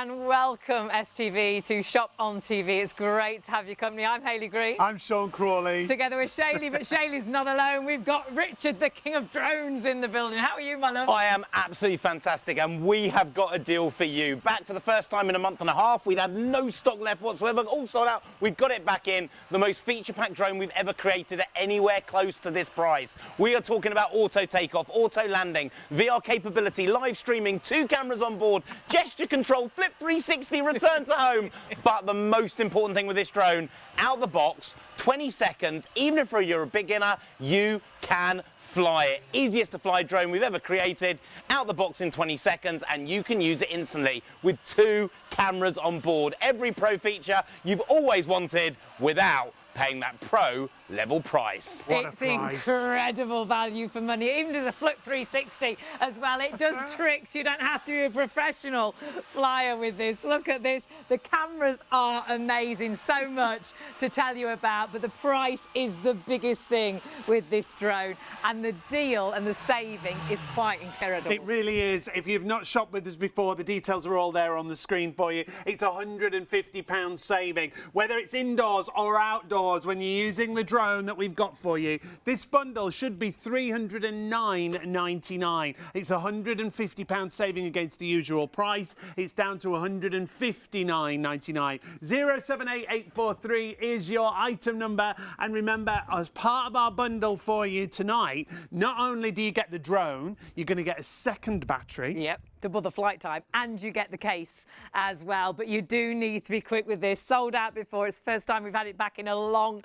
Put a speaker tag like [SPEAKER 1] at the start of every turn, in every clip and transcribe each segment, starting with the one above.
[SPEAKER 1] and welcome STV to Shop on TV. It's great to have your company. I'm Hayley Green.
[SPEAKER 2] I'm Sean Crawley.
[SPEAKER 1] Together with Shayley, but Shayley's not alone. We've got Richard, the king of drones, in the building. How are you, my love?
[SPEAKER 3] I am absolutely fantastic, and we have got a deal for you. Back for the first time in a month and a half. We'd had no stock left whatsoever, all sold out. We've got it back in. The most feature-packed drone we've ever created at anywhere close to this price. We are talking about auto takeoff, auto landing, VR capability, live streaming, 2 cameras on board, gesture control, flip 360, return to home. But the most important thing with this drone, out the box, 20 seconds, even if you're a beginner, you can fly it. Easiest to fly drone we've ever created, out the box in 20 seconds, and you can use it instantly with 2 cameras on board. Every pro feature you've always wanted without paying that pro level price.
[SPEAKER 1] It's incredible value for money. Even as a flip 360 as well. It does tricks. You don't have to be a professional flyer with this. Look at this. The cameras are amazing. So much to tell you about, but the price is the biggest thing with this drone, and the deal and the saving is quite incredible.
[SPEAKER 2] It really is. If you've not shopped with us before, the details are all there on the screen for you. It's £150 saving, whether it's indoors or outdoors. When you're using the drone that we've got for you, this bundle should be $309.99. It's £150 saving against the usual price. It's down to $159.99. 078843 is your item number, and remember, as part of our bundle for you tonight, not only do you get the drone, you're going to get a second battery.
[SPEAKER 1] Yep, double the flight time, and you get the case as well. But you do need to be quick with this. Sold out before. It's the first time we've had it back in a long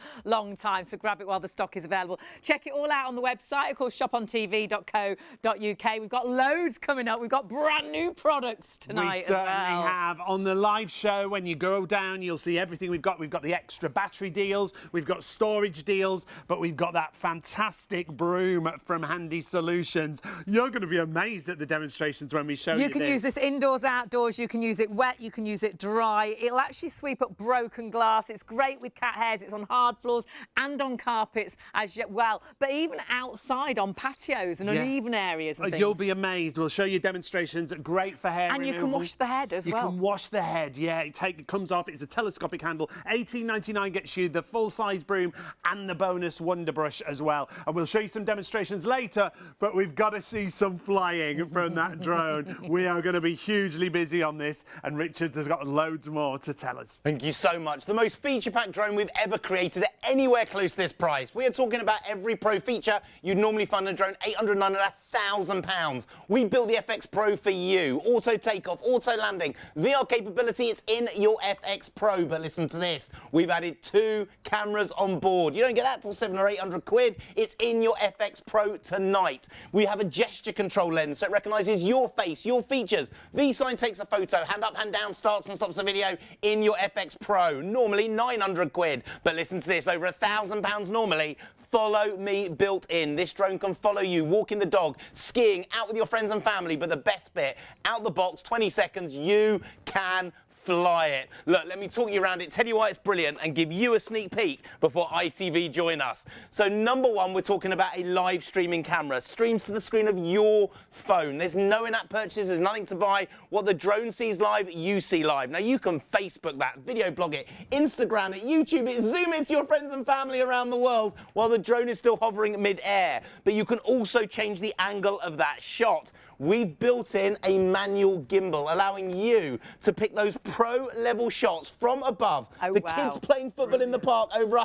[SPEAKER 1] time, so grab it while the stock is available. Check it all out on the website, of course, ShopOnTV.co.uk. We've got loads coming up. We've got brand new products tonight as well.
[SPEAKER 2] We certainly have. On the live show, when you go down, you'll see everything we've got. We've got the extra battery deals, we've got storage deals, but we've got that fantastic broom from Handy Solutions. You're going to be amazed at the demonstrations when we show you
[SPEAKER 1] You can use this indoors, outdoors. You can use it wet, you can use it dry. It'll actually sweep up broken glass. It's great with cat hairs. It's on hard floors and on carpets as well, but even outside on patios and uneven areas and things.
[SPEAKER 2] You'll be amazed. We'll show you demonstrations. Great for hair
[SPEAKER 1] and
[SPEAKER 2] removal.
[SPEAKER 1] You can wash the head as well.
[SPEAKER 2] You can wash the head, yeah. It comes off. It's a telescopic handle. $18.99 gets you the full-size broom and the bonus Wonder Brush as well. And we'll show you some demonstrations later, but we've got to see some flying from that drone. We are going to be hugely busy on this, and Richard has got loads more to tell us.
[SPEAKER 3] Thank you so much. The most feature-packed drone we've ever created at anywhere close to this price. We are talking about every pro feature you'd normally find in a drone, $809 at £1,000. We built the FX Pro for you. Auto takeoff, auto landing, VR capability, it's in your FX Pro. But listen to this, we've added 2 cameras on board. You don't get that till 700 or 800 quid. It's in your FX Pro tonight. We have a gesture control lens, so it recognises your face, your features. V-Sign takes a photo, hand up, hand down, starts and stops the video in your FX Pro. Normally 900 quid, but listen to this, over £1,000 normally. Follow Me built in. This drone can follow you, walking the dog, skiing, out with your friends and family, but the best bit, out the box, 20 seconds, you can fly it. Look, let me talk you around it, tell you why it's brilliant, and give you a sneak peek before ITV join us. So number 1, we're talking about a live streaming camera. Streams to the screen of your phone. There's no in-app purchases, there's nothing to buy. What the drone sees live, you see live. Now you can Facebook that, video blog it, Instagram it, YouTube it, zoom it to your friends and family around the world while the drone is still hovering mid-air. But you can also change the angle of that shot. We've built in a manual gimbal, allowing you to pick those pro-level shots from above.
[SPEAKER 1] Oh,
[SPEAKER 3] the
[SPEAKER 1] wow.
[SPEAKER 3] kids playing football in the park over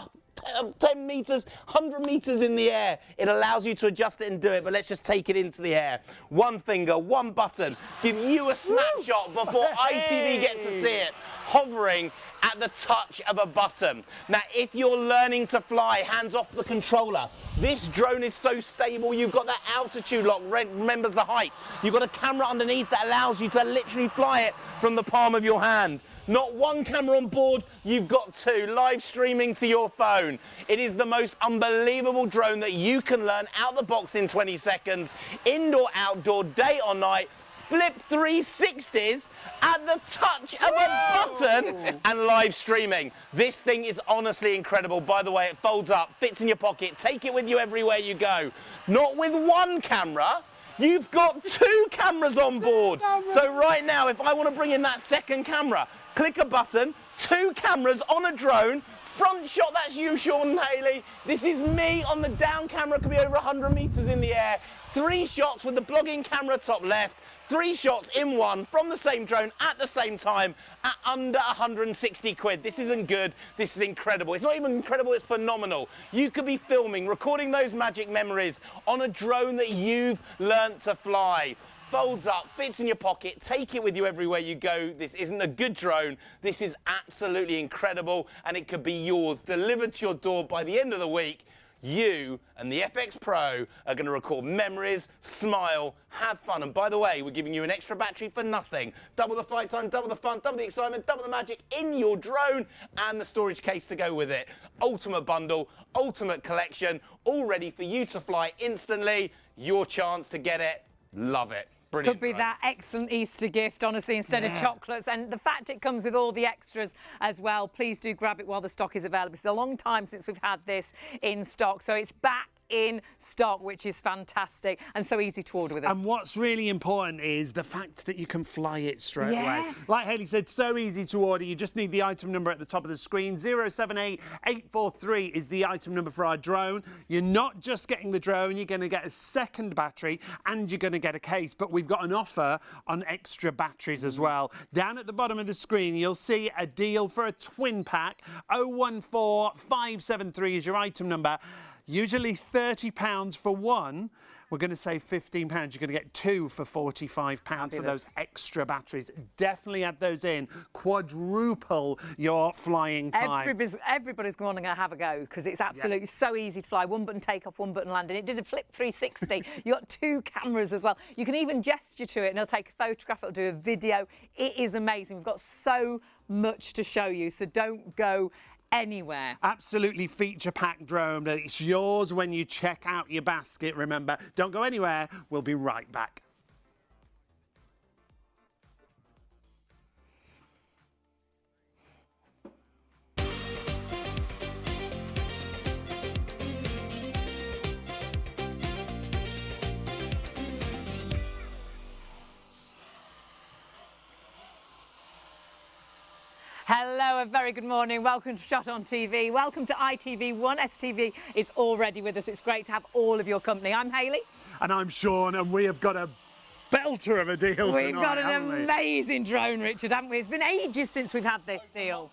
[SPEAKER 3] 10 metres, 100 metres in the air. It allows you to adjust it and do it, but let's just take it into the air. One finger, one button, give you a snapshot before ITV get to see it, hovering at the touch of a button. Now, if you're learning to fly, hands off the controller. This drone is so stable, you've got that altitude lock, remembers the height. You've got a camera underneath that allows you to literally fly it from the palm of your hand. Not one camera on board, you've got 2, live streaming to your phone. It is the most unbelievable drone that you can learn out the box in 20 seconds, indoor, outdoor, day or night, flip 360s at the touch of a button and live streaming. This thing is honestly incredible. By the way, it folds up, fits in your pocket, take it with you everywhere you go. Not with one camera, You've got 2 cameras on board. So right now, if I want to bring in that second camera, click a button, 2 cameras on a drone, front shot, that's you, Sean and Hayley. This is me on the down camera, could be over 100 meters in the air. 3 shots with the blogging camera top left, 3 shots in one from the same drone at the same time at under 160 quid. This isn't good, this is incredible. It's not even incredible, it's phenomenal. You could be filming, recording those magic memories on a drone that you've learnt to fly. Folds up, fits in your pocket, take it with you everywhere you go. This isn't a good drone, this is absolutely incredible, and it could be yours, delivered to your door by the end of the week. You and the FX Pro are going to record memories, smile, have fun. And by the way, we're giving you an extra battery for nothing. Double the flight time, double the fun, double the excitement, double the magic in your drone, and the storage case to go with it. Ultimate bundle, ultimate collection, all ready for you to fly instantly. Your chance to get it. Love it. Brilliant,
[SPEAKER 1] Could be that excellent Easter gift, honestly, instead of chocolates. And the fact it comes with all the extras as well, please do grab it while the stock is available. It's a long time since we've had this in stock, so it's back in stock, which is fantastic and so easy to order with us.
[SPEAKER 2] And what's really important is the fact that you can fly it straight away. Like Hayley said, so easy to order. You just need the item number at the top of the screen. 078843 is the item number for our drone. You're not just getting the drone, you're going to get a second battery and you're going to get a case. But we've got an offer on extra batteries as well. Down at the bottom of the screen, you'll see a deal for a twin pack. 014573 is your item number. Usually £30 for one. We're going to save £15. You're going to get 2 for £45 for those extra batteries. Definitely add those in. Quadruple your flying time.
[SPEAKER 1] Everybody's going to have a go because it's absolutely so easy to fly. 1 button takeoff, 1 button landing. It did a flip 360. You got 2 cameras as well. You can even gesture to it and it'll take a photograph, it'll do a video. It is amazing. We've got so much to show you, so don't go anywhere.
[SPEAKER 2] Absolutely feature packed drone. It's yours when you check out your basket. Remember, don't go anywhere. We'll be right back.
[SPEAKER 1] Hello, a very good morning. Welcome to Shot on TV. Welcome to ITV1. STV is already with us. It's great to have all of your company. I'm Hayley.
[SPEAKER 2] And I'm Sean, and we have got a belter of a deal tonight.
[SPEAKER 1] We've got an amazing drone, Richard, haven't we? It's been ages since we've had this deal.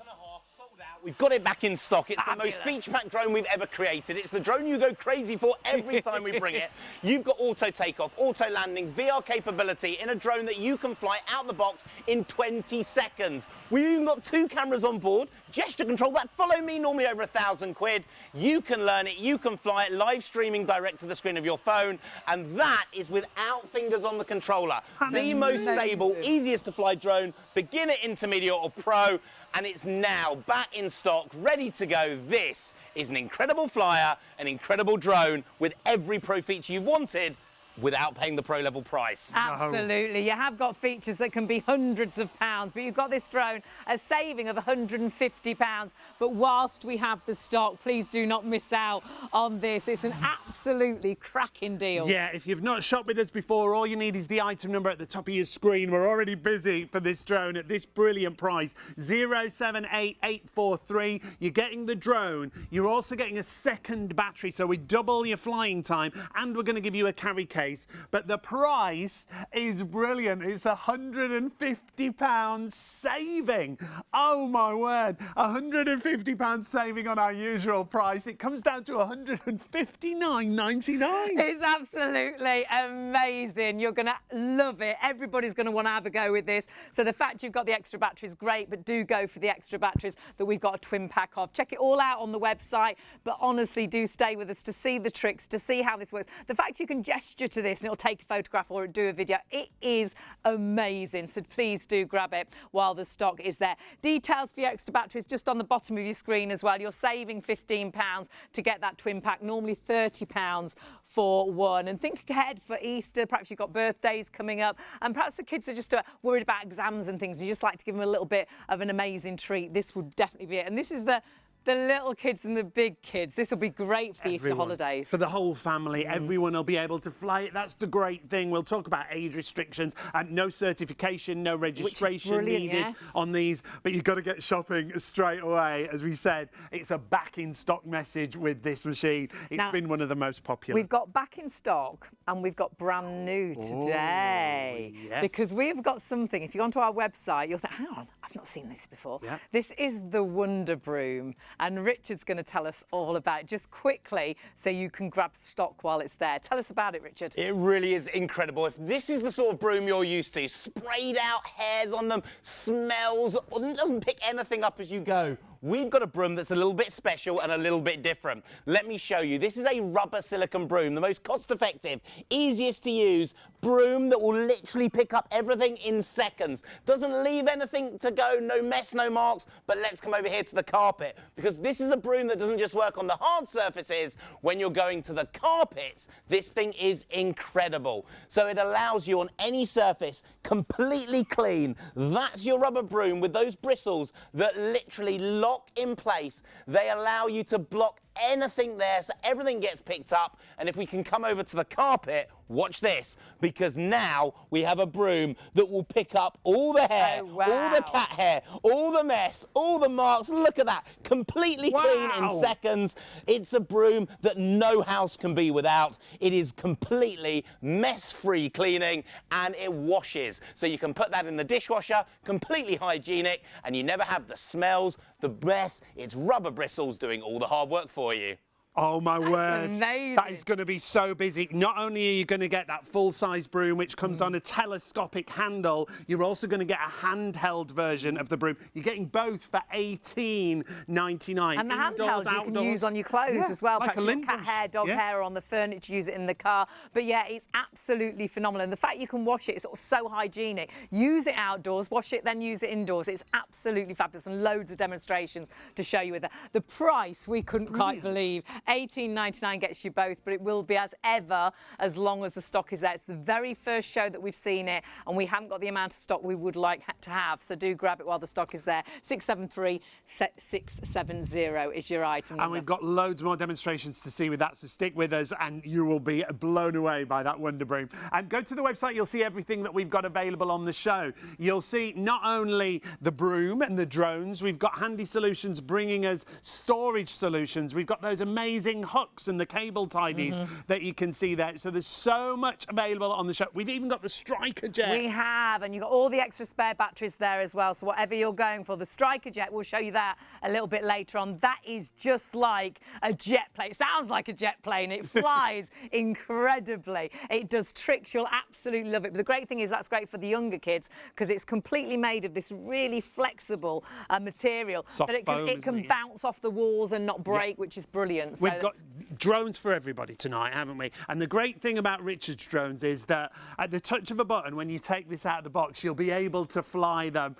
[SPEAKER 3] We've got it back in stock. It's the most feature-packed drone we've ever created. It's the drone you go crazy for every time we bring it. You've got auto takeoff, auto landing, VR capability in a drone that you can fly out the box in 20 seconds. We've even got 2 cameras on board, gesture control, that follow me, normally over £1,000. You can learn it, you can fly it, live streaming direct to the screen of your phone, and that is without fingers on the controller. The most stable, easiest to fly drone, beginner, intermediate or pro, and it's now back in stock, ready to go. This is an incredible flyer, an incredible drone with every pro feature you've wanted without paying the pro level price.
[SPEAKER 1] Absolutely. You have got features that can be hundreds of pounds, but you've got this drone, a saving of £150. But whilst we have the stock, please do not miss out on this. It's an absolutely cracking deal.
[SPEAKER 2] Yeah, if you've not shopped with us before, all you need is the item number at the top of your screen. We're already busy for this drone at this brilliant price. 078843. You're getting the drone. You're also getting a second battery, so we double your flying time, and we're going to give you a carry case. But the price is brilliant. It's £150 saving. Oh my word, £150 saving on our usual price. It comes down to £159.99.
[SPEAKER 1] It's absolutely amazing. You're going to love it. Everybody's going to want to have a go with this. So the fact you've got the extra battery is great, but do go for the extra batteries that we've got a twin pack of. Check it all out on the website, but honestly, do stay with us to see the tricks, to see how this works. The fact you can gesture to this and it'll take a photograph or do a video, it is amazing. So please do grab it while the stock is there. Details for your extra batteries just on the bottom of your screen as well. You're saving £15 to get that twin pack, normally £30 for one. And think ahead for Easter. Perhaps you've got birthdays coming up, and perhaps the kids are just worried about exams and things, and you just like to give them a little bit of an amazing treat. This would definitely be it. And this is the the little kids and the big kids. This will be great for the Easter
[SPEAKER 2] Everyone.
[SPEAKER 1] holidays.
[SPEAKER 2] For the whole family, everyone will be able to fly it. That's the great thing. We'll talk about age restrictions and no certification, no registration needed on these. But you've got to get shopping straight away. As we said, it's a back in stock message with this machine. It's been one of the most popular.
[SPEAKER 1] We've got back in stock and we've got brand new today.
[SPEAKER 2] Oh, yes.
[SPEAKER 1] Because we've got something. If you go onto our website, you'll think, hang on, I've not seen this before.
[SPEAKER 2] Yeah.
[SPEAKER 1] This is the Wonder Broom. And Richard's going to tell us all about it just quickly so you can grab stock while it's there. Tell us about it, Richard.
[SPEAKER 3] It really is incredible. If this is the sort of broom you're used to, sprayed out hairs on them, smells, doesn't pick anything up as you go. We've got a broom that's a little bit special and a little bit different. Let me show you. This is a rubber silicone broom, the most cost-effective, easiest to use broom that will literally pick up everything in seconds. Doesn't leave anything to go, no mess, no marks. But let's come over here to the carpet, because this is a broom that doesn't just work on the hard surfaces. When you're going to the carpets, this thing is incredible. So it allows you on any surface completely clean. That's your rubber broom with those bristles that literally lock in place. They allow you to block anything there, so everything gets picked up. And if we can come over to the carpet, watch this, because now we have a broom that will pick up all the hair, all the cat hair, all the mess, all the marks. Look at that, completely clean in seconds. It's a broom that no house can be without. It is completely mess-free cleaning, and it washes. So you can put that in the dishwasher, completely hygienic, and you never have the smells, the mess. It's rubber bristles doing all the hard work for you.
[SPEAKER 2] Oh my word,
[SPEAKER 1] amazing.
[SPEAKER 2] that is going to be so busy. Not only are you going to get that full-size broom, which comes on a telescopic handle, you're also going to get a handheld version of the broom. You're getting both for $18.99.
[SPEAKER 1] And the handheld you can use on your clothes as well.
[SPEAKER 2] Like
[SPEAKER 1] Perhaps you've got cat hair, dog hair on the furniture, use it in the car. But yeah, it's absolutely phenomenal. And the fact you can wash it is so hygienic. Use it outdoors, wash it, then use it indoors. It's absolutely fabulous, and loads of demonstrations to show you with that. The price, we couldn't quite believe. $18.99 gets you both, but it will be as ever as long as the stock is there. It's the very first show that we've seen it, and we haven't got the amount of stock we would like to have, so do grab it while the stock is there. 673-670 is your item number.
[SPEAKER 2] And we've got loads more demonstrations to see with that, so stick with us and you will be blown away by that Wonder Broom. And go to the website, you'll see everything that we've got available on the show. You'll see not only the broom and the drones, we've got Handy Solutions bringing us storage solutions. We've got those amazing hooks and the cable tidies that you can see there. So there's so much available on the show. We've even got the Striker Jet.
[SPEAKER 1] We have, and you've got all the extra spare batteries there as well. So whatever you're going for, the Striker Jet, we'll show you that a little bit later on. That is just like a jet plane. It sounds like a jet plane. It flies incredibly. It does tricks. You'll absolutely love it. But the great thing is that's great for the younger kids because it's completely made of this really flexible material.
[SPEAKER 2] Soft
[SPEAKER 1] that it can bounce off the walls and not break, which is brilliant.
[SPEAKER 2] We've got drones for everybody tonight, haven't we? And the great thing about Richard's drones is that at the touch of a button, when you take this out of the box, you'll be able to fly them.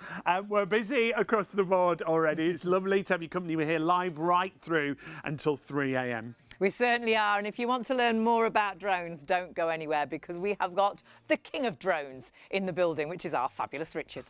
[SPEAKER 2] We're busy across the board already. It's lovely to have your company. We're here live right through until 3 a.m.
[SPEAKER 1] We certainly are. And if you want to learn more about drones, don't go anywhere, because we have got the king of drones in the building, which is our fabulous Richard.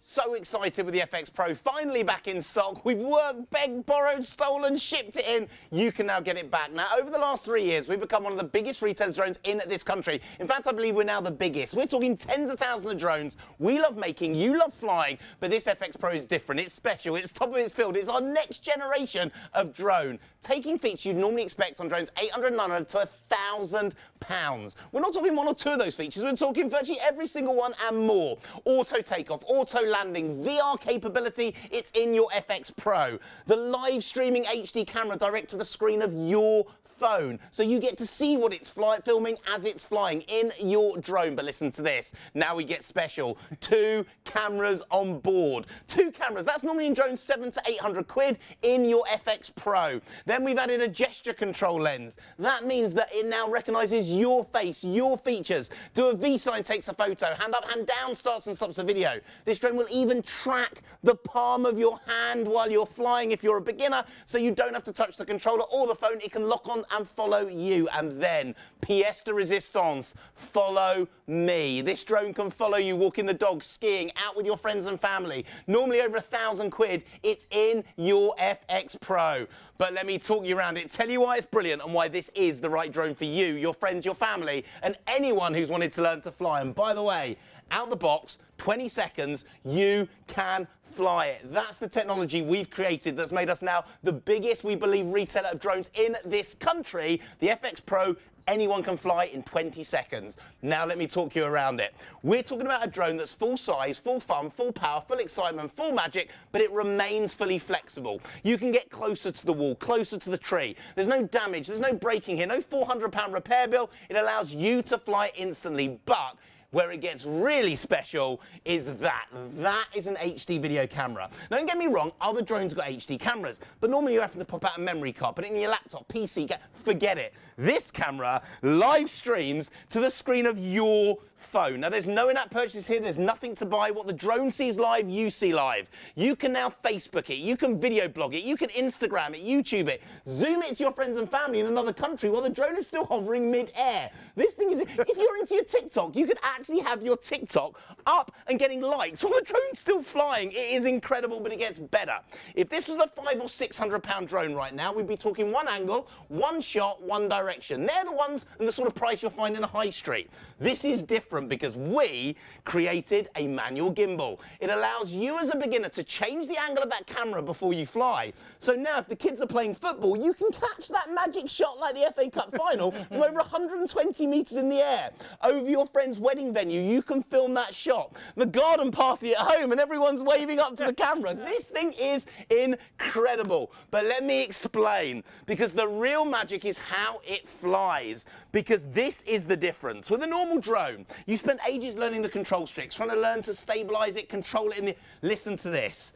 [SPEAKER 3] So excited with the FX Pro, finally back in stock. We've worked, begged, borrowed, stolen, shipped it in. You can now get it back. Now, over the last 3 years, we've become one of the biggest retail drones in this country. In fact, I believe we're now the biggest. We're talking tens of thousands of drones. We love making, you love flying, but this FX Pro is different. It's special, it's top of its field. It's our next generation of drone, taking features you'd normally expect on drones 800, 900 to £1,000. We're not talking one or two of those features. We're talking virtually every single one and more. Auto takeoff, auto landing, VR capability, it's in your FX Pro. The live streaming HD camera direct to the screen of your phone, so you get to see what it's filming as it's flying in your drone. But listen to this, now we get special. 2 cameras on board. 2 cameras, that's normally in drones 700 to 800 quid in your FX Pro. Then we've added a gesture control lens. That means that it now recognises your face, your features. Do a V sign, takes a photo. Hand up, hand down, starts and stops a video. This drone will even track the palm of your hand while you're flying if you're a beginner, so you don't have to touch the controller or the phone. It can lock on and follow you. And then, pièce de résistance, follow me. This drone can follow you walking the dog, skiing, out with your friends and family. Normally over £1,000. It's in your FX Pro. But let me talk you around it, tell you why it's brilliant and why this is the right drone for you, your friends, your family, and anyone who's wanted to learn to fly. And by the way, out the box, 20 seconds, you can fly it. That's the technology we've created that's made us now the biggest, we believe, retailer of drones in this country. The FX Pro, anyone can fly in 20 seconds. Now let me talk you around it. We're talking about a drone that's full size, full fun, full power, full excitement, full magic, but it remains fully flexible. You can get closer to the wall, closer to the tree. There's no damage, there's no breaking here, no £400 repair bill. It allows you to fly instantly, but where it gets really special is that is an HD video camera. Now, don't get me wrong, other drones got HD cameras, but normally you have to pop out a memory card, put it in your laptop, PC, forget it. This camera live streams to the screen of your phone. Now, there's no in-app purchase here. There's nothing to buy. What the drone sees live, you see live. You can now Facebook it. You can video blog it. You can Instagram it, YouTube it, zoom it to your friends and family in another country while the drone is still hovering mid-air. This thing is, if you're into your TikTok, you could actually have your TikTok up and getting likes while the drone's still flying. It is incredible, but it gets better. If this was a £500 or £600 drone right now, we'd be talking one angle, one shot, one direction. They're the ones and the sort of price you'll find in a high street. This is different because we created a manual gimbal. It allows you as a beginner to change the angle of that camera before you fly. So now if the kids are playing football, you can catch that magic shot like the FA Cup final from over 120 metres in the air. Over your friend's wedding venue, you can film that shot. The garden party at home and everyone's waving up to the camera. This thing is incredible. But let me explain, because the real magic is how it flies. Because this is the difference. With a normal drone, you spend ages learning the control sticks, trying to learn to stabilize it, control it in the... Listen to this.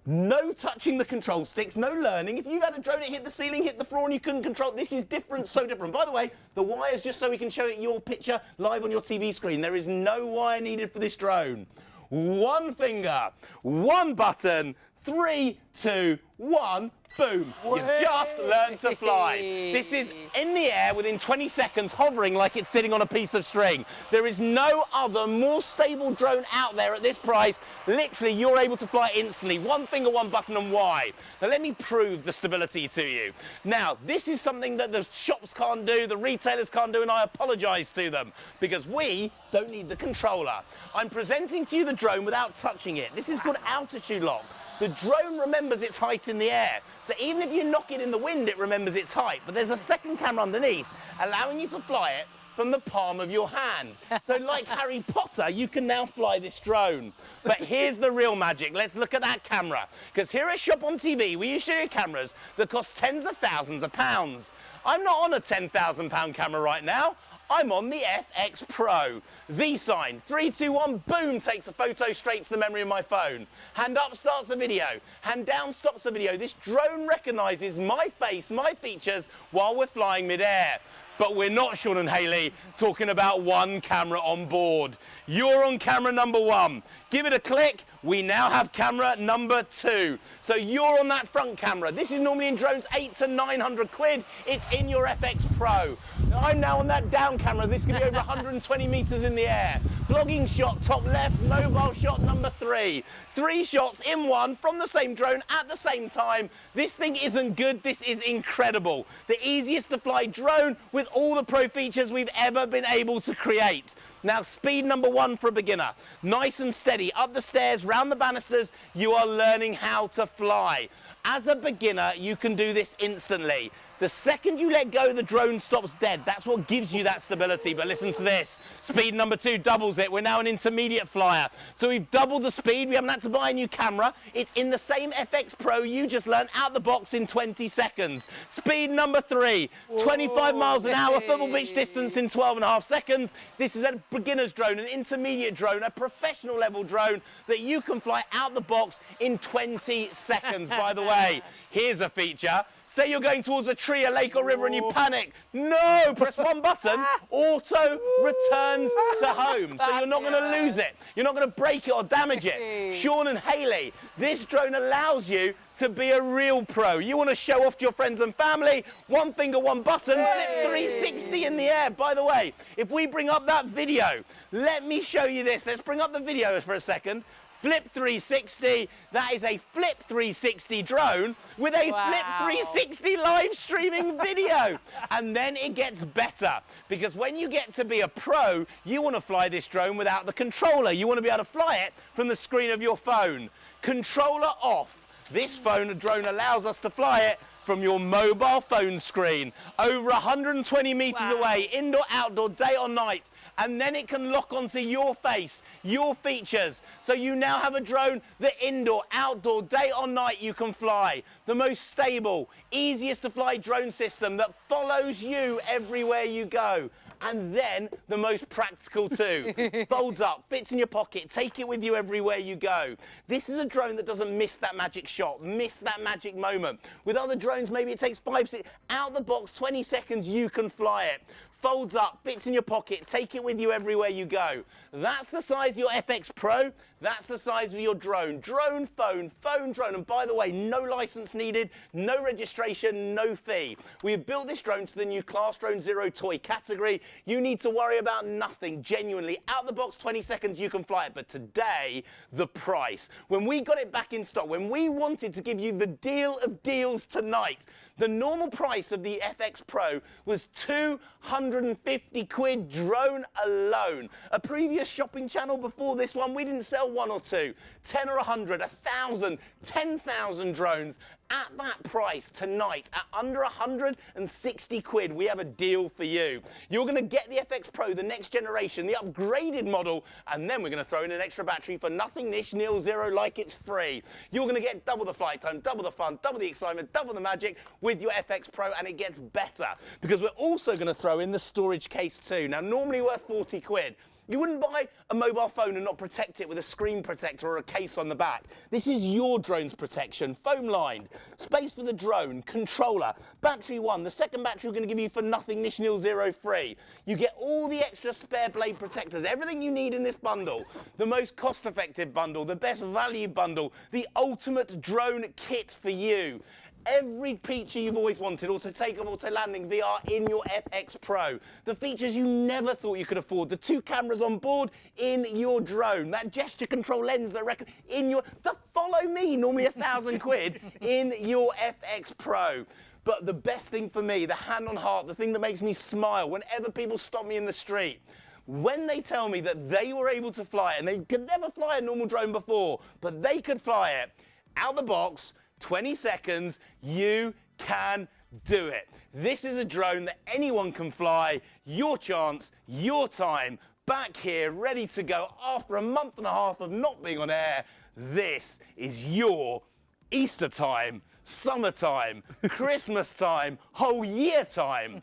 [SPEAKER 3] No touching the control sticks, no learning. If you've had a drone, it hit the ceiling, hit the floor, and you couldn't control it, this is different, so different. By the way, the wire's just so we can show it your picture live on your TV screen. There is no wire needed for this drone. One finger, one button, 3, 2, 1. Boom, you've just learned to fly. This is in the air within 20 seconds, hovering like it's sitting on a piece of string. There is no other more stable drone out there at this price. Literally, you're able to fly instantly. One finger, one button, and wide. Now, let me prove the stability to you. Now, this is something that the shops can't do, the retailers can't do, and I apologize to them, because we don't need the controller. I'm presenting to you the drone without touching it. This is called altitude lock. The drone remembers its height in the air. So even if you knock it in the wind, it remembers its height. But there's a second camera underneath, allowing you to fly it from the palm of your hand. So like Harry Potter, you can now fly this drone. But here's the real magic. Let's look at that camera. Because here at ShopOnTV, we use studio cameras that cost tens of thousands of pounds. I'm not on a £10,000 camera right now. I'm on the FX Pro. V sign, 3, 2, 1, boom, takes a photo straight to the memory of my phone. Hand up starts the video, hand down stops the video. This drone recognises my face, my features, while we're flying mid-air. But we're not, Sean and Hayley, talking about one camera on board. You're on camera number 1. Give it a click. We now have camera number 2. So you're on that front camera. This is normally in drones 800 to 900 quid. It's in your FX Pro. I'm now on that down camera. This could be over 120 meters in the air. Vlogging shot, top left, mobile shot number 3. 3 shots in one from the same drone at the same time. This thing isn't good, this is incredible. The easiest to fly drone with all the pro features we've ever been able to create. Now, speed number 1 for a beginner. Nice and steady, up the stairs, round the banisters, you are learning how to fly. As a beginner, you can do this instantly. The second you let go, the drone stops dead. That's what gives you that stability. But listen to this. Speed number 2 doubles it. We're now an intermediate flyer. So we've doubled the speed. We haven't had to buy a new camera. It's in the same FX Pro you just learned out the box in 20 seconds. Speed number 3, 25 miles an hour, football pitch distance in 12.5 seconds. This is a beginner's drone, an intermediate drone, a professional level drone that you can fly out the box in 20 seconds. By the way, here's a feature. Say you're going towards a tree, a lake or river and you panic. No, press one button, auto returns to home. So you're not going to lose it. You're not going to break it or damage it. Sean and Hayley, this drone allows you to be a real pro. You want to show off to your friends and family, one finger, one button, flip 360 in the air. By the way, if we bring up that video, let me show you this. Let's bring up the video for a second. Flip 360, that is a Flip 360 drone with a Flip 360 live streaming video. And then it gets better, because when you get to be a pro, you want to fly this drone without the controller. You want to be able to fly it from the screen of your phone. Controller off. This drone allows us to fly it from your mobile phone screen, over 120 meters away, indoor, outdoor, day or night. And then it can lock onto your face, your features. So you now have a drone that indoor, outdoor, day or night you can fly. The most stable, easiest to fly drone system that follows you everywhere you go. And then the most practical too. Folds up, fits in your pocket, take it with you everywhere you go. This is a drone that doesn't miss that magic shot, miss that magic moment. With other drones, maybe it takes 5, 6, out the box, 20 seconds, you can fly it. Folds up, fits in your pocket, take it with you everywhere you go. That's the size of your FX Pro, that's the size of your drone. Drone, phone, phone, drone. And by the way, no license needed, no registration, no fee. We've built this drone to the new Class Drone Zero toy category. You need to worry about nothing, genuinely. Out the box, 20 seconds, you can fly it. But today, the price. When we got it back in stock, when we wanted to give you the deal of deals tonight, the normal price of the FX Pro was 250 quid drone alone. A previous shopping channel before this one, we didn't sell 1 or 2, 10 or 100, 1,000, 10,000 drones. At that price tonight, at under 160 quid, we have a deal for you. You're going to get the FX Pro, the next generation, the upgraded model, and then we're going to throw in an extra battery for nothing niche, nil, zero, like it's free. You're going to get double the flight time, double the fun, double the excitement, double the magic with your FX Pro, and it gets better, because we're also going to throw in the storage case too. Now, normally worth 40 quid. You wouldn't buy a mobile phone and not protect it with a screen protector or a case on the back. This is your drone's protection, foam lined, space for the drone, controller, battery 1. The second battery we're going to give you for nothing, niche, nil, zero, free. You get all the extra spare blade protectors, everything you need in this bundle. The most cost-effective bundle, the best value bundle, the ultimate drone kit for you. Every feature you've always wanted, auto takeoff, auto landing, VR in your FX Pro. The features you never thought you could afford. The 2 cameras on board in your drone. That gesture control lens that in your, the follow me, normally 1,000 quid, in your FX Pro. But the best thing for me, the hand on heart, the thing that makes me smile whenever people stop me in the street, when they tell me that they were able to fly it, and they could never fly a normal drone before, but they could fly it out the box, 20 seconds, you can do it. This is a drone that anyone can fly. Your chance, your time, back here, ready to go after a month and a half of not being on air. This is your Easter time, summertime, Christmas time, whole year time.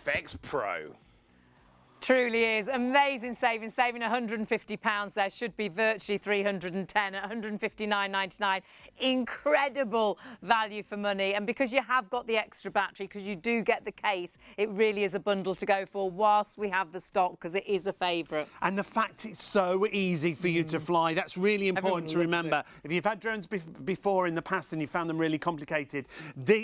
[SPEAKER 3] FX Pro.
[SPEAKER 1] Truly is. Amazing saving £150 there. Should be virtually 310 at £159.99. Incredible value for money. And because you have got the extra battery, because you do get the case, it really is a bundle to go for whilst we have the stock, because it is a favourite.
[SPEAKER 2] And the fact it's so easy for you to fly, that's really important to remember. If you've had drones before in the past and you found them really complicated,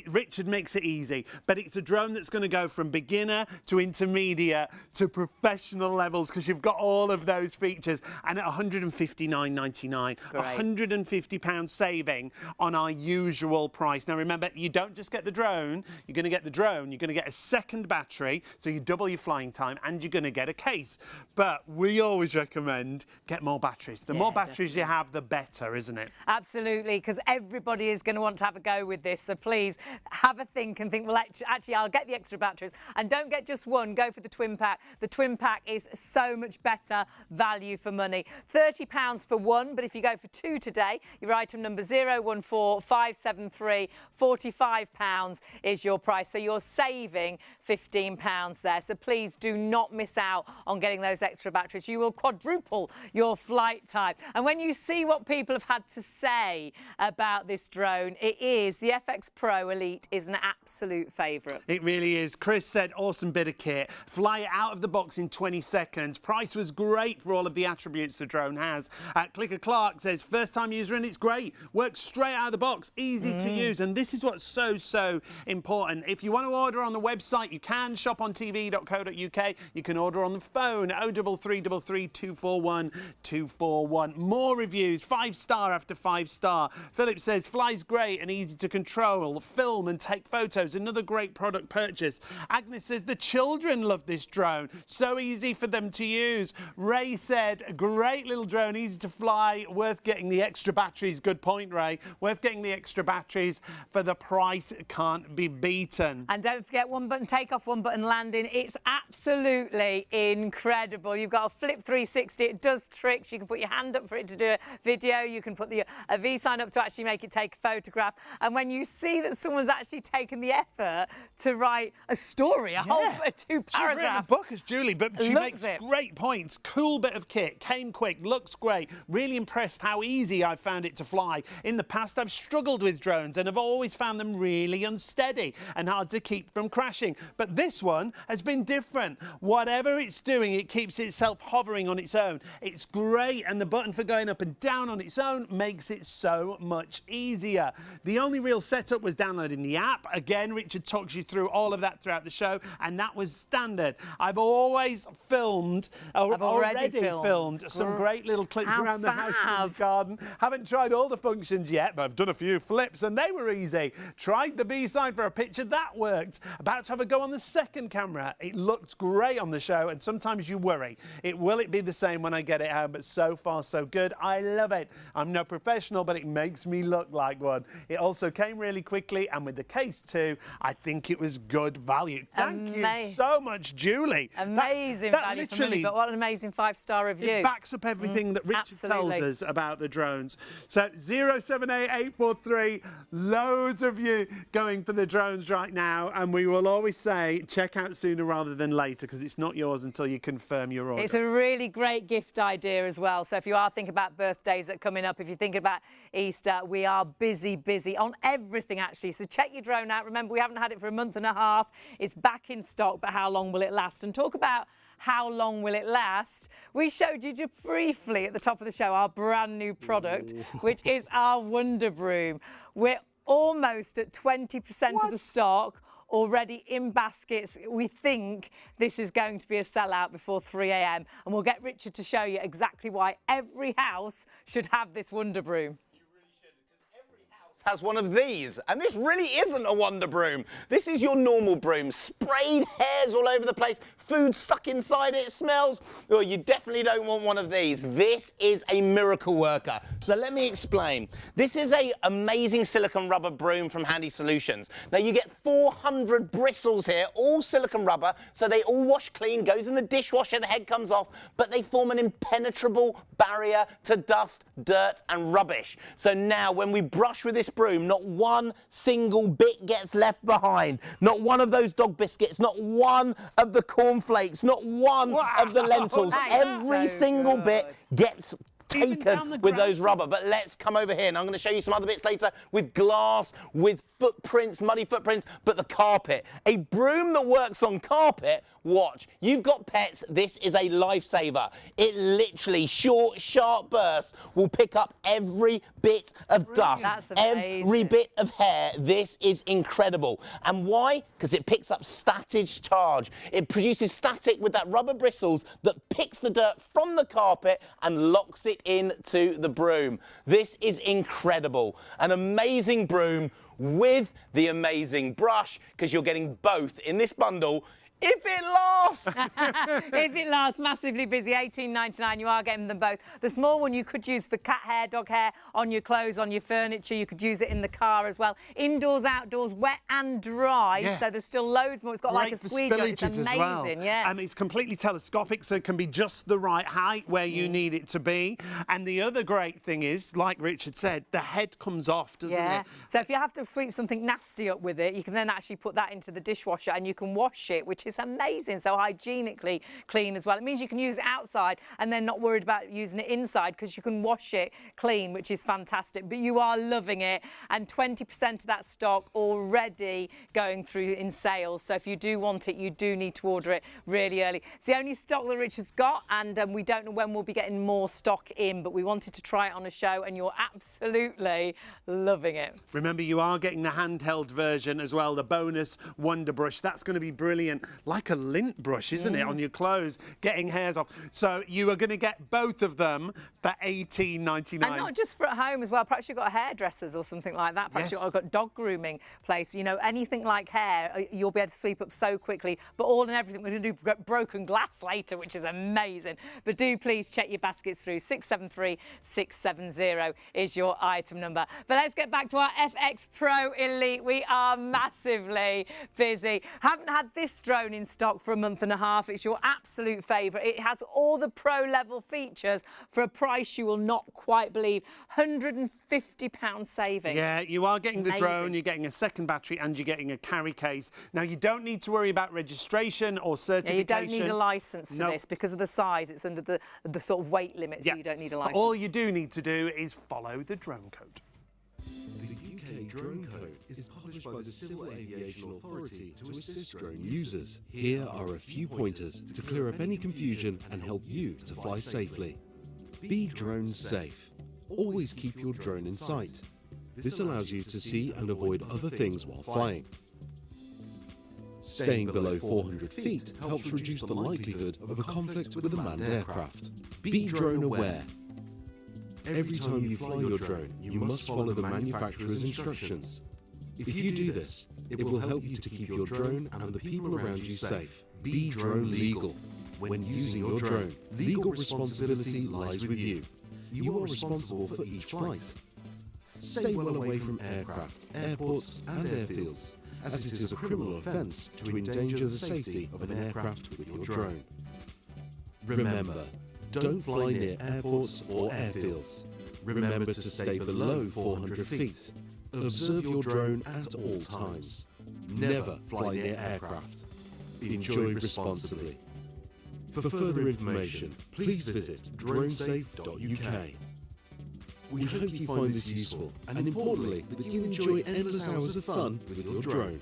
[SPEAKER 2] Richard makes it easy. But it's a drone that's going to go from beginner to intermediate to professional levels, because you've got all of those features, and at £159.99, £150 saving on our usual price. Now remember, you don't just get the drone, you're going to get the drone, you're going to get a second battery, so you double your flying time, and you're going to get a case. But we always recommend get more batteries. The more batteries you have, the better, isn't it?
[SPEAKER 1] Absolutely, because everybody is going to want to have a go with this. So please have a think and think, well, actually, I'll get the extra batteries. And don't get just one, go for the twin pack. The twin pack is so much better value for money. £30 for one, but if you go for two today, your item number 014573, £45 is your price. So you're saving £15 there. So please do not miss out on getting those extra batteries. You will quadruple your flight time. And when you see what people have had to say about this drone, it is the FX Pro Elite is an absolute favourite.
[SPEAKER 2] It really is. Chris said, awesome bit of kit. Fly it out of the box in 20 seconds. Price was great for all of the attributes the drone has. Clicker Clark says, first time user and it's great. Works straight out of the box, easy to use. And this is what's so important. If you want to order on the website, you can. ShopOnTV.co.uk. You can order on the phone, 0333 241 241. More reviews, 5-star after 5-star. Philip says, flies great and easy to control, film and take photos. Another great product purchase. Agnes says, the children love this drone. So easy for them to use. Ray said, a great little drone, easy to fly, worth getting the extra batteries. Good point, Ray. Worth getting the extra batteries for the price. It can't be beaten.
[SPEAKER 1] And don't forget one button takeoff, one button landing. It's absolutely incredible. You've got a flip 360. It does tricks. You can put your hand up for it to do a video. You can put a V sign up to actually make it take a photograph. And when you see that someone's actually taken the effort to write a story, a whole 2 paragraphs.
[SPEAKER 2] She's written a book as Julie, but she makes great points. Cool bit of kit, came quick, looks great. Really impressed how easy I found it to fly. In the past, I've struggled with drones and have always found them really unsteady and hard to keep from crashing. But this one has been different. Whatever it's doing, it keeps itself hovering on its own. It's great, and the button for going up and down on its own makes it so much easier. The only real setup was downloading the app. Again, Richard talks you through all of that throughout the show, and that was standard. I've always filmed, already filmed some great little clips around the house and the garden. Haven't tried all the functions yet, but I've done a few flips and they were easy. Tried the B-side for a picture, that worked. About to have a go on the second camera. It looked great on the show, and sometimes you worry. Will it be the same when I get it home? But so far, so good. I love it. I'm no professional, but it makes me look like one. It also came really quickly, and with the case too, I think it was good value. Thank you so much, Julie.
[SPEAKER 1] Amazing value for money, but what an amazing 5-star review.
[SPEAKER 2] It backs up everything that Richard tells us about the drones. So 078843, loads of you going for the drones right now, and we will always say check out sooner rather than later, because it's not yours until you confirm your order.
[SPEAKER 1] It's a really great gift idea as well. So if you are thinking about birthdays that are coming up, if you're thinking about Easter, we are busy on everything actually. So check your drone out. Remember, we haven't had it for a month and a half. It's back in stock, but how long will it last? And talk about how long will it last? We showed you just briefly at the top of the show our brand new product, which is our Wonder Broom. We're almost at 20% of the stock already in baskets. We think this is going to be a sellout before 3 a.m. and we'll get Richard to show you exactly why every house should have this Wonder Broom.
[SPEAKER 3] Has one of these, and this really isn't a Wonder Broom. This is your normal broom. Sprayed hairs all over the place, food stuck inside it, smells. Oh, you definitely don't want one of these. This is a miracle worker. So let me explain. This is an amazing silicone rubber broom from Handy Solutions. Now you get 400 bristles here, all silicone rubber, so they all wash clean, goes in the dishwasher, the head comes off, but they form an impenetrable barrier to dust, dirt and rubbish. So now when we brush with this broom, not one single bit gets left behind. Not one of those dog biscuits, not one of the cornflakes, not one of the lentils. Every single bit gets taken with those rubber. But let's come over here, and I'm going to show you some other bits later with glass, with footprints, muddy footprints, but the carpet. A broom that works on carpet, watch. You've got pets, this is a lifesaver. It literally, short, sharp bursts will pick up every bit of dust, every bit of hair. This is incredible. And why? Because it picks up static charge. It produces static with that rubber bristles that picks the dirt from the carpet and locks it into the broom. This is incredible. An amazing broom with the amazing brush, because you're getting both in this bundle If it lasts!
[SPEAKER 1] If it lasts, massively busy, $18.99. You are getting them both. The small one you could use for cat hair, dog hair, on your clothes, on your furniture. You could use it in the car as well. Indoors, outdoors, wet and dry.
[SPEAKER 2] Yeah.
[SPEAKER 1] So there's still loads more. It's got like a squeegee on it. It's
[SPEAKER 2] spillages
[SPEAKER 1] amazing,
[SPEAKER 2] as well.
[SPEAKER 1] yeah.
[SPEAKER 2] It's completely telescopic, so it can be just the right height where you need it to be. And the other great thing is, like Richard said, the head comes off, doesn't it?
[SPEAKER 1] So if you have to sweep something nasty up with it, you can then actually put that into the dishwasher and you can wash it, which is amazing. So hygienically clean as well. It means you can use it outside and then not worried about using it inside because you can wash it clean, which is fantastic. But you are loving it, and 20% of that stock already going through in sales. So if you do want it, you do need to order it really early. It's the only stock that Richard's got, and we don't know when we'll be getting more stock in, but we wanted to try it on a show, and you're absolutely loving it.
[SPEAKER 2] Remember, you are getting the handheld version as well, the bonus Wonder Brush. That's going to be brilliant, like a lint brush, isn't it, on your clothes, getting hairs off. So you are going to get both of them for $18.99.
[SPEAKER 1] And not just for at home as well. Perhaps you've got hairdressers or something like that. Perhaps you've got dog grooming place. You know, anything like hair, you'll be able to sweep up so quickly. But all and everything, we're going to do broken glass later, which is amazing. But do please check your baskets through. 673670 is your item number. But let's get back to our FX Pro Elite. We are massively busy. Haven't had this drone in stock for a month and a half. It's your absolute favourite. It has all the pro level features for a price you will not quite believe. £150 saving.
[SPEAKER 2] Yeah, you are getting the drone, you're getting a second battery, and you're getting a carry case. Now, you don't need to worry about registration or certification.
[SPEAKER 1] Yeah, you don't need a licence for this because of the size. It's under the sort of weight limit, so you don't need a licence.
[SPEAKER 2] All you do need to do is follow the drone code.
[SPEAKER 4] The UK Drone Code is published by the Civil Aviation Authority to assist drone users. Here are a few pointers to clear up any confusion and help you to fly safely. Be drone safe. Always keep your drone in sight. This allows you to see and avoid other things while flying. Staying below 400 feet helps reduce the likelihood of a conflict with a manned aircraft. Be drone aware. Every time you fly your drone, you must follow the manufacturer's instructions. If you do this, it will help you to keep your drone and the people around you safe. Be drone legal. When using your drone, legal responsibility lies with you. You are responsible for each flight. Stay well away from aircraft, airports and airfields, as it is a criminal offence to endanger the safety of an aircraft with your drone. Remember, don't fly near airports or airfields. Remember to stay below 400 feet. Observe your drone at all times. Never fly near aircraft. Enjoy responsibly. For further information, please visit dronesafe.uk. We hope you find this useful, and importantly, that you enjoy endless hours of fun with your drone.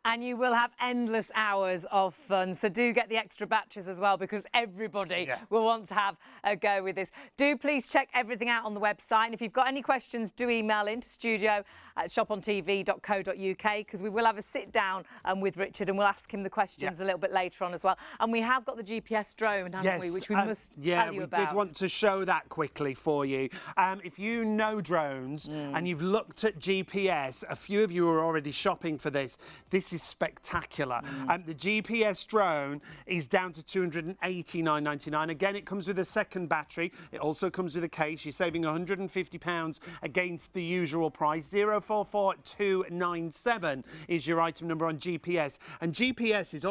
[SPEAKER 1] And you will have endless hours of fun. So do get the extra batteries as well, because everybody will want to have a go with this. Do please check everything out on the website. And if you've got any questions, do email in to studio@shopontv.co.uk, because we will have a sit down with Richard and we'll ask him the questions a little bit later on as well. And we have got the GPS drone, haven't we, which we must tell you about.
[SPEAKER 2] Yeah, we did want to show that quickly for you. If you know drones and you've looked at GPS, a few of you are already shopping for this. This is spectacular. The GPS drone is down to £289.99. Again, it comes with a second battery. It also comes with a case. You're saving £150 against the usual price. 044297 is your item number on GPS. And GPS is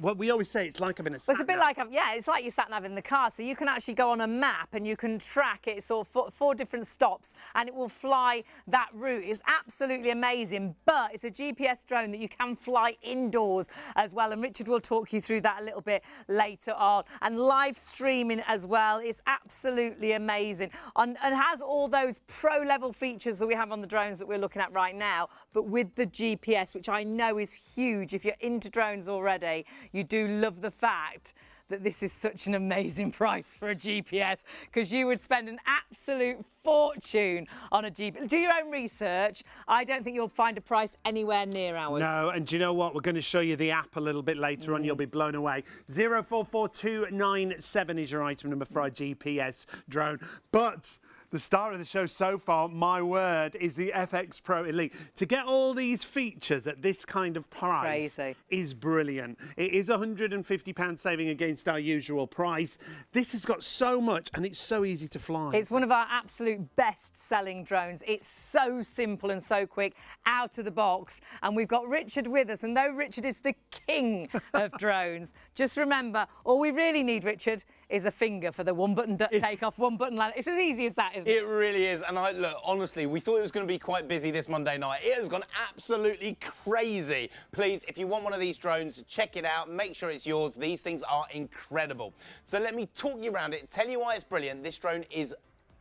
[SPEAKER 2] what we always say, it's like having a sat-nav.
[SPEAKER 1] Well, it's a bit like, it's like your sat-nav in the car. So you can actually go on a map and you can track it, sort of four different stops, and it will fly that route. It's absolutely amazing, but it's a GPS drone that you can fly indoors as well, and Richard will talk you through that a little bit later on. And live streaming as well is absolutely amazing, and has all those pro level features that we have on the drones that we're looking at right now, but with the GPS, which I know is huge. If you're into drones already, you do love the fact that this is such an amazing price for a GPS, because you would spend an absolute fortune on a GPS. Do your own research. I don't think you'll find a price anywhere near ours.
[SPEAKER 2] No, and do you know what? We're going to show you the app a little bit later on. You'll be blown away. 044297 is your item number for our GPS drone. But The star of the show so far, my word, is the FX Pro Elite. To get all these features at this kind of price is brilliant. It is £150 saving against our usual price. This has got so much and it's so easy to fly.
[SPEAKER 1] It's one of our absolute best-selling drones. It's so simple and so quick, out of the box. And we've got Richard with us. And though Richard is the king of drones, just remember, all we really need, Richard, is a finger for the one-button takeoff, one-button land. It's as easy as that, isn't it?
[SPEAKER 3] It really is. And look, honestly, we thought it was going to be quite busy this Monday night. It has gone absolutely crazy. Please, if you want one of these drones, check it out. Make sure it's yours. These things are incredible. So let me talk you around it, tell you why it's brilliant. This drone is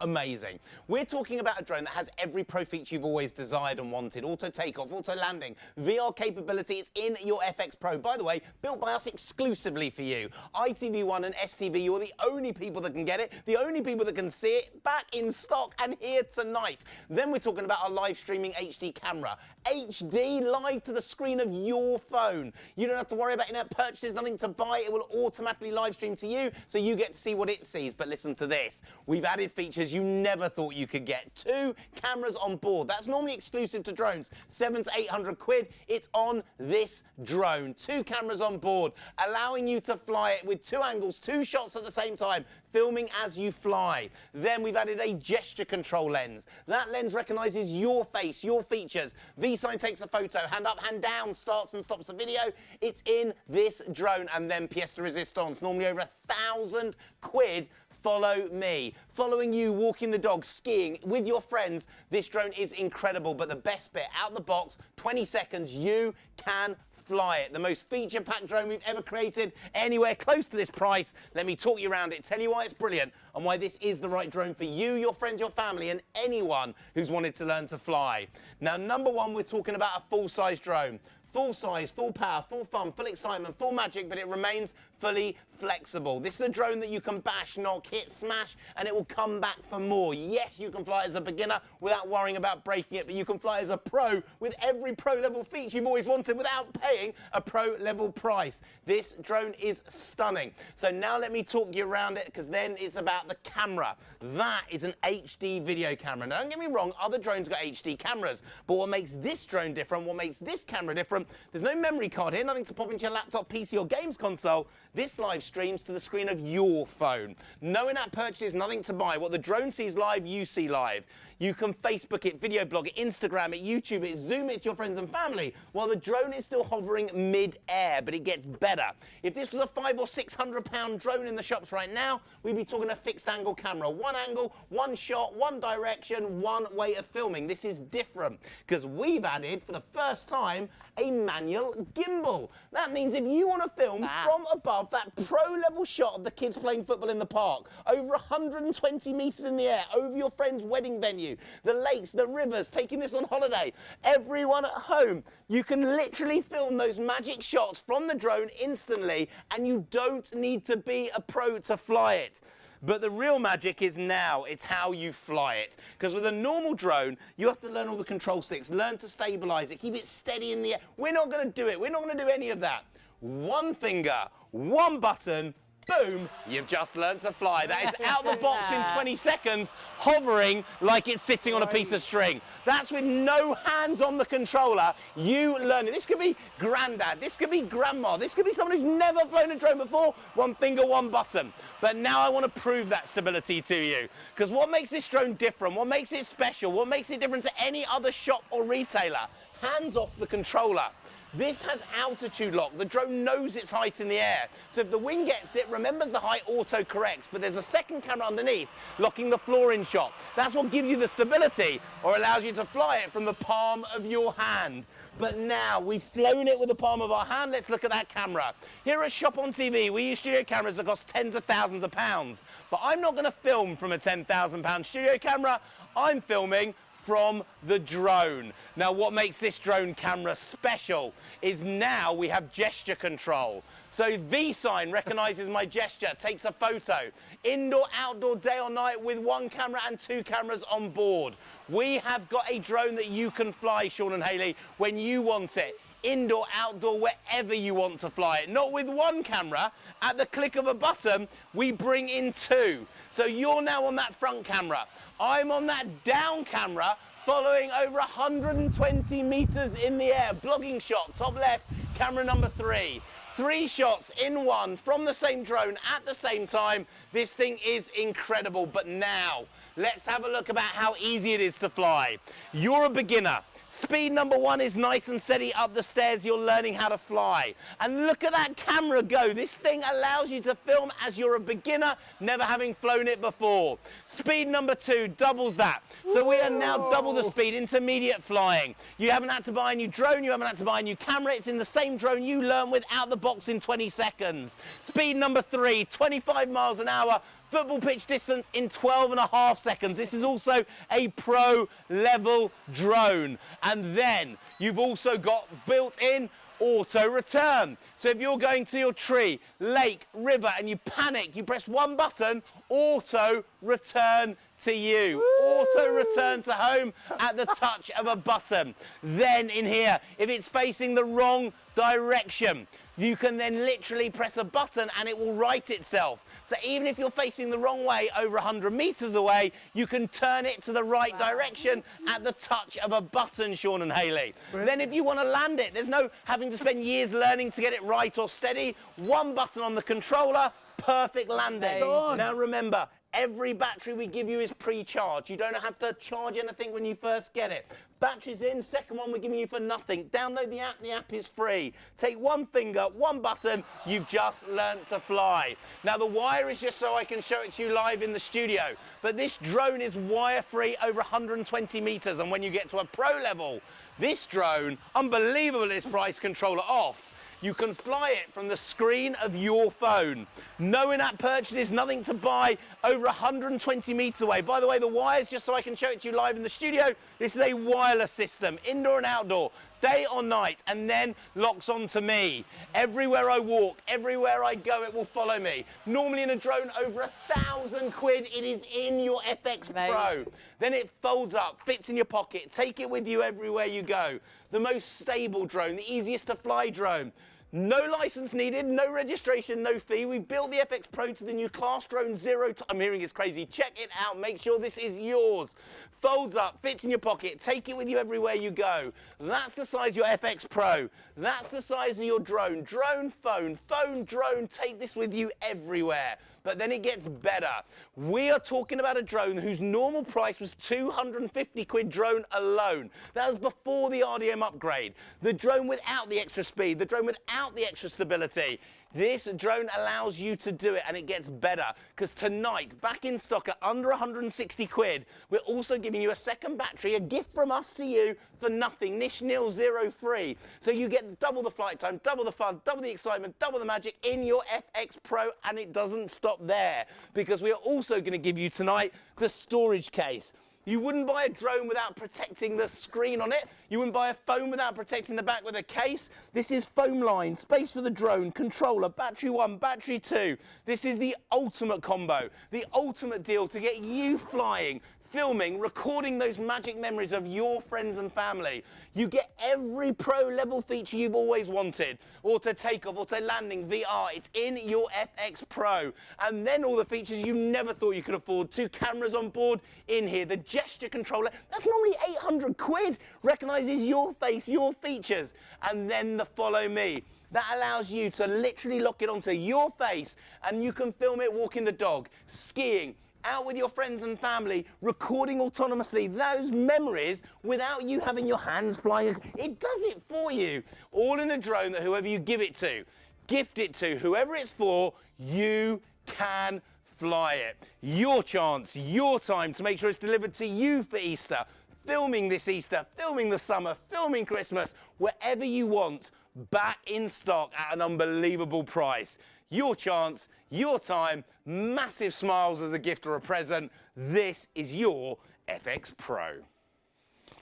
[SPEAKER 3] amazing. We're talking about a drone that has every pro feature you've always desired and wanted. Auto takeoff, auto landing, VR capability. It's in your FX Pro. By the way, built by us exclusively for you. ITV1 and STV, you're the only people that can get it, the only people that can see it, back in stock and here tonight. Then we're talking about our live streaming HD camera. HD live to the screen of your phone. You don't have to worry about in-app purchases, nothing to buy. It will automatically live stream to you, so you get to see what it sees. But listen to this. We've added features you never thought you could get. 2 cameras on board. That's normally exclusive to drones. 700 to 800 quid. It's on this drone. 2 cameras on board, allowing you to fly it with 2 angles, 2 shots at the same time, filming as you fly. Then we've added a gesture control lens. That lens recognises your face, your features. V-Sign takes a photo, hand up, hand down, starts and stops the video. It's in this drone. And then pièce de résistance, normally over 1,000 quid. Follow me. Following you, walking the dog, skiing with your friends. This drone is incredible, but the best bit, out the box, 20 seconds, you can fly it. The most feature-packed drone we've ever created, anywhere close to this price. Let me talk you around it, tell you why it's brilliant and why this is the right drone for you, your friends, your family, and anyone who's wanted to learn to fly. Now, number one, we're talking about a full-size drone. Full size, full power, full fun, full excitement, full magic, but it remains fully flexible. This is a drone that you can bash, knock, hit, smash, and it will come back for more. Yes, you can fly it as a beginner without worrying about breaking it, but you can fly as a pro with every pro-level feature you've always wanted without paying a pro-level price. This drone is stunning. So now let me talk you around it, because then it's about the camera. That is an HD video camera. Now, don't get me wrong, other drones got HD cameras, but what makes this drone different, what makes this camera different, there's no memory card here, nothing to pop into your laptop, PC, or games console. This live streams to the screen of your phone. No in-app purchases, nothing to buy. What the drone sees live, you see live. You can Facebook it, video blog it, Instagram it, YouTube it, Zoom it to your friends and family, while the drone is still hovering mid-air, but it gets better. If this was a £500 or £600 drone in the shops right now, we'd be talking a fixed angle camera. One angle, one shot, one direction, one way of filming. This is different, because we've added, for the first time, a manual gimbal. That means if you want to film from above, that pro-level shot of the kids playing football in the park, over 120 metres in the air, over your friend's wedding venue, the lakes, the rivers, taking this on holiday, everyone at home, you can literally film those magic shots from the drone instantly, and you don't need to be a pro to fly it. But the real magic is now, it's how you fly it. Because with a normal drone, you have to learn all the control sticks, learn to stabilize it, keep it steady in the air. We're not going to do it. We're not going to do any of that. One finger, one button, boom, you've just learned to fly. That is out the box in 20 seconds, hovering like it's sitting on a piece of string. That's with no hands on the controller. You learn it. This could be granddad, this could be grandma, this could be someone who's never flown a drone before. One finger, one button. But now I want to prove that stability to you. Because what makes this drone different, what makes it special, what makes it different to any other shop or retailer? Hands off the controller. This has altitude lock. The drone knows its height in the air. So if the wing gets it, remembers the height, auto-corrects. But there's a second camera underneath, locking the floor in shot. That's what gives you the stability, or allows you to fly it from the palm of your hand. But now we've flown it with the palm of our hand, let's look at that camera. Here at ShopOnTV, we use studio cameras that cost tens of thousands of pounds. But I'm not going to film from a £10,000 studio camera. I'm filming from the drone. Now, what makes this drone camera special is now we have gesture control. So V-Sign recognises my gesture, takes a photo. Indoor, outdoor, day or night, with one camera and 2 cameras on board. We have got a drone that you can fly, Sean and Hayley, when you want it. Indoor, outdoor, wherever you want to fly it. Not with one camera. At the click of a button, we bring in 2. So you're now on that front camera. I'm on that down camera, following over 120 meters in the air. Blogging shot, top left, camera number 3. 3 shots in one from the same drone at the same time. This thing is incredible. But now, let's have a look about how easy it is to fly. You're a beginner. Speed number 1 is nice and steady up the stairs. You're learning how to fly. And look at that camera go. This thing allows you to film as you're a beginner, never having flown it before. Speed number 2 doubles that. So we are now double the speed, intermediate flying. You haven't had to buy a new drone, you haven't had to buy a new camera. It's in the same drone you learn with out the box in 20 seconds. Speed number 3, 25 miles an hour. Football pitch distance in 12.5 seconds. This is also a pro level drone. And then you've also got built-in auto return. So if you're going to your tree, lake, river, and you panic, you press one button, auto return to you. Auto return to home at the touch of a button. Then in here, if it's facing the wrong direction, you can then literally press a button and it will right itself. So even if you're facing the wrong way over 100 meters away, you can turn it to the right direction at the touch of a button, Sean and Hayley. Then if you want to land it, there's no having to spend years learning to get it right or steady. One button on the controller, perfect landing. Now remember, every battery we give you is pre-charged. You don't have to charge anything when you first get it. Batteries in, second one we're giving you for nothing. Download the app is free. Take one finger, one button, you've just learned to fly. Now the wire is just so I can show it to you live in the studio, but this drone is wire-free over 120 meters, and when you get to a pro level, this drone, unbelievable its price, controller off. You can fly it from the screen of your phone. No in-app purchases, nothing to buy, over 120 meters away. By the way, the wires, just so I can show it to you live in the studio, this is a wireless system, indoor and outdoor, day or night, and then locks onto me. Everywhere I walk, everywhere I go, it will follow me. Normally in a drone, over 1,000 quid, it is in your FX Pro. Then it folds up, fits in your pocket, take it with you everywhere you go. The most stable drone, the easiest to fly drone. No license needed, no registration, no fee. We built the FX Pro to the new Class Drone Zero. I'm hearing it's crazy. Check it out. Make sure this is yours. Folds up, fits in your pocket. Take it with you everywhere you go. That's the size of your FX Pro. That's the size of your drone. Drone, phone, phone, drone. Take this with you everywhere. But then it gets better. We are talking about a drone whose normal price was 250 quid drone alone. That was before the RDM upgrade. The drone without the extra speed, the drone without the extra stability. This drone allows you to do it, and it gets better, because tonight, back in stock at under 160 quid, we're also giving you a second battery, a gift from us to you for nothing, nish nil, zero free. So you get double the flight time, double the fun, double the excitement, double the magic in your FX Pro, and it doesn't stop there, because we are also going to give you tonight the storage case. You wouldn't buy a drone without protecting the screen on it. You wouldn't buy a phone without protecting the back with a case. This is foam line, space for the drone, controller, battery 1, battery 2. This is the ultimate combo, the ultimate deal to get you flying, filming, recording those magic memories of your friends and family. You get every pro level feature you've always wanted. Auto takeoff, auto landing, VR, it's in your FX Pro. And then all the features you never thought you could afford. 2 cameras on board in here. The gesture controller, that's normally 800 quid. Recognizes your face, your features. And then the follow me. That allows you to literally lock it onto your face, and you can film it walking the dog, skiing, out with your friends and family, recording autonomously those memories without you having your hands flying. It does it for you. All in a drone that whoever you give it to, gift it to, whoever it's for, you can fly it. Your chance, your time to make sure it's delivered to you for Easter. Filming this Easter, filming the summer, filming Christmas, wherever you want, back in stock at an unbelievable price. Your chance, your time, massive smiles as a gift or a present. This is your FX Pro.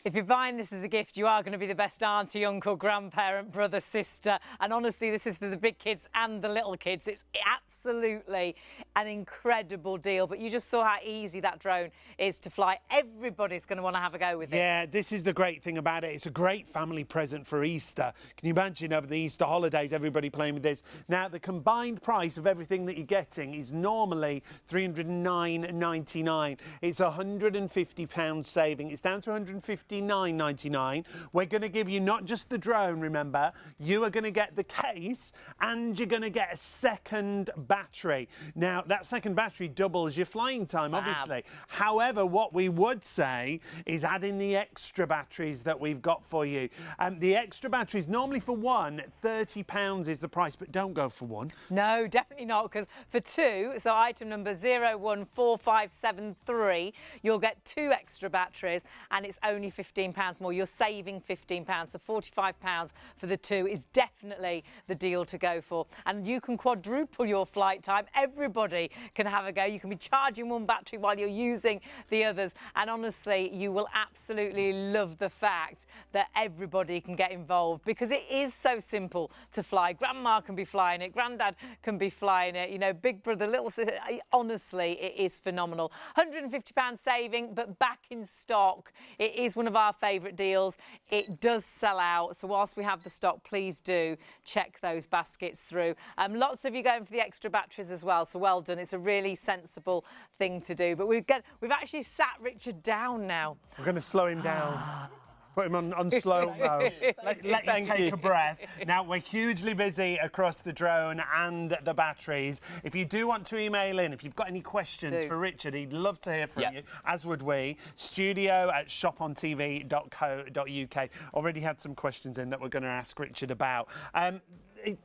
[SPEAKER 1] If you're buying this as a gift, you are going to be the best auntie, uncle, grandparent, brother, sister. And honestly, this is for the big kids and the little kids. It's absolutely an incredible deal. But you just saw how easy that drone is to fly. Everybody's going to want to have a go with it.
[SPEAKER 2] Yeah, this is the great thing about it. It's a great family present for Easter. Can you imagine over the Easter holidays, everybody playing with this? Now, the combined price of everything that you're getting is normally $309.99. It's £150 saving. It's down to $159.99. We're going to give you not just the drone, remember, you are going to get the case and you're going to get a second battery. Now, that second battery doubles your flying time, obviously. However, what we would say is add in the extra batteries that we've got for you. The extra batteries, normally for one, £30 is the price, but don't go for one.
[SPEAKER 1] No, definitely not, because for two, so item number 014573, you'll get 2 extra batteries and it's only £15 more. You're saving £15, so £45 for the 2 is definitely the deal to go for. And you can quadruple your flight time. Everybody can have a go. You can be charging one battery while you're using the others. And honestly, you will absolutely love the fact that everybody can get involved because it is so simple to fly. Grandma can be flying it, Granddad can be flying it, you know, big brother, little sister. Honestly, it is phenomenal. £150 saving, but back in stock. It is one of our favourite deals. It does sell out, so whilst we have the stock, please do check those baskets through. Lots of you going for the extra batteries as well, so well done. It's a really sensible thing to do. But we've actually sat Richard down now.
[SPEAKER 2] We're going to slow him down. Put him on slow-mo. let him take a breath. Now, we're hugely busy across the drone and the batteries. If you do want to email in, if you've got any questions for Richard, he'd love to hear from you, as would we. studio@shopontv.co.uk. Already had some questions in that we're going to ask Richard about.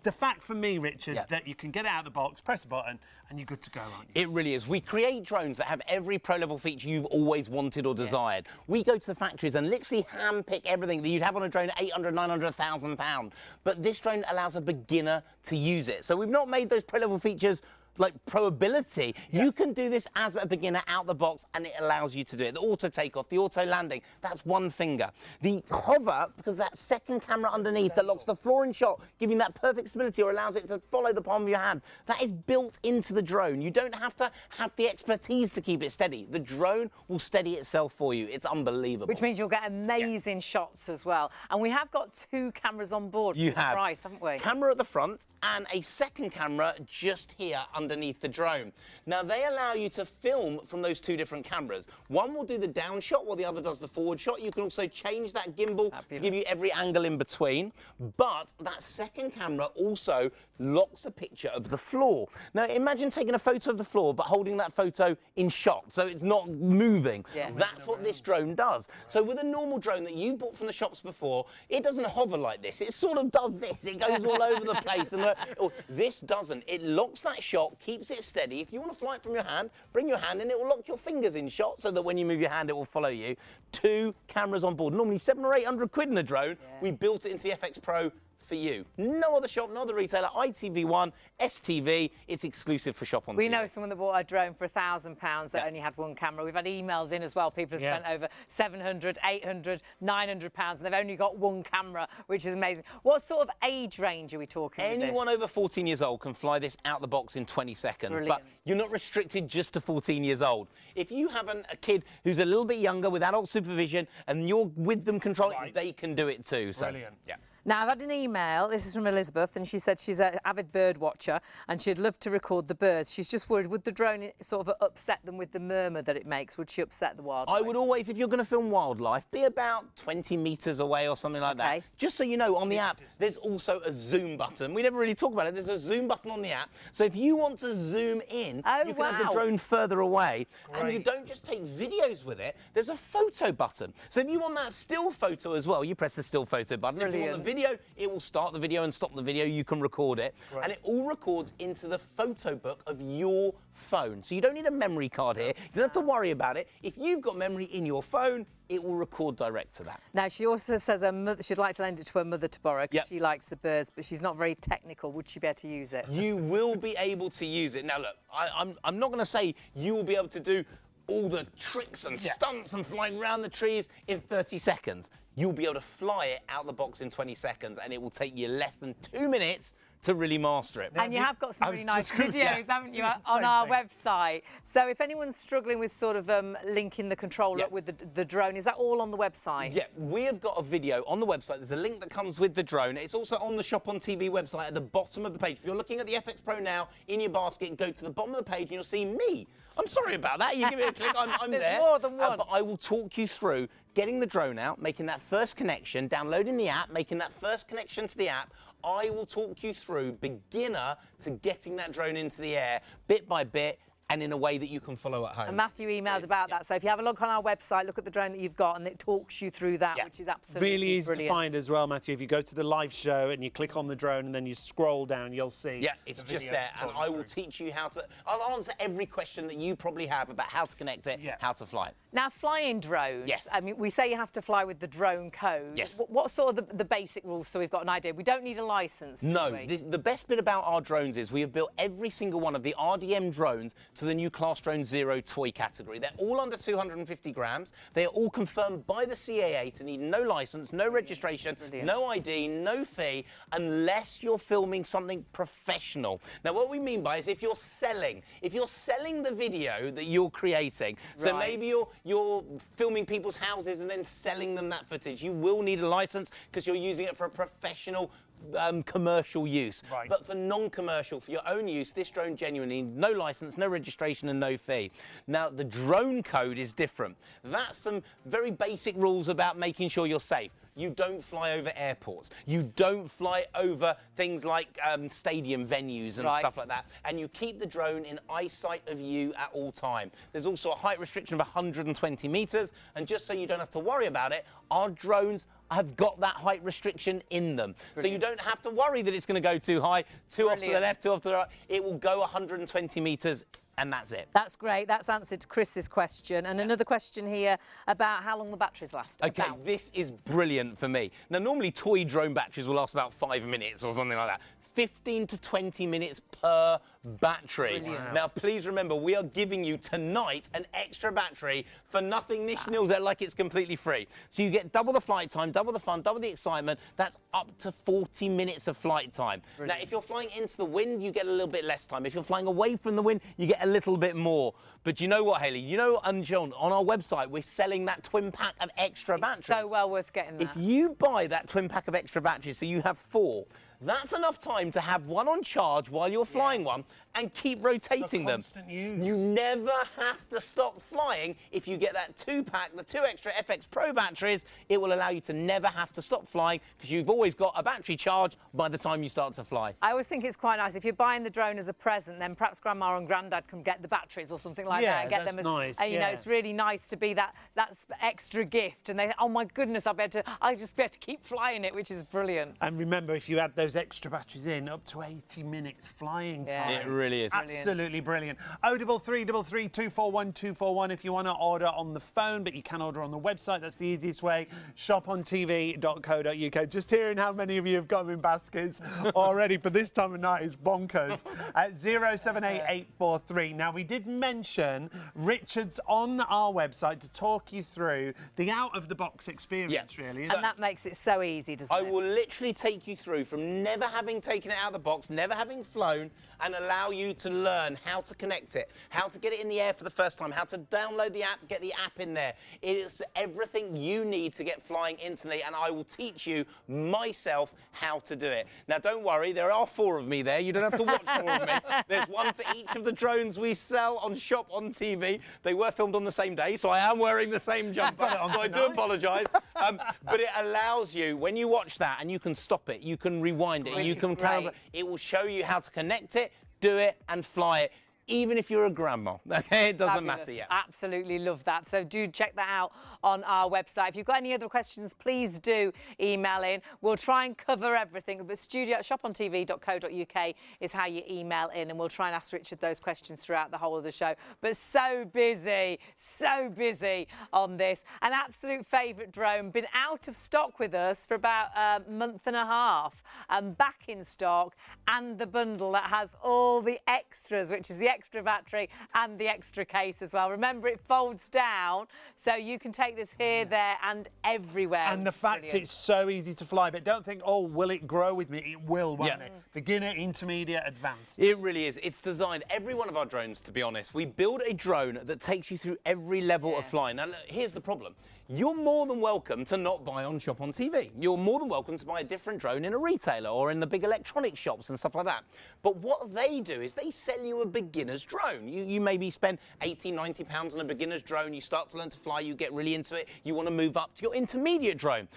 [SPEAKER 2] The fact for me, Richard, that you can get it out of the box, press a button, and you're good to go, aren't you?
[SPEAKER 3] It really is. We create drones that have every pro-level feature you've always wanted or desired. We go to the factories and literally hand-pick everything that you'd have on a drone at 800, 900, £1,000. But this drone allows a beginner to use it. So we've not made those pro-level features like pro-ability. You can do this as a beginner out the box and it allows you to do it. The auto takeoff, the auto landing, that's one finger. The hover, because that second camera underneath that locks the floor in shot, giving that perfect stability or allows it to follow the palm of your hand, that is built into the drone. You don't have to have the expertise to keep it steady. The drone will steady itself for you. It's unbelievable.
[SPEAKER 1] Which means you'll get amazing shots as well. And we have got 2 cameras on board for this price, haven't we?
[SPEAKER 3] Camera at the front and a second camera just here underneath the drone. Now, they allow you to film from those 2 different cameras. One will do the down shot while the other does the forward shot. You can also change that gimbal to give you every angle in between. But that second camera also locks a picture of the floor. Now, imagine taking a photo of the floor, but holding that photo in shot, so it's not moving. That's what this drone does. So with a normal drone that you bought from the shops before, it doesn't hover like this. It sort of does this. It goes all over the place. And this doesn't. It locks that shot, keeps it steady. If you want to fly it from your hand, bring your hand in. It will lock your fingers in shot so that when you move your hand, it will follow you. 2 cameras on board. Normally 700 or 800 quid in a drone. We built it into the FX Pro for you. No other shop, no other retailer. ITV1, STV, it's exclusive for ShopOnTV.
[SPEAKER 1] We know someone that bought a drone for £1,000 that only had 1 camera. We've had emails in as well. People have spent over 700, 800, 900 pounds and they've only got 1 camera, which is amazing. What sort of age range are we talking about?
[SPEAKER 3] Anyone over 14 years old can fly this out the box in 20 seconds.
[SPEAKER 1] Brilliant.
[SPEAKER 3] But you're not restricted just to 14 years old. If you have a kid who's a little bit younger with adult supervision and you're with them controlling, they can do it too. So,
[SPEAKER 2] Brilliant.
[SPEAKER 1] Now, I've had an email, this is from Elizabeth, and she said she's an avid bird watcher and she'd love to record the birds. She's just worried, would the drone sort of upset them with the murmur that it makes? Would she upset the wildlife?
[SPEAKER 3] I would always, if you're going to film wildlife, be about 20 metres away or something like that. Just so you know, on the app, there's also a zoom button. We never really talk about it. There's a zoom button on the app. So if you want to zoom in, you can have the drone further away. And you don't just take videos with it. There's a photo button. So if you want that still photo as well, you press the still photo button. If you want the video, it will start the video and stop the video. You can record it. And it all records into the photo book of your phone. So you don't need a memory card here. You don't have to worry about it. If you've got memory in your phone, it will record direct to that.
[SPEAKER 1] Now, she also says her mother, she'd like to lend it to her mother to borrow because she likes the birds, but she's not very technical. Would she be able to use it?
[SPEAKER 3] You will be able to use it. Now, look, I'm not going to say you will be able to do all the tricks and stunts and flying around the trees in 30 seconds. You'll be able to fly it out the box in 20 seconds, and it will take you less than 2 minutes to really master it.
[SPEAKER 1] And you have got some really nice videos, haven't you, on our website? So if anyone's struggling with sort of linking the controller up with the drone, is that all on the website?
[SPEAKER 3] Yeah, we have got a video on the website. There's a link that comes with the drone. It's also on the ShopOnTV website at the bottom of the page. If you're looking at the FX Pro now in your basket, go to the bottom of the page and you'll see me. I'm sorry about that. You give me a click, I'm
[SPEAKER 1] There's
[SPEAKER 3] there.
[SPEAKER 1] more than one.
[SPEAKER 3] But I will talk you through getting the drone out, making that first connection, downloading the app, making that first connection to the app. I will talk you through beginner to getting that drone into the air, bit by bit, and in a way that you can follow at home.
[SPEAKER 1] And Matthew emailed about that. So if you have a look on our website, look at the drone that you've got, and it talks you through that, which is absolutely
[SPEAKER 2] really easy
[SPEAKER 1] brilliant.
[SPEAKER 2] to find as well, Matthew. If you go to the live show and you click on the drone and then you scroll down, you'll see.
[SPEAKER 3] Yeah, it's just there, and I will teach you how to. I'll answer every question that you probably have about how to connect it, how to fly it.
[SPEAKER 1] Now, flying drones, I mean, we say you have to fly with the drone code.
[SPEAKER 3] Yes.
[SPEAKER 1] What's sort of the basic rules so we've got an idea? We don't need a licence, do
[SPEAKER 3] No,
[SPEAKER 1] we?
[SPEAKER 3] the best bit about our drones is we have built every single one of the RDM drones to the new Class Drone Zero toy category. They're all under 250 grams. They are all confirmed by the CAA to need no licence, no registration, no ID, no fee, unless you're filming something professional. Now, what we mean by is if you're selling the video that you're creating, so maybe you're filming people's houses and then selling them that footage, you will need a licence because you're using it for a professional commercial use. But for non-commercial, for your own use, this drone genuinely needs no license, no registration and no fee. Now, the drone code is different. That's some very basic rules about making sure you're safe. You don't fly over airports. You don't fly over things like stadium venues and stuff like that. And you keep the drone in eyesight of you at all time. There's also a height restriction of 120 meters. And just so you don't have to worry about it, our drones have got that height restriction in them. So you don't have to worry that it's going to go too high, too off to the left, too off to the right. It will go 120 meters. And that's it.
[SPEAKER 1] That's great. That's answered Chris's question. And another question here about how long the batteries last.
[SPEAKER 3] Okay, this is brilliant for me. Now, normally toy drone batteries will last about 5 minutes or something like that. 15 to 20 minutes per battery. Now, please remember, we are giving you tonight an extra battery for nothing nil, like it's completely free. So you get double the flight time, double the fun, double the excitement. That's up to 40 minutes of flight time. Now, if you're flying into the wind, you get a little bit less time. If you're flying away from the wind, you get a little bit more. But you know what, Hayley? You know, and John, on our website, we're selling that twin pack of extra batteries.
[SPEAKER 1] So well worth getting that.
[SPEAKER 3] If you buy that twin pack of extra batteries, so you have 4, that's enough time to have one on charge while you're flying one and keep rotating them. You never have to stop flying if you get that 2-pack, the 2 extra FX Pro batteries. It will allow you to never have to stop flying because you've always got a battery charge by the time you start to fly.
[SPEAKER 1] I always think it's quite nice. If you're buying the drone as a present, then perhaps Grandma and Granddad can get the batteries or something like that. And get them as,
[SPEAKER 2] nice.
[SPEAKER 1] And, you know, it's really nice to be that extra gift. And they, oh my goodness, I'll just be able to keep flying it, which is brilliant.
[SPEAKER 2] And remember, if you add those extra batteries in, up to 80 minutes flying time.
[SPEAKER 3] It really is.
[SPEAKER 2] Absolutely brilliant. 0333 241 241 if you want to order on the phone, but you can order on the website. That's the easiest way. ShopOnTV.co.uk. Just hearing how many of you have got them in baskets already for this time of night is bonkers. At 078843. Now, we did mention Richard's on our website to talk you through the out-of-the-box experience, really.
[SPEAKER 1] And that makes it so easy, doesn't it?
[SPEAKER 3] I will literally take you through from never having taken it out of the box, never having flown, and allow you to learn how to connect it, how to get it in the air for the first time, how to download the app, get the app in there. It is everything you need to get flying instantly, and I will teach you myself how to do it. Now, don't worry, there are 4 of me there. You don't have to watch 4 of me. There's one for each of the drones we sell on ShopOnTV. They were filmed on the same day, so I am wearing the same jumper, so I do apologise. But it allows you, when you watch that, and you can stop it, you can rewind it, you can it will show you how to connect it, do it, and fly it. Even if you're a grandma, okay? It doesn't matter yet.
[SPEAKER 1] Absolutely love that. So do check that out on our website. If you've got any other questions, please do email in. We'll try and cover everything, but studio@shopontv.co.uk is how you email in, and we'll try and ask Richard those questions throughout the whole of the show. But so busy on this. An absolute favourite drone, been out of stock with us for about a month and a half, and back in stock, and the bundle that has all the extras, which is the extra battery and the extra case as well. Remember, it folds down, so you can take this here, there and everywhere.
[SPEAKER 2] And the fact it's so easy to fly, but don't think, oh, will it grow with me? It will, won't it? Beginner, intermediate, advanced.
[SPEAKER 3] It really is. It's designed, every one of our drones, to be honest, we build a drone that takes you through every level of flying. Now, look, here's the problem. You're more than welcome to not buy on ShopOnTV. You're more than welcome to buy a different drone in a retailer or in the big electronic shops and stuff like that. But what they do is they sell you a beginner's drone. You maybe spend 80, 90 pounds on a beginner's drone. You start to learn to fly, you get really into it. You want to move up to your intermediate drone.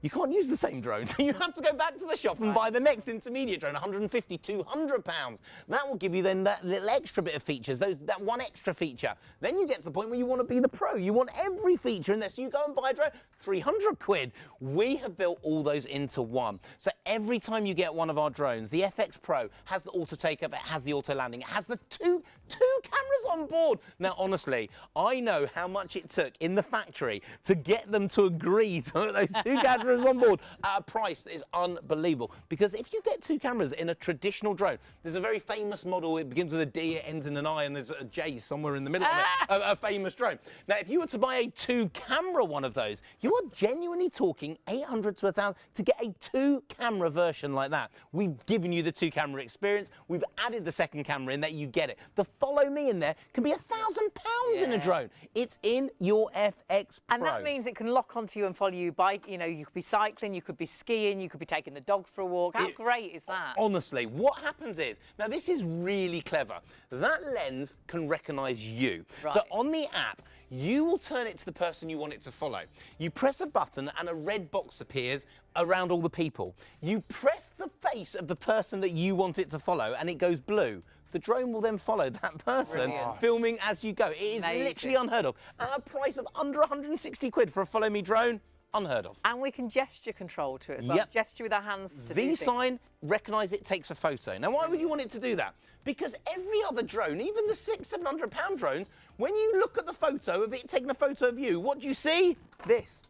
[SPEAKER 3] You can't use the same drone, so you have to go back to the shop and buy the next intermediate drone, 150, 200 pounds. That will give you then that little extra bit of features, that one extra feature. Then you get to the point where you want to be the pro. You want every feature in there, so you go and buy a drone, 300 quid. We have built all those into one. So every time you get one of our drones, the FX Pro has the auto takeoff, it has the auto landing, it has the two cameras on board. Now, honestly, I know how much it took in the factory to get them to agree to put those two cameras on board at a price that is unbelievable. Because if you get two cameras in a traditional drone, there's a very famous model, it begins with a D, it ends in an I, and there's a J somewhere in the middle of it, a famous drone. Now, if you were to buy a two-camera one of those, you are genuinely talking 800 to 1,000 to get a two-camera version like that. We've given you the two-camera experience, we've added the second camera in there, you get it. The Follow Me in there can be £1,000 in a drone. It's in your FX Pro.
[SPEAKER 1] And that means it can lock onto you and follow you by, you know, you could be cycling, you could be skiing, you could be taking the dog for a walk. How great is that?
[SPEAKER 3] Honestly, what happens is, now this is really clever, that lens can recognise you.
[SPEAKER 1] Right.
[SPEAKER 3] So on the app, you will turn it to the person you want it to follow. You press a button and a red box appears around all the people. You press the face of the person that you want it to follow and it goes blue. The drone will then follow that person, filming as you go. It is literally unheard of. At a price of under 160 quid for a Follow Me drone, unheard of.
[SPEAKER 1] And we can gesture control to it as well. Gesture with our hands to do things.
[SPEAKER 3] V-sign, recognise it, takes a photo. Now, why would you want it to do that? Because every other drone, even the £600-700 drones, when you look at the photo of it taking a photo of you, what do you see? This.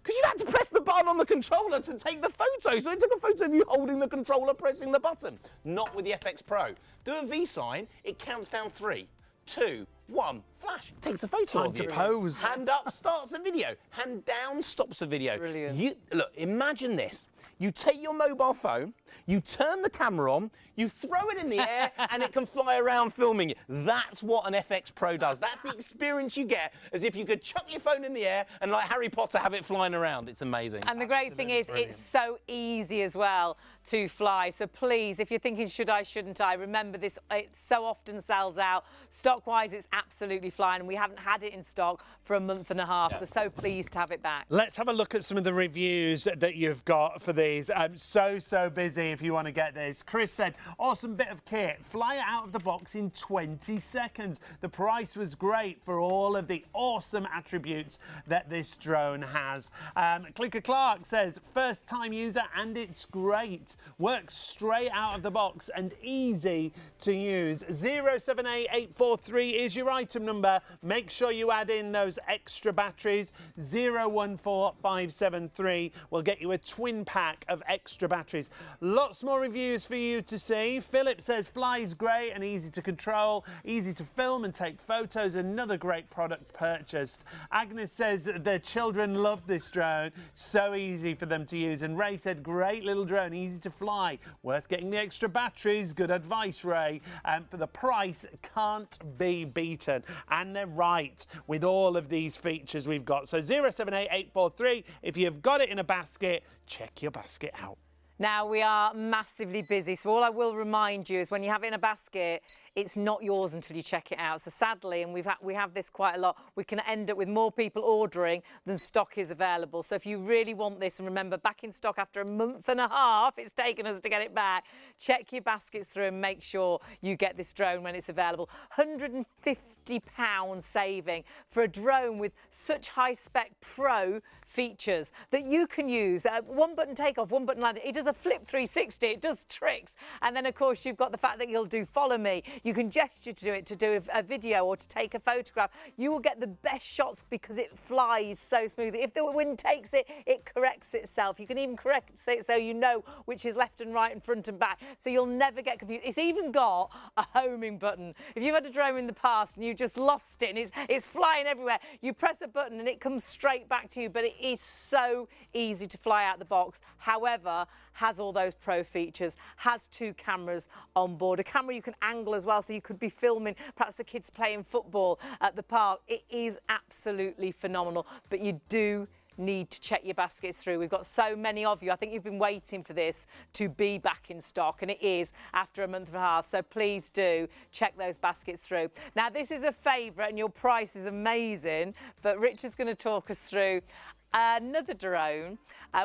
[SPEAKER 3] Because you had to press the button on the controller to take the photo. So it took a photo of you holding the controller, pressing the button. Not with the FX Pro. Do a V-sign, it counts down 3, 2, 1, flash. Takes a photo of you.
[SPEAKER 2] Pose.
[SPEAKER 3] Hand up starts a video. Hand down stops a video.
[SPEAKER 1] Brilliant.
[SPEAKER 3] Look, imagine this. You take your mobile phone, you turn the camera on, you throw it in the air, and it can fly around filming it. That's what an FX Pro does. That's the experience you get, as if you could chuck your phone in the air and, like Harry Potter, have it flying around. It's amazing.
[SPEAKER 1] And the great thing is, it's so easy as well to fly. So please, if you're thinking, should I, shouldn't I, remember this, it so often sells out. Stock-wise, it's absolutely flying, and we haven't had it in stock for a month and a half, so pleased to have it back.
[SPEAKER 2] Let's have a look at some of the reviews that you've got for these. I'm so busy if you want to get this. Chris said, awesome bit of kit. Fly it out of the box in 20 seconds. The price was great for all of the awesome attributes that this drone has. Clicker Clark says, first time user and it's great. Works straight out of the box and easy to use. 078843 is your item number. Make sure you add in those extra batteries. 014573 will get you a twin pack of extra batteries. Lots more reviews for you to see. Philip says flies great and easy to control, easy to film and take photos. Another great product purchased. Agnes says their children love this drone, so easy for them to use. And Ray said great little drone, easy to fly, worth getting the extra batteries. Good advice, Ray. For the price, can't be beaten. And they're right with all of these features we've got. So 078843, if you've got it in a basket, check your basket out.
[SPEAKER 1] Now, we are massively busy, so all I will remind you is when you have it in a basket, it's not yours until you check it out. So sadly, and we have this quite a lot, we can end up with more people ordering than stock is available. So if you really want this, and remember, back in stock after a month and a half it's taken us to get it back, check your baskets through and make sure you get this drone when it's available. £150 saving for a drone with such high-spec pro features that you can use. One button takeoff, one button land. It does a flip 360, it does tricks. And then, of course, you've got the fact that you'll do follow me. You can gesture to do it, to do a video or to take a photograph. You will get the best shots because it flies so smoothly. If the wind takes it, it corrects itself. You can even correct it so you know which is left and right and front and back. So you'll never get confused. It's even got a homing button. If you've had a drone in the past and you just lost it and it's flying everywhere, you press a button and it comes straight back to you. But it is so easy to fly out the box. However, has all those pro features, has 2 cameras on board, a camera you can angle as well, so you could be filming perhaps the kids playing football at the park. It is absolutely phenomenal, but you do need to check your baskets through. We've got so many of you. I think you've been waiting for this to be back in stock, and it is after a month and a half. So please do check those baskets through. Now, this is a favourite and your price is amazing, but Richard's going to talk us through another drone,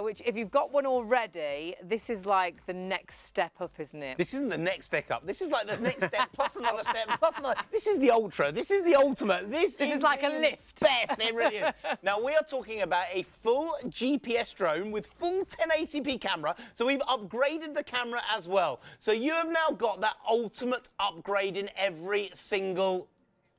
[SPEAKER 1] which if you've got one already, this is like the next step up, isn't it?
[SPEAKER 3] This isn't the next step up. This is like the next step plus another step plus another. This is the ultra. This is the ultimate. This is
[SPEAKER 1] like a lift.
[SPEAKER 3] Best. It really is. Now, we are talking about a full GPS drone with full 1080p camera. So we've upgraded the camera as well. So you have now got that ultimate upgrade in every single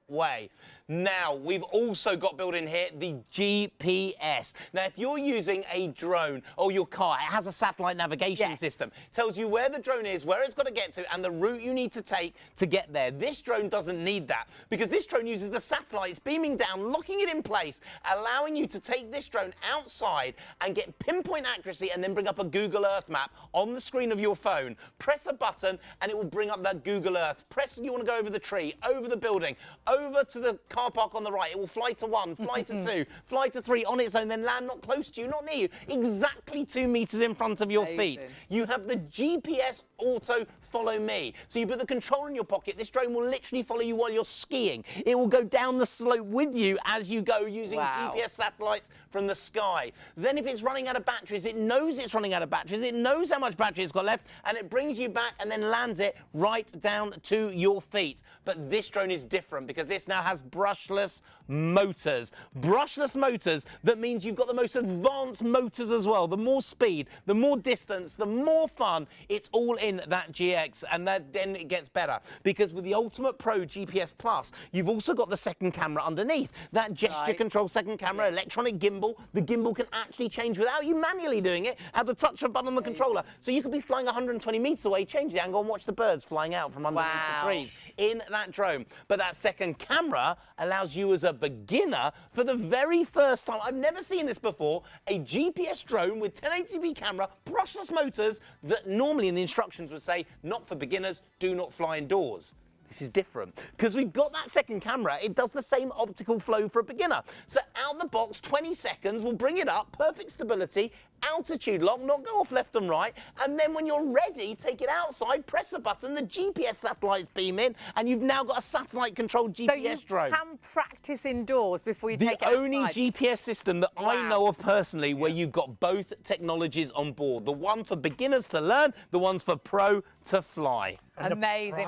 [SPEAKER 3] way. Now, we've also got built in here the GPS. Now, if you're using a drone or your car, it has a satellite navigation system. It tells you where the drone is, where it's got to get to, and the route you need to take to get there. This drone doesn't need that because this drone uses the satellites beaming down, locking it in place, allowing you to take this drone outside and get pinpoint accuracy and then bring up a Google Earth map on the screen of your phone. Press a button and it will bring up that Google Earth. Press, you want to go over the tree, over the building, over to the car park on the right. It will fly to 1, fly to 2, fly to 3 on its own, then land not close to you, not near you, exactly 2 meters in front of your feet. You have the GPS auto follow me. So you put the controller in your pocket. This drone will literally follow you while you're skiing. It will go down the slope with you as you go using GPS satellites from the sky. Then if it's running out of batteries, it knows it's running out of batteries. It knows how much battery it's got left, and it brings you back and then lands it right down to your feet. But this drone is different because this now has brushless motors. Brushless motors, that means you've got the most advanced motors as well. The more speed, the more distance, the more fun. It's all in that GX, and then it gets better because with the Ultimate Pro GPS Plus, you've also got the second camera underneath. That gesture control second camera, electronic gimbal. The gimbal can actually change without you manually doing it at the touch of a button on the controller. So you could be flying 120 meters away, change the angle and watch the birds flying out from underneath the trees in that drone. But that second camera allows you as a beginner, for the very first time, I've never seen this before, a GPS drone with 1080p camera, brushless motors that normally in the instructions would say, not for beginners, do not fly indoors. This is different because we've got that second camera. It does the same optical flow for a beginner. So out the box, 20 seconds, we'll bring it up, perfect stability, altitude lock, not go off left and right. And then when you're ready, take it outside, press a button, the GPS satellites beam in, and you've now got a satellite-controlled GPS drone.
[SPEAKER 1] So you can practice indoors before you take it outside?
[SPEAKER 3] The only GPS system that I know of personally where you've got both technologies on board. The one for beginners to learn, the one for pro to fly.
[SPEAKER 2] And
[SPEAKER 1] amazing.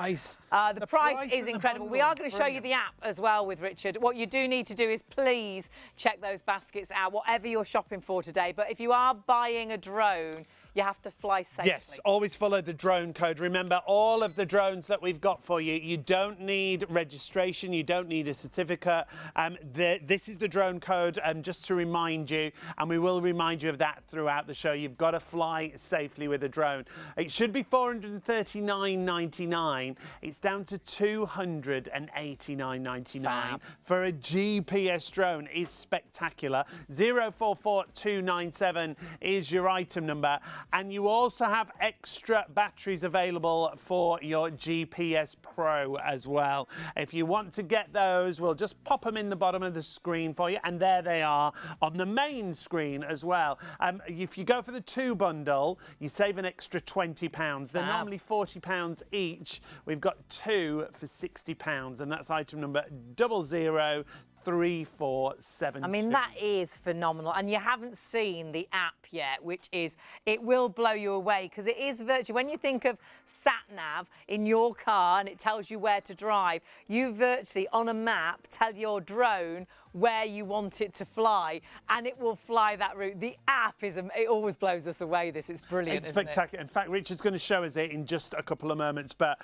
[SPEAKER 2] The
[SPEAKER 1] price is incredible. We are going to show you the app as well with Richard. What you do need to do is please check those baskets out, whatever you're shopping for today. But if you are buying a drone, you have to fly safely.
[SPEAKER 2] Yes, always follow the drone code. Remember, all of the drones that we've got for you, you don't need registration, you don't need a certificate. This is the drone code, just to remind you, and we will remind you of that throughout the show. You've got to fly safely with a drone. It should be $439.99. It's down to $289.99 for a GPS drone. It's spectacular. 044297 is your item number. And you also have extra batteries available for your GPS Pro as well. If you want to get those, we'll just pop them in the bottom of the screen for you, and there they are on the main screen as well. If you go for the 2 bundle, you save an extra £20. They're normally £40 each. We've got 2 for £60, and that's item number 003472.
[SPEAKER 1] I mean, that is phenomenal. And you haven't seen the app yet, which is, it will blow you away, because it is virtually, when you think of sat-nav in your car and it tells you where to drive, you virtually, on a map, tell your drone where you want it to fly, and it will fly that route. The app is, it always blows us away, this. It's brilliant,
[SPEAKER 2] It's spectacular. In fact, Richard's going to show us it in just a couple of moments, but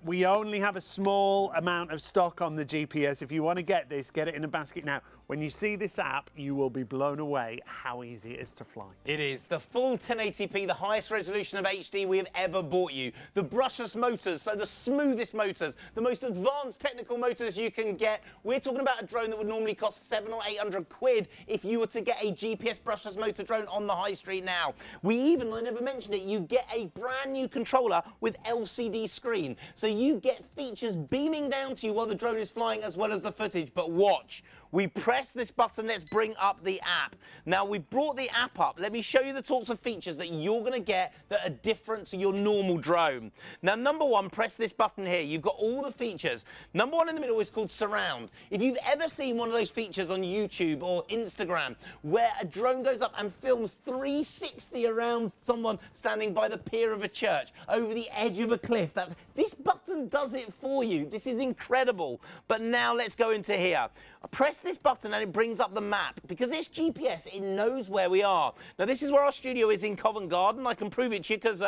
[SPEAKER 2] we only have a small amount of stock on the GPS. If you want to get this, get it in a basket now. When you see this app, you will be blown away how easy it is to fly.
[SPEAKER 3] It is the full 1080p, the highest resolution of HD we have ever bought you. The brushless motors, so the smoothest motors, the most advanced technical motors you can get. We're talking about a drone that would normally cost 700 or 800 quid if you were to get a GPS brushless motor drone on the high street now. We even, I never mentioned it, you get a brand new controller with LCD screen. So you get features beaming down to you while the drone is flying, as well as the footage. But watch. We press this button, let's bring up the app. Now, we've brought the app up. Let me show you the sorts of features that you're going to get that are different to your normal drone. Now, number 1, press this button here. You've got all the features. Number 1 in the middle is called Surround. If you've ever seen one of those features on YouTube or Instagram where a drone goes up and films 360 around someone standing by the pier of a church, over the edge of a cliff, this button does it for you. This is incredible. But now let's go into here. Press this button and it brings up the map. Because it's GPS, it knows where we are. Now, this is where our studio is in Covent Garden. I can prove it to you because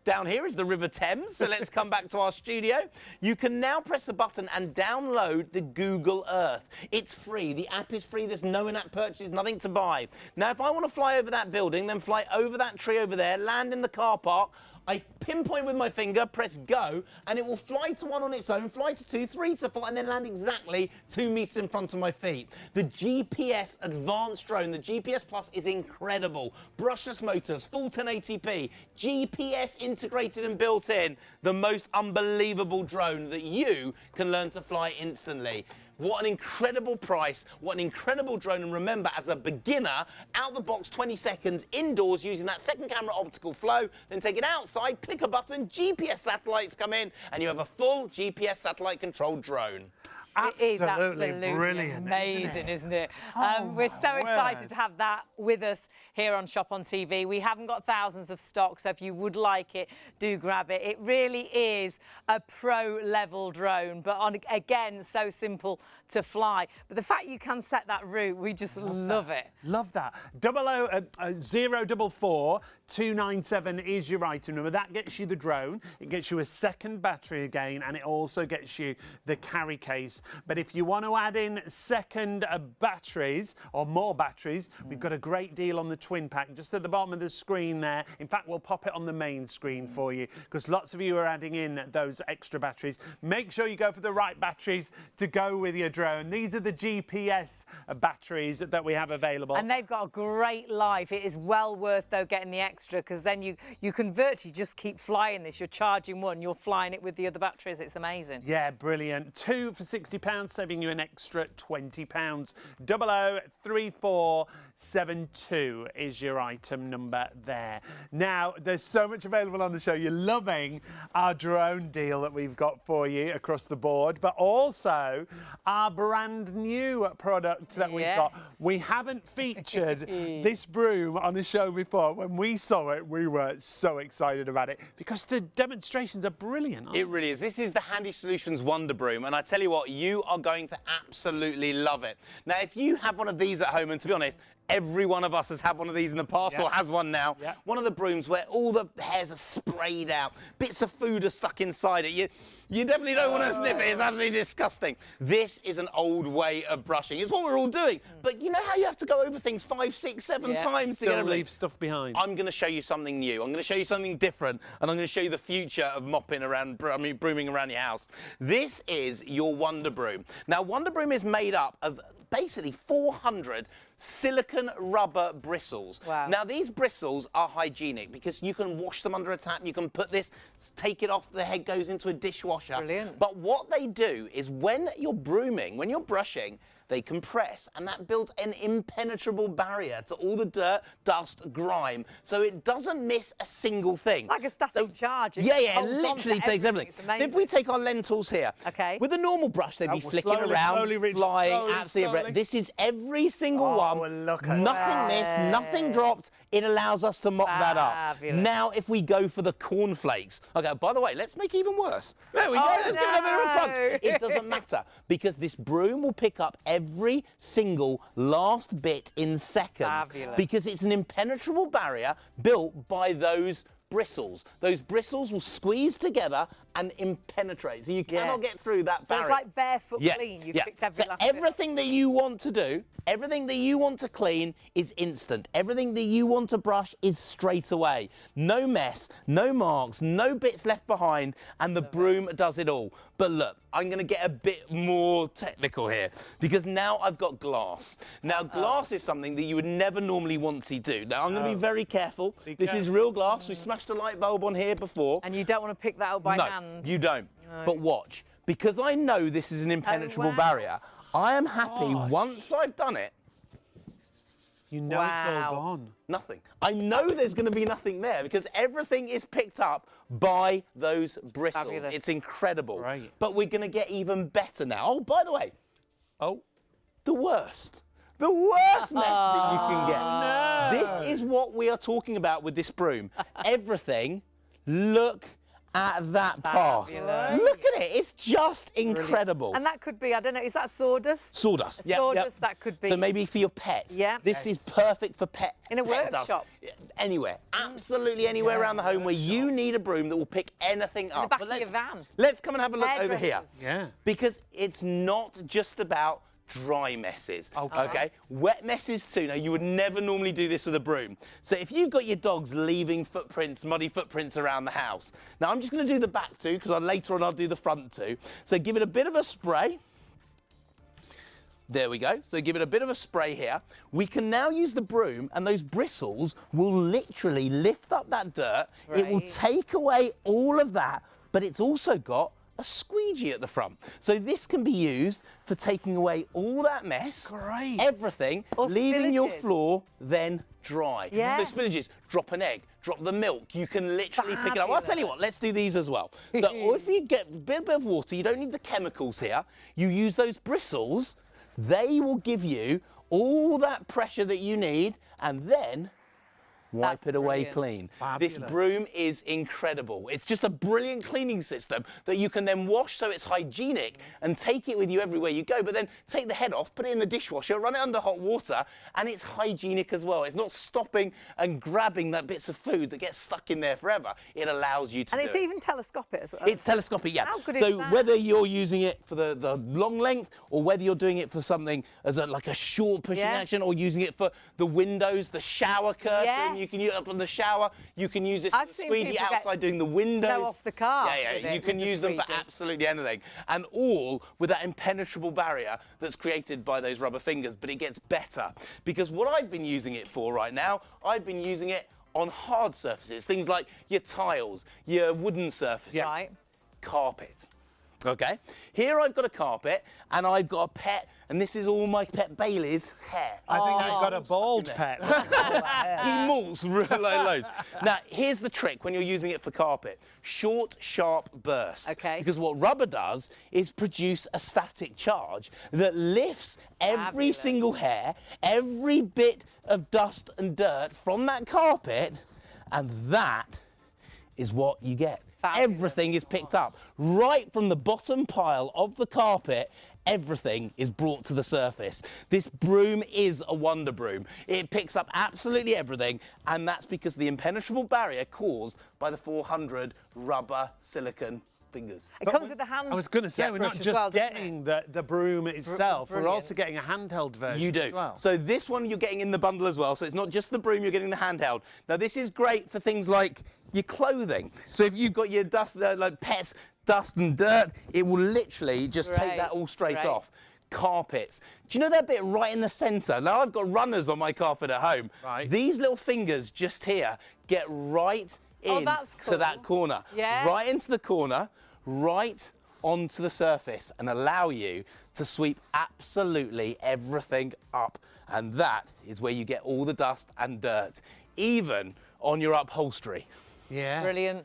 [SPEAKER 3] down here is the River Thames. So let's come back to our studio. You can now press the button and download the Google Earth. It's free. The app is free. There's no in-app purchase, nothing to buy. Now, if I want to fly over that building, then fly over that tree over there, land in the car park, I pinpoint with my finger, press go, and it will fly to 1 on its own, fly to 2, 3 to 4, and then land exactly 2 meters in front of my feet. The GPS advanced drone, the GPS Plus, is incredible. Brushless motors, full 1080p, GPS integrated and built in. The most unbelievable drone that you can learn to fly instantly. What an incredible price, what an incredible drone. And remember, as a beginner, out the box, 20 seconds, indoors, using that second camera optical flow, then take it outside, click a button, GPS satellites come in, and you have a full GPS satellite controlled drone.
[SPEAKER 1] It is absolutely
[SPEAKER 2] brilliant,
[SPEAKER 1] amazing, isn't it?
[SPEAKER 2] Oh,
[SPEAKER 1] we're so excited
[SPEAKER 2] word.
[SPEAKER 1] to have that with us here on Shop on TV. We haven't got thousands of stock, so if you would like it, do grab it. It really is a pro-level drone, but again, so simple to fly. But the fact you can set that route, we just love it.
[SPEAKER 2] Love that. 0044297 is your item number. That gets you the drone. It gets you a second battery again, and it also gets you the carry case. But if you want to add in second batteries or more batteries, we've got a great deal on the twin pack just at the bottom of the screen there. In fact, we'll pop it on the main screen for you because lots of you are adding in those extra batteries. Make sure you go for the right batteries to go with your drone. These are the GPS batteries that we have available.
[SPEAKER 1] And they've got a great life. It is well worth, though, getting the extra because then you can virtually just keep flying this. You're charging one, you're flying it with the other batteries. It's amazing.
[SPEAKER 2] Yeah, brilliant. 2 for £60, saving you an extra £20. 003472 is your item number there. Now, there's so much available on the show. You're loving our drone deal that we've got for you across the board, but also our brand new product that we've got. We haven't featured this broom on the show before. When we saw it, we were so excited about it because the demonstrations are brilliant.
[SPEAKER 3] It really is. This is the Handy Solutions Wonder Broom, and I tell you what, you are going to absolutely love it. Now, if you have one of these at home, and to be honest, every one of us has had one of these in the past or has one now. One of the brooms where all the hairs are sprayed out, bits of food are stuck inside it. You definitely don't want to sniff it. It's absolutely disgusting. This is an old way of brushing. It's what we're all doing. But you know how you have to go over things 5, 6, 7 times to get everything?
[SPEAKER 2] Leave stuff behind.
[SPEAKER 3] I'm going to show you something new. I'm going to show you something different, and I'm going to show you the future of mopping around, brooming around your house. This is your Wonder Broom. Now, Wonder Broom is made up of basically 400 silicone rubber bristles.
[SPEAKER 1] Wow.
[SPEAKER 3] Now, these bristles are hygienic because you can wash them under a tap. You can put this, take it off, the head goes into a dishwasher.
[SPEAKER 1] Brilliant.
[SPEAKER 3] But what they do is when you're brooming, when you're brushing, they compress, and that builds an impenetrable barrier to all the dirt, dust, grime, so it doesn't miss a single thing.
[SPEAKER 1] Like a static charge. It
[SPEAKER 3] Yeah, it
[SPEAKER 1] holds on to
[SPEAKER 3] literally takes everything.
[SPEAKER 1] It's
[SPEAKER 3] So
[SPEAKER 1] amazing.
[SPEAKER 3] if we take our lentils here,
[SPEAKER 1] Okay.
[SPEAKER 3] with a normal brush, they'd be
[SPEAKER 2] we'll
[SPEAKER 3] flicking
[SPEAKER 2] slowly,
[SPEAKER 3] around,
[SPEAKER 2] slowly, Richard,
[SPEAKER 3] flying,
[SPEAKER 2] slowly,
[SPEAKER 3] absolutely everywhere.
[SPEAKER 2] slowly.
[SPEAKER 3] This is every single
[SPEAKER 2] Oh,
[SPEAKER 3] one.
[SPEAKER 2] look at
[SPEAKER 3] Nothing missed, nothing dropped. It allows us to mop that up.
[SPEAKER 1] Fabulous.
[SPEAKER 3] Now, if we go for the cornflakes, okay, by the way, let's make it even worse. There we go,
[SPEAKER 1] Oh,
[SPEAKER 3] let's give it a bit of a
[SPEAKER 1] no.
[SPEAKER 3] crunch. It doesn't matter because this broom will pick up every single last bit in seconds.
[SPEAKER 1] Fabulous.
[SPEAKER 3] Because it's an impenetrable barrier built by those bristles. Those bristles will squeeze together and impenetrate. So you cannot get through that
[SPEAKER 1] So
[SPEAKER 3] barrier.
[SPEAKER 1] it's like barefoot clean. You've picked every
[SPEAKER 3] So
[SPEAKER 1] last bit.
[SPEAKER 3] everything that you want to do, everything that you want to clean is instant. Everything that you want to brush is straight away. No mess, no marks, no bits left behind, and the broom does it all. But look, I'm going to get a bit more technical here because now I've got glass. Now, glass is something that you would never normally want to do. Now, I'm going to be very careful. This is real glass. We smashed a light bulb on here before.
[SPEAKER 1] And you don't want to pick that up by hand.
[SPEAKER 3] You don't. But watch, because I know this is an impenetrable
[SPEAKER 1] wow.
[SPEAKER 3] barrier, I am happy once I've done it,
[SPEAKER 2] You know it's
[SPEAKER 1] Wow.
[SPEAKER 2] all gone.
[SPEAKER 3] nothing. I know there's going to be nothing there because everything is picked up by those bristles.
[SPEAKER 1] Fabulous.
[SPEAKER 3] It's incredible.
[SPEAKER 2] Right.
[SPEAKER 3] But we're going to get even better now. Oh, by the way,
[SPEAKER 2] Oh.
[SPEAKER 3] the worst. The worst mess that you can get.
[SPEAKER 2] No.
[SPEAKER 3] This is what we are talking about with this broom. Everything, look at that pass.
[SPEAKER 1] Fabulous.
[SPEAKER 3] Look at it. It's just incredible.
[SPEAKER 1] And that could be, I don't know, is that sawdust?
[SPEAKER 3] Sawdust.
[SPEAKER 1] A sawdust, that could be.
[SPEAKER 3] So maybe for your pets.
[SPEAKER 1] Yeah.
[SPEAKER 3] This is perfect for pet.
[SPEAKER 1] In a
[SPEAKER 3] pet dust.
[SPEAKER 1] workshop.
[SPEAKER 3] Anywhere. Absolutely anywhere around the home where you need a broom that will pick anything up.
[SPEAKER 1] back
[SPEAKER 3] But
[SPEAKER 1] of your van.
[SPEAKER 3] Let's come and have a look over here.
[SPEAKER 1] Hairdressers.
[SPEAKER 2] Yeah.
[SPEAKER 3] Because it's not just about dry messes. Okay. Wet messes too. Now, you would never normally do this with a broom. So if you've got your dogs leaving footprints, muddy footprints around the house. Now, I'm just going to do the back two because later on I'll do the front two. So give it a bit of a spray. There we go. So give it a bit of a spray here. We can now use the broom and those bristles will literally lift up that dirt. It will
[SPEAKER 1] Right.
[SPEAKER 3] take away all of that, but it's also got a squeegee at the front. So this can be used for taking away all that mess,
[SPEAKER 2] Great.
[SPEAKER 3] everything,
[SPEAKER 1] Or
[SPEAKER 3] leaving your
[SPEAKER 1] spillages.
[SPEAKER 3] floor then dry.
[SPEAKER 1] Yeah.
[SPEAKER 3] So spillages, drop an egg, drop the milk. You can literally pick it up. Well, I'll tell you what, let's do these as well. So if you get a bit of water, you don't need the chemicals here. You use those bristles. They will give you all that pressure that you need, and then wipe
[SPEAKER 1] That's
[SPEAKER 3] it away
[SPEAKER 1] brilliant.
[SPEAKER 3] clean.
[SPEAKER 2] Fabulous.
[SPEAKER 3] This broom is incredible. It's just a brilliant cleaning system that you can then wash so it's hygienic and take it with you everywhere you go. But then take the head off, put it in the dishwasher, run it under hot water, and it's hygienic as well. It's not stopping and grabbing that bits of food that gets stuck in there forever. It allows you to
[SPEAKER 1] And
[SPEAKER 3] do
[SPEAKER 1] it's
[SPEAKER 3] it.
[SPEAKER 1] even telescopic as well.
[SPEAKER 3] It's telescopic, yeah.
[SPEAKER 1] How good
[SPEAKER 3] so
[SPEAKER 1] is that?
[SPEAKER 3] whether you're using it for the long length or whether you're doing it for something as like a short pushing
[SPEAKER 1] Yeah.
[SPEAKER 3] action or using it for the windows, the shower curtain, you can use it up on the shower. You can use this
[SPEAKER 1] I've
[SPEAKER 3] as a
[SPEAKER 1] seen
[SPEAKER 3] squeegee
[SPEAKER 1] people get
[SPEAKER 3] outside doing the windows.
[SPEAKER 1] snow off the car
[SPEAKER 3] Yeah,
[SPEAKER 1] with
[SPEAKER 3] yeah.
[SPEAKER 1] it,
[SPEAKER 3] You can
[SPEAKER 1] with the
[SPEAKER 3] use them for
[SPEAKER 1] squeegee.
[SPEAKER 3] absolutely anything. And all with that impenetrable barrier that's created by those rubber fingers. But it gets better because what I've been using it for right now, I've been using it on hard surfaces, things like your tiles, your wooden surfaces.
[SPEAKER 1] Right.
[SPEAKER 3] Carpet. Okay, here I've got a carpet and I've got a pet, and this is all my pet Bailey's hair.
[SPEAKER 2] I think I've got a
[SPEAKER 3] Oh.
[SPEAKER 2] bald pet.
[SPEAKER 3] He molts like loads. Now, here's the trick when you're using it for carpet. Short, sharp bursts.
[SPEAKER 1] Okay.
[SPEAKER 3] Because what rubber does is produce a static charge that lifts every
[SPEAKER 1] Fabulous.
[SPEAKER 3] single hair, every bit of dust and dirt from that carpet, and that is what you get.
[SPEAKER 1] Fabulous.
[SPEAKER 3] Everything is picked up. Right from the bottom pile of the carpet, everything is brought to the surface. This broom is a wonder broom. It picks up absolutely everything, and that's because of the impenetrable barrier caused by the 400 rubber silicone fingers.
[SPEAKER 1] It comes with the hand.
[SPEAKER 2] I was going to say, we're not
[SPEAKER 1] brush as
[SPEAKER 2] just
[SPEAKER 1] well, doesn't it?
[SPEAKER 2] getting the broom itself, we're
[SPEAKER 1] brilliant.
[SPEAKER 2] also getting a handheld version
[SPEAKER 3] You do.
[SPEAKER 2] as well.
[SPEAKER 3] So this one you're getting in the bundle as well. So it's not just the broom, you're getting the handheld. Now this is great for things like your clothing. So if you've got your dust, like pets, dust and dirt, it will literally just take
[SPEAKER 1] Great,
[SPEAKER 3] that all straight
[SPEAKER 1] great.
[SPEAKER 3] off. carpets. Do you know that bit right in the centre? Now I've got runners on my carpet at home.
[SPEAKER 2] Right.
[SPEAKER 3] These little fingers just here get right in to that corner.
[SPEAKER 1] Yeah.
[SPEAKER 3] Right into the corner, right onto the surface, and allow you to sweep absolutely everything up. And that is where you get all the dust and dirt, even on your upholstery.
[SPEAKER 2] Yeah.
[SPEAKER 1] Brilliant.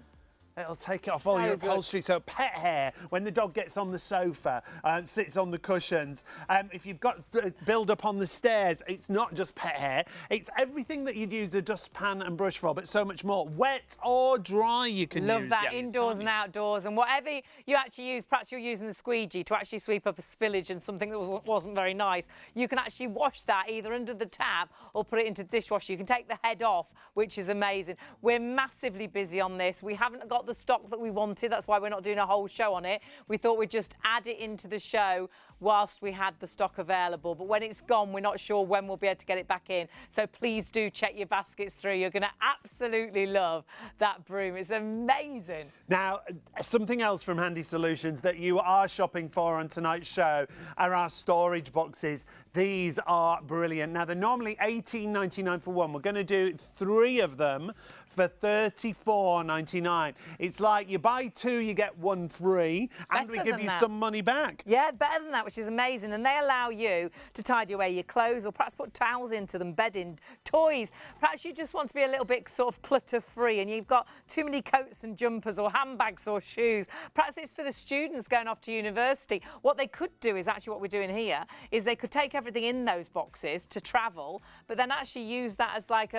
[SPEAKER 2] It'll take it off all your upholstery. So pet hair, when the dog gets on the sofa, sits on the cushions, if you've got build up on the stairs, it's not just pet hair, it's everything that you'd use a dustpan and brush for, but so much more. Wet or dry you can use.
[SPEAKER 1] Love that, indoors and outdoors, and whatever you actually use, perhaps you're using the squeegee to actually sweep up a spillage and something that wasn't very nice, you can actually wash that either under the tap or put it into the dishwasher. You can take the head off, which is amazing. We're massively busy on this. We haven't got the stock that we wanted. That's why we're not doing a whole show on it. We thought we'd just add it into the show whilst we had the stock available. But when it's gone, we're not sure when we'll be able to get it back in. So please do check your baskets through. You're going to absolutely love that broom. It's amazing.
[SPEAKER 2] Now, something else from Handy Solutions that you are shopping for on tonight's show are our storage boxes. These are brilliant. Now, they're normally $18.99 for one. We're going to do 3 of them for $34.99. It's like you buy 2, you get 1 free, and we give you some money back.
[SPEAKER 1] Yeah, better than that, which is amazing. And they allow you to tidy away your clothes or perhaps put towels into them, bedding, toys. Perhaps you just want to be a little bit sort of clutter-free and you've got too many coats and jumpers or handbags or shoes. Perhaps it's for the students going off to university. What they could do is actually what we're doing here is they could take everything in those boxes to travel, but then actually use that as like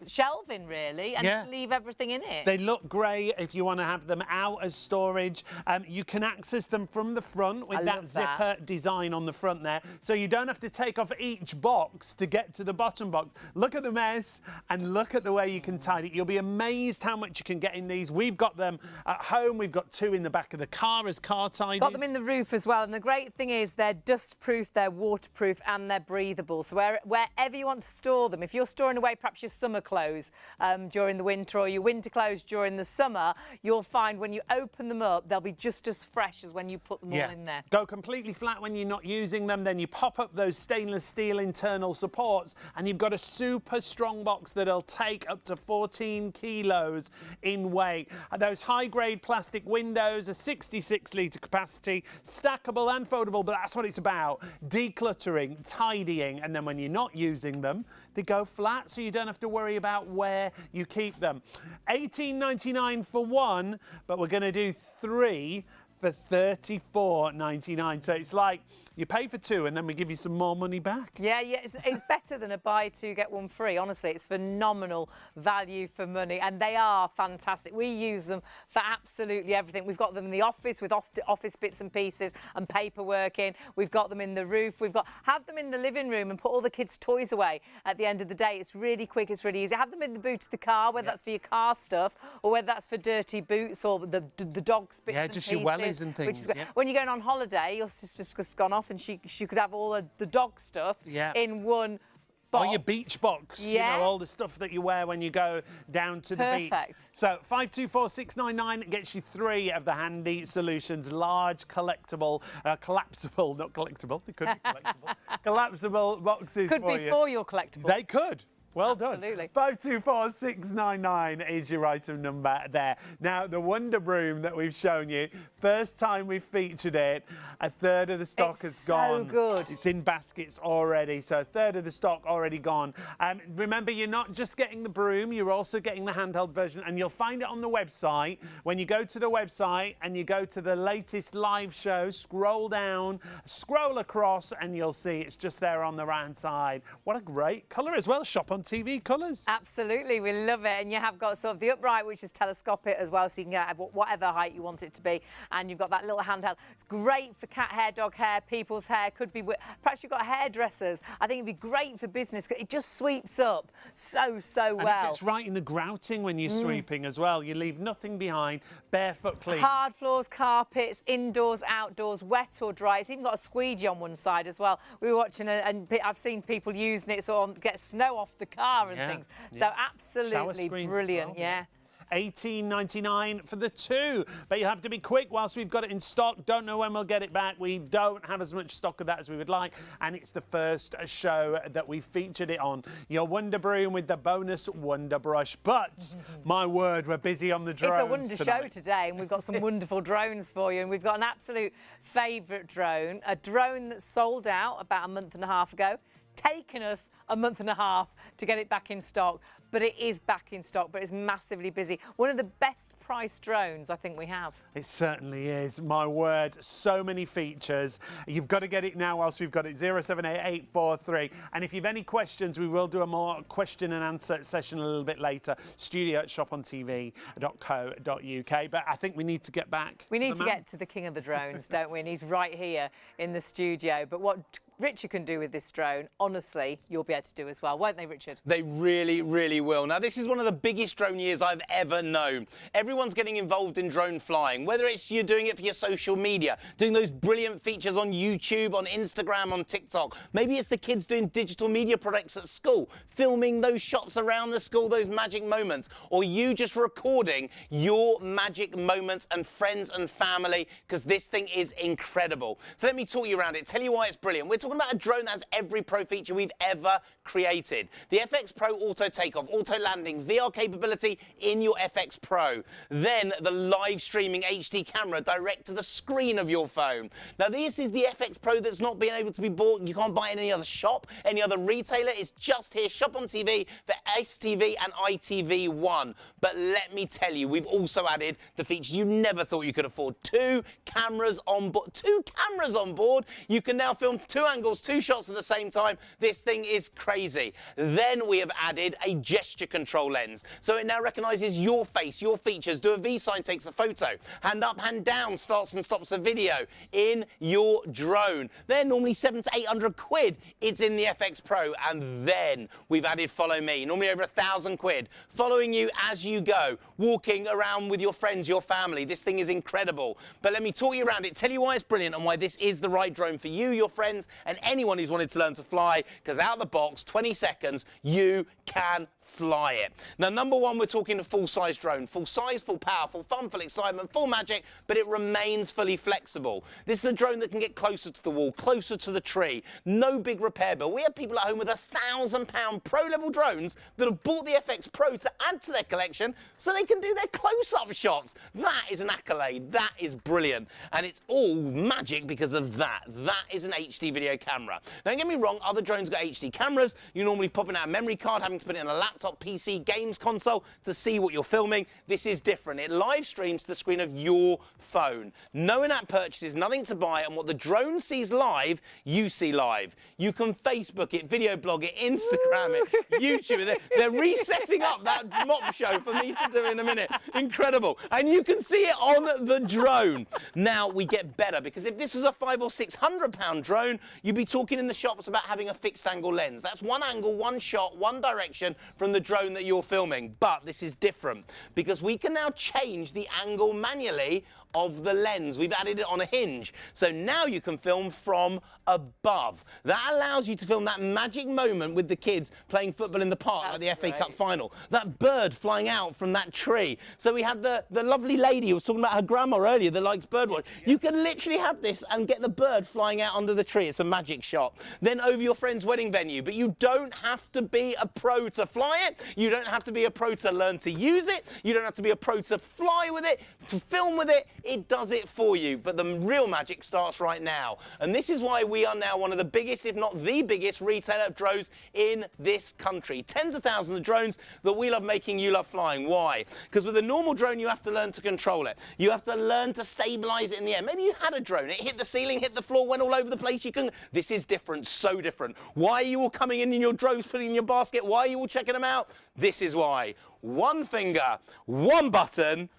[SPEAKER 1] shelving, really, and leave everything in it.
[SPEAKER 2] They look great if you want to have them out as storage. You can access them from the front with that zipper design on the front there, so you don't have to take off each box to get to the bottom box. Look at the mess and look at the way you can tidy it. You'll be amazed how much you can get in these. We've got them at home. We've got 2 in the back of the car as car tidies.
[SPEAKER 1] Got them in the roof as well, and the great thing is they're dust-proof, they're waterproof, and they're breathable. So wherever you want to store them, if you're storing away perhaps your summer clothes during the winter or your winter clothes during the summer, you'll find when you open them up, they'll be just as fresh as when you put them all in there.
[SPEAKER 2] Go completely flat when you're not using them, then you pop up those stainless steel internal supports and you've got a super strong box that'll take up to 14 kilos in weight. Those high-grade plastic windows, a 66-litre capacity, stackable and foldable, but that's what it's about. Decluttering, tidying, and then when you're not using them, they go flat, so you don't have to worry about where you keep them. $18.99 for 1, but we're going to do 3 for $34.99. So it's like you pay for 2 and then we give you some more money back.
[SPEAKER 1] Yeah, it's better than a buy 2 get 1 free. Honestly, it's phenomenal value for money, and they are fantastic. We use them for absolutely everything. We've got them in the office with office bits and pieces and paperwork in. We've got them in the roof. Have them in the living room and put all the kids' toys away at the end of the day. It's really quick. It's really easy. Have them in the boot of the car, whether that's for your car stuff or whether that's for dirty boots or the dog's bits and pieces.
[SPEAKER 2] Yeah, just your wellies and things.
[SPEAKER 1] Which is when you're going on holiday, your sister's just gone off and she could have all of the dog stuff in one box.
[SPEAKER 2] Or your beach box, you know, all the stuff that you wear when you go down to the beach. So 524699 gets you 3 of the Handy Solutions large collapsible, not collectible, they could be collectible, collapsible boxes
[SPEAKER 1] could
[SPEAKER 2] for
[SPEAKER 1] be
[SPEAKER 2] you.
[SPEAKER 1] for your collectibles.
[SPEAKER 2] They could. Well
[SPEAKER 1] Absolutely.
[SPEAKER 2] done. 524699 is your item number there. Now, the Wonder Broom that we've shown you, first time we've featured it, a third of the stock has gone.
[SPEAKER 1] So good.
[SPEAKER 2] It's in baskets already, so a third of the stock already gone. Remember, you're not just getting the broom, you're also getting the handheld version, and you'll find it on the website. When you go to the website and you go to the latest live show, scroll down, scroll across, and you'll see it's just there on the right-hand side. What a great colour as well. ShopOnTV colours.
[SPEAKER 1] Absolutely, we love it. And you have got sort of the upright, which is telescopic as well, so you can get whatever height you want it to be. And you've got that little handheld. It's great for cat hair, dog hair, people's hair. Could be, perhaps you've got hairdressers. I think it'd be great for business. It just sweeps up so well.
[SPEAKER 2] And it gets right in the grouting when you're sweeping as well. You leave nothing behind, barefoot clean.
[SPEAKER 1] Hard floors, carpets, indoors, outdoors, wet or dry. It's even got a squeegee on one side as well. We were watching and I've seen people using it to get snow off the car and things. So absolutely brilliant,
[SPEAKER 2] $18.99 for the two. But you have to be quick whilst we've got it in stock. Don't know when we'll get it back. We don't have as much stock of that as we would like, and it's the first show that we featured it on. Your Wonder Broom with the bonus Wonder Brush. But my word, we're busy on the drones.
[SPEAKER 1] It's a wonder
[SPEAKER 2] tonight.
[SPEAKER 1] show today, and we've got some wonderful drones for you. And we've got an absolute favourite drone, a drone that sold out about a month and a half ago. Taken us a month and a half to get it back in stock, but it is back in stock, but it's massively busy. One of the best priced drones I think we have.
[SPEAKER 2] It certainly is, my word. So many features. You've got to get it now whilst we've got it. 078843. And if you've any questions, we will do a more question and answer session a little bit later. studio@shopontv.co.uk. But I think we need to get back.
[SPEAKER 1] We need to get to the king of the drones, don't we? And he's right here in the studio. But what Richard can do with this drone, honestly, you'll be able to do as well, won't they, Richard?
[SPEAKER 3] They really, really will. Now, this is one of the biggest drone years I've ever known. Everyone's getting involved in drone flying, whether it's you're doing it for your social media, doing those brilliant features on YouTube, on Instagram, on TikTok. Maybe it's the kids doing digital media products at school, filming those shots around the school, those magic moments, or you just recording your magic moments and friends and family, because this thing is incredible. So let me talk you around it, tell you why it's brilliant. We're talking about a drone that has every pro feature we've ever created. The FX Pro Auto Takeoff, Auto Landing, VR capability in your FX Pro. Then the live streaming HD camera direct to the screen of your phone. Now this is the FX Pro that's not being able to be bought. You can't buy it in any other shop, any other retailer. It's just here, Shop on TV for STV and ITV1. But let me tell you, we've also added the features you never thought you could afford. Two cameras on board. You can now film two angles, two shots at the same time. This thing is crazy. Then we have added a gesture control lens. So it now recognises your face, your features. Do a V sign, takes a photo. Hand up, hand down, starts and stops a video in your drone. They're normally 700 to 800 quid. It's in the FX Pro. And then we've added Follow Me, normally over 1,000 quid. Following you as you go, walking around with your friends, your family. This thing is incredible. But let me talk you around it, tell you why it's brilliant and why this is the right drone for you, your friends, and anyone who's wanted to learn to fly, because out of the box, 20 seconds, you can fly it. Now, number one, we're talking a full-size drone. Full size, full power, full fun, full excitement, full magic, but it remains fully flexible. This is a drone that can get closer to the wall, closer to the tree. No big repair bill. We have people at home with £1,000 pro-level drones that have bought the FX Pro to add to their collection so they can do their close-up shots. That is an accolade. That is brilliant. And it's all magic because of that. That is an HD video camera. Now, don't get me wrong, other drones got HD cameras. You're normally popping out a memory card, having to put it in a laptop, PC, games console to see what you're filming. This is different. It live streams to the screen of your phone. No in-app purchases, nothing to buy, and what the drone sees live, you see live. You can Facebook it, video blog it, Instagram it, YouTube it. They're resetting up that mop show for me to do in a minute. Incredible. And you can see it on the drone. Now we get better, because if this was a £500 or £600 drone, you'd be talking in the shops about having a fixed angle lens. That's one angle, one shot, one direction from the drone that you're filming. But this is different because we can now change the angle manually of the lens. We've added it on a hinge. So now you can film from above. That allows you to film that magic moment with the kids playing football in the park, like the FA Cup final. That bird flying out from that tree. So we had the lovely lady who was talking about her grandma earlier that likes birdwatching. You can literally have this and get the bird flying out under the tree. It's a magic shot. Then over your friend's wedding venue. But you don't have to be a pro to fly it. You don't have to be a pro to learn to use it. You don't have to be a pro to fly with it, to film with it. It does it for you, but the real magic starts right now. And this is why we are now one of the biggest, if not the biggest, retailer of drones in this country. Tens of thousands of drones that we love making, you love flying. Why? Because with a normal drone, you have to learn to control it. You have to learn to stabilize it in the air. Maybe you had a drone, it hit the ceiling, hit the floor, went all over the place. This is different, so different. Why are you all coming in your drones, putting in your basket? Why are you all checking them out? This is why. One finger, one button,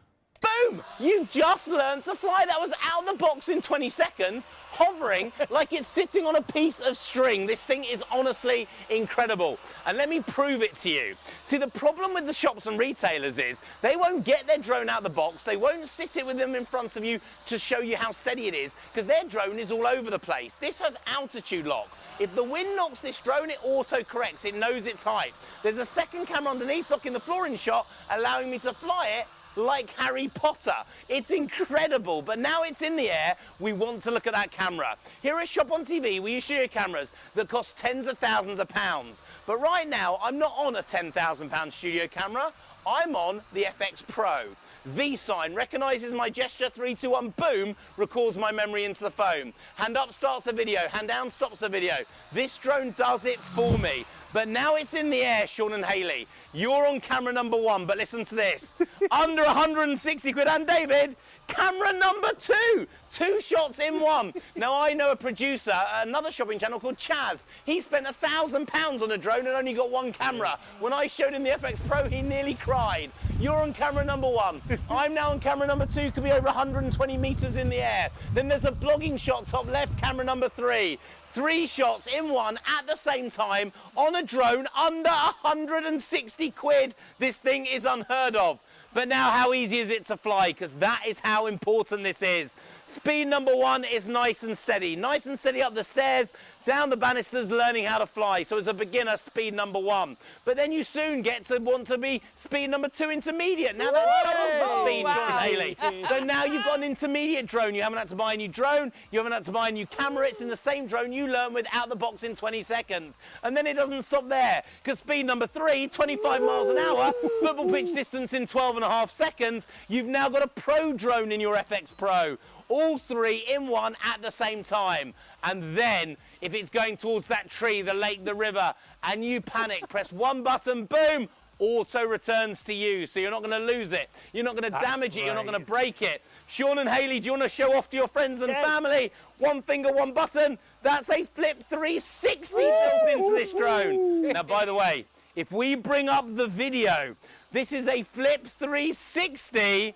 [SPEAKER 3] boom! You've just learned to fly. That was out of the box in 20 seconds, hovering like it's sitting on a piece of string. This thing is honestly incredible. And let me prove it to you. See, the problem with the shops and retailers is they won't get their drone out of the box. They won't sit it with them in front of you to show you how steady it is, because their drone is all over the place. This has altitude lock. If the wind knocks this drone, it auto-corrects. It knows its height. There's a second camera underneath, blocking the flooring shot, allowing me to fly it like Harry Potter. It's incredible, but now it's in the air, we want to look at that camera. Here at ShopOnTV, we use studio cameras that cost tens of thousands of pounds. But right now, I'm not on a £10,000 studio camera, I'm on the FX Pro. V-sign recognises my gesture, 3, 2, 1, boom, records my memory into the phone. Hand up starts a video, hand down stops a video. This drone does it for me. But now it's in the air, Sean and Hayley. You're on camera number 1, but listen to this. Under 160 quid, and David, camera number 2. 2 shots in 1. Now, I know a producer at another shopping channel called Chaz. He spent £1,000 on a drone and only got 1 camera. When I showed him the FX Pro, he nearly cried. You're on camera number 1. I'm now on camera number 2, could be over 120 meters in the air. Then there's a blogging shot top left, camera number 3. 3 shots in 1 at the same time on a drone under 160 quid. This thing is unheard of. But now how easy is it to fly? Because that is how important this is. Speed number 1 is nice and steady up the stairs, down the banisters, learning how to fly. So as a beginner, speed number 1. But then you soon get to want to be speed number 2 intermediate. Now that's double the speed, Sean and Hayley. So now you've got an intermediate drone. You haven't had to buy a new drone. You haven't had to buy a new camera. It's in the same drone you learn with out the box in 20 seconds. And then it doesn't stop there, because speed number 3, 25 miles an hour, football pitch distance in 12.5 seconds. You've now got a pro drone in your FX Pro. All 3 in 1 at the same time. And then, if it's going towards that tree, the lake, the river, and you panic, press 1 button, boom, auto returns to you. So you're not going to lose it. You're not going to damage it. You're not going to break it. Sean and Hayley, do you want to show off to your friends and family? 1 finger, 1 button. That's a Flip 360 built into this drone. Now, by the way, if we bring up the video, this is a Flip 360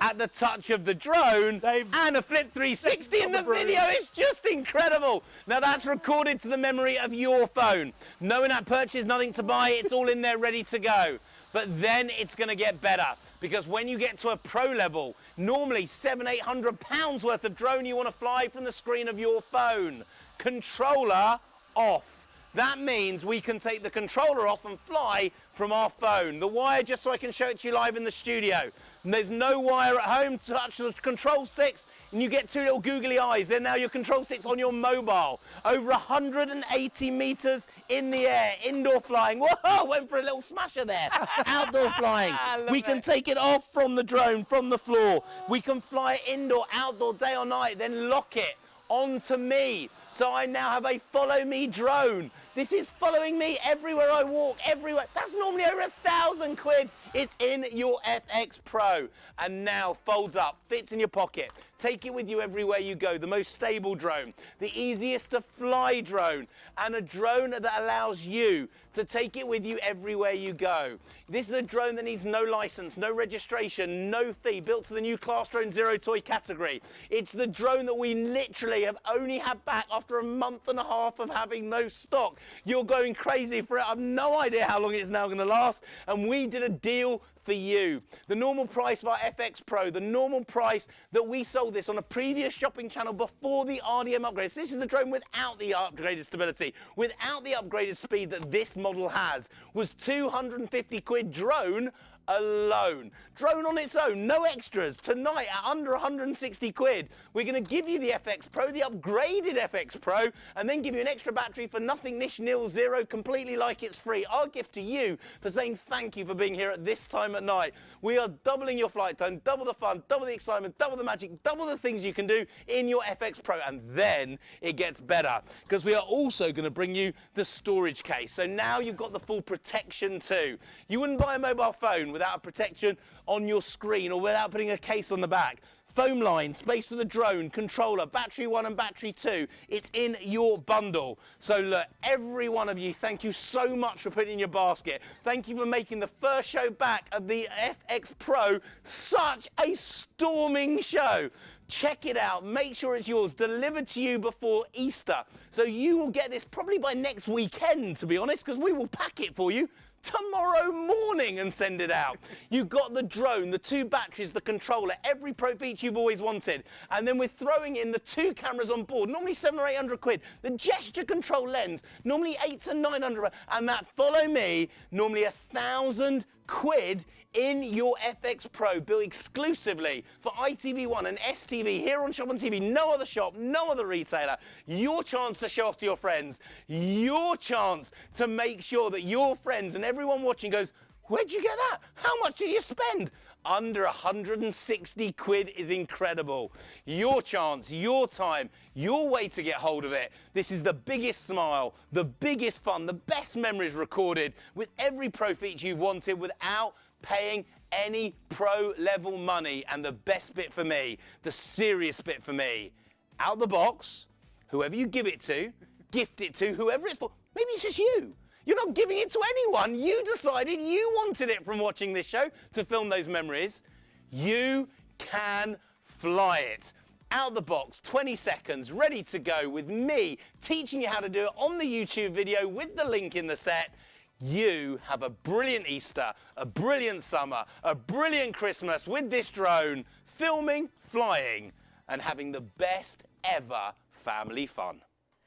[SPEAKER 3] at the touch of the drone, and a Flip 360 in the video. It's just incredible. Now that's recorded to the memory of your phone. No in-app purchase, nothing to buy, it's all in there ready to go. But then it's gonna get better, because when you get to a pro level, normally £700–800 worth of drone you wanna fly from the screen of your phone. Controller off. That means we can take the controller off and fly from our phone. The wire, just so I can show it to you live in the studio. And there's no wire at home to touch the control sticks, and you get 2 little googly eyes. They're now your control sticks on your mobile. Over 180 meters in the air, indoor flying. Whoa, went for a little smasher there. Outdoor flying. We can take it off from the drone, from the floor. We can fly it indoor, outdoor, day or night, then lock it onto me. So I now have a follow me drone. This is following me everywhere I walk, everywhere. That's normally over 1,000 quid. It's in your FX Pro. And now folds up, fits in your pocket. Take it with you everywhere you go. The most stable drone, the easiest to fly drone, and a drone that allows you to take it with you everywhere you go. This is a drone that needs no license, no registration, no fee, built to the new Class Drone Zero Toy category. It's the drone that we literally have only had back after a month and a half of having no stock. You're going crazy for it. I've no idea how long it's now going to last, and we did a deal for you. The normal price of our FX Pro, the normal price that we sold this on a previous shopping channel before the RDM upgrades. This is the drone without the upgraded stability, without the upgraded speed that this model has, was 250 quid drone alone. Drone on its own, no extras. Tonight at under 160 quid, we're going to give you the FX Pro, the upgraded FX Pro, and then give you an extra battery for nothing, nish, nil, zero, completely like it's free. Our gift to you for saying thank you for being here at this time at night. We are doubling your flight time, double the fun, double the excitement, double the magic, double the things you can do in your FX Pro, and then it gets better, because we are also going to bring you the storage case. So now you've got the full protection too. You wouldn't buy a mobile phone without a protection on your screen or without putting a case on the back. Foam line, space for the drone, controller, battery 1 and battery 2. It's in your bundle. So look, every one of you, thank you so much for putting in your basket. Thank you for making the first show back of the FX Pro such a storming show. Check it out, make sure it's yours, delivered to you before Easter. So you will get this probably by next weekend, to be honest, because we will pack it for you tomorrow morning and send it out. You've got the drone, the 2 batteries, the controller, every pro feature you've always wanted. And then we're throwing in the 2 cameras on board, normally 700 or 800 quid. The gesture control lens, normally 800 to 900. And that Follow Me, normally 1,000 quid in your FX Pro, built exclusively for ITV1 and STV here on ShopOnTV. No other shop, no other retailer. Your chance to show off to your friends. Your chance to make sure that your friends and everyone watching goes, where'd you get that? How much did you spend? Under 160 quid is incredible. Your chance, your time, your way to get hold of it. This is the biggest smile, the biggest fun, the best memories recorded with every pro feature you've wanted without paying any pro level money. And the best bit for me, the serious bit for me, out the box, whoever you give it to, gift it to, whoever it's for, maybe it's just you. You're not giving it to anyone. You decided you wanted it from watching this show to film those memories. You can fly it. Out the box, 20 seconds, ready to go with me teaching you how to do it on the YouTube video with the link in the set. You have a brilliant Easter, a brilliant summer, a brilliant Christmas with this drone, filming, flying, and having the best ever family fun.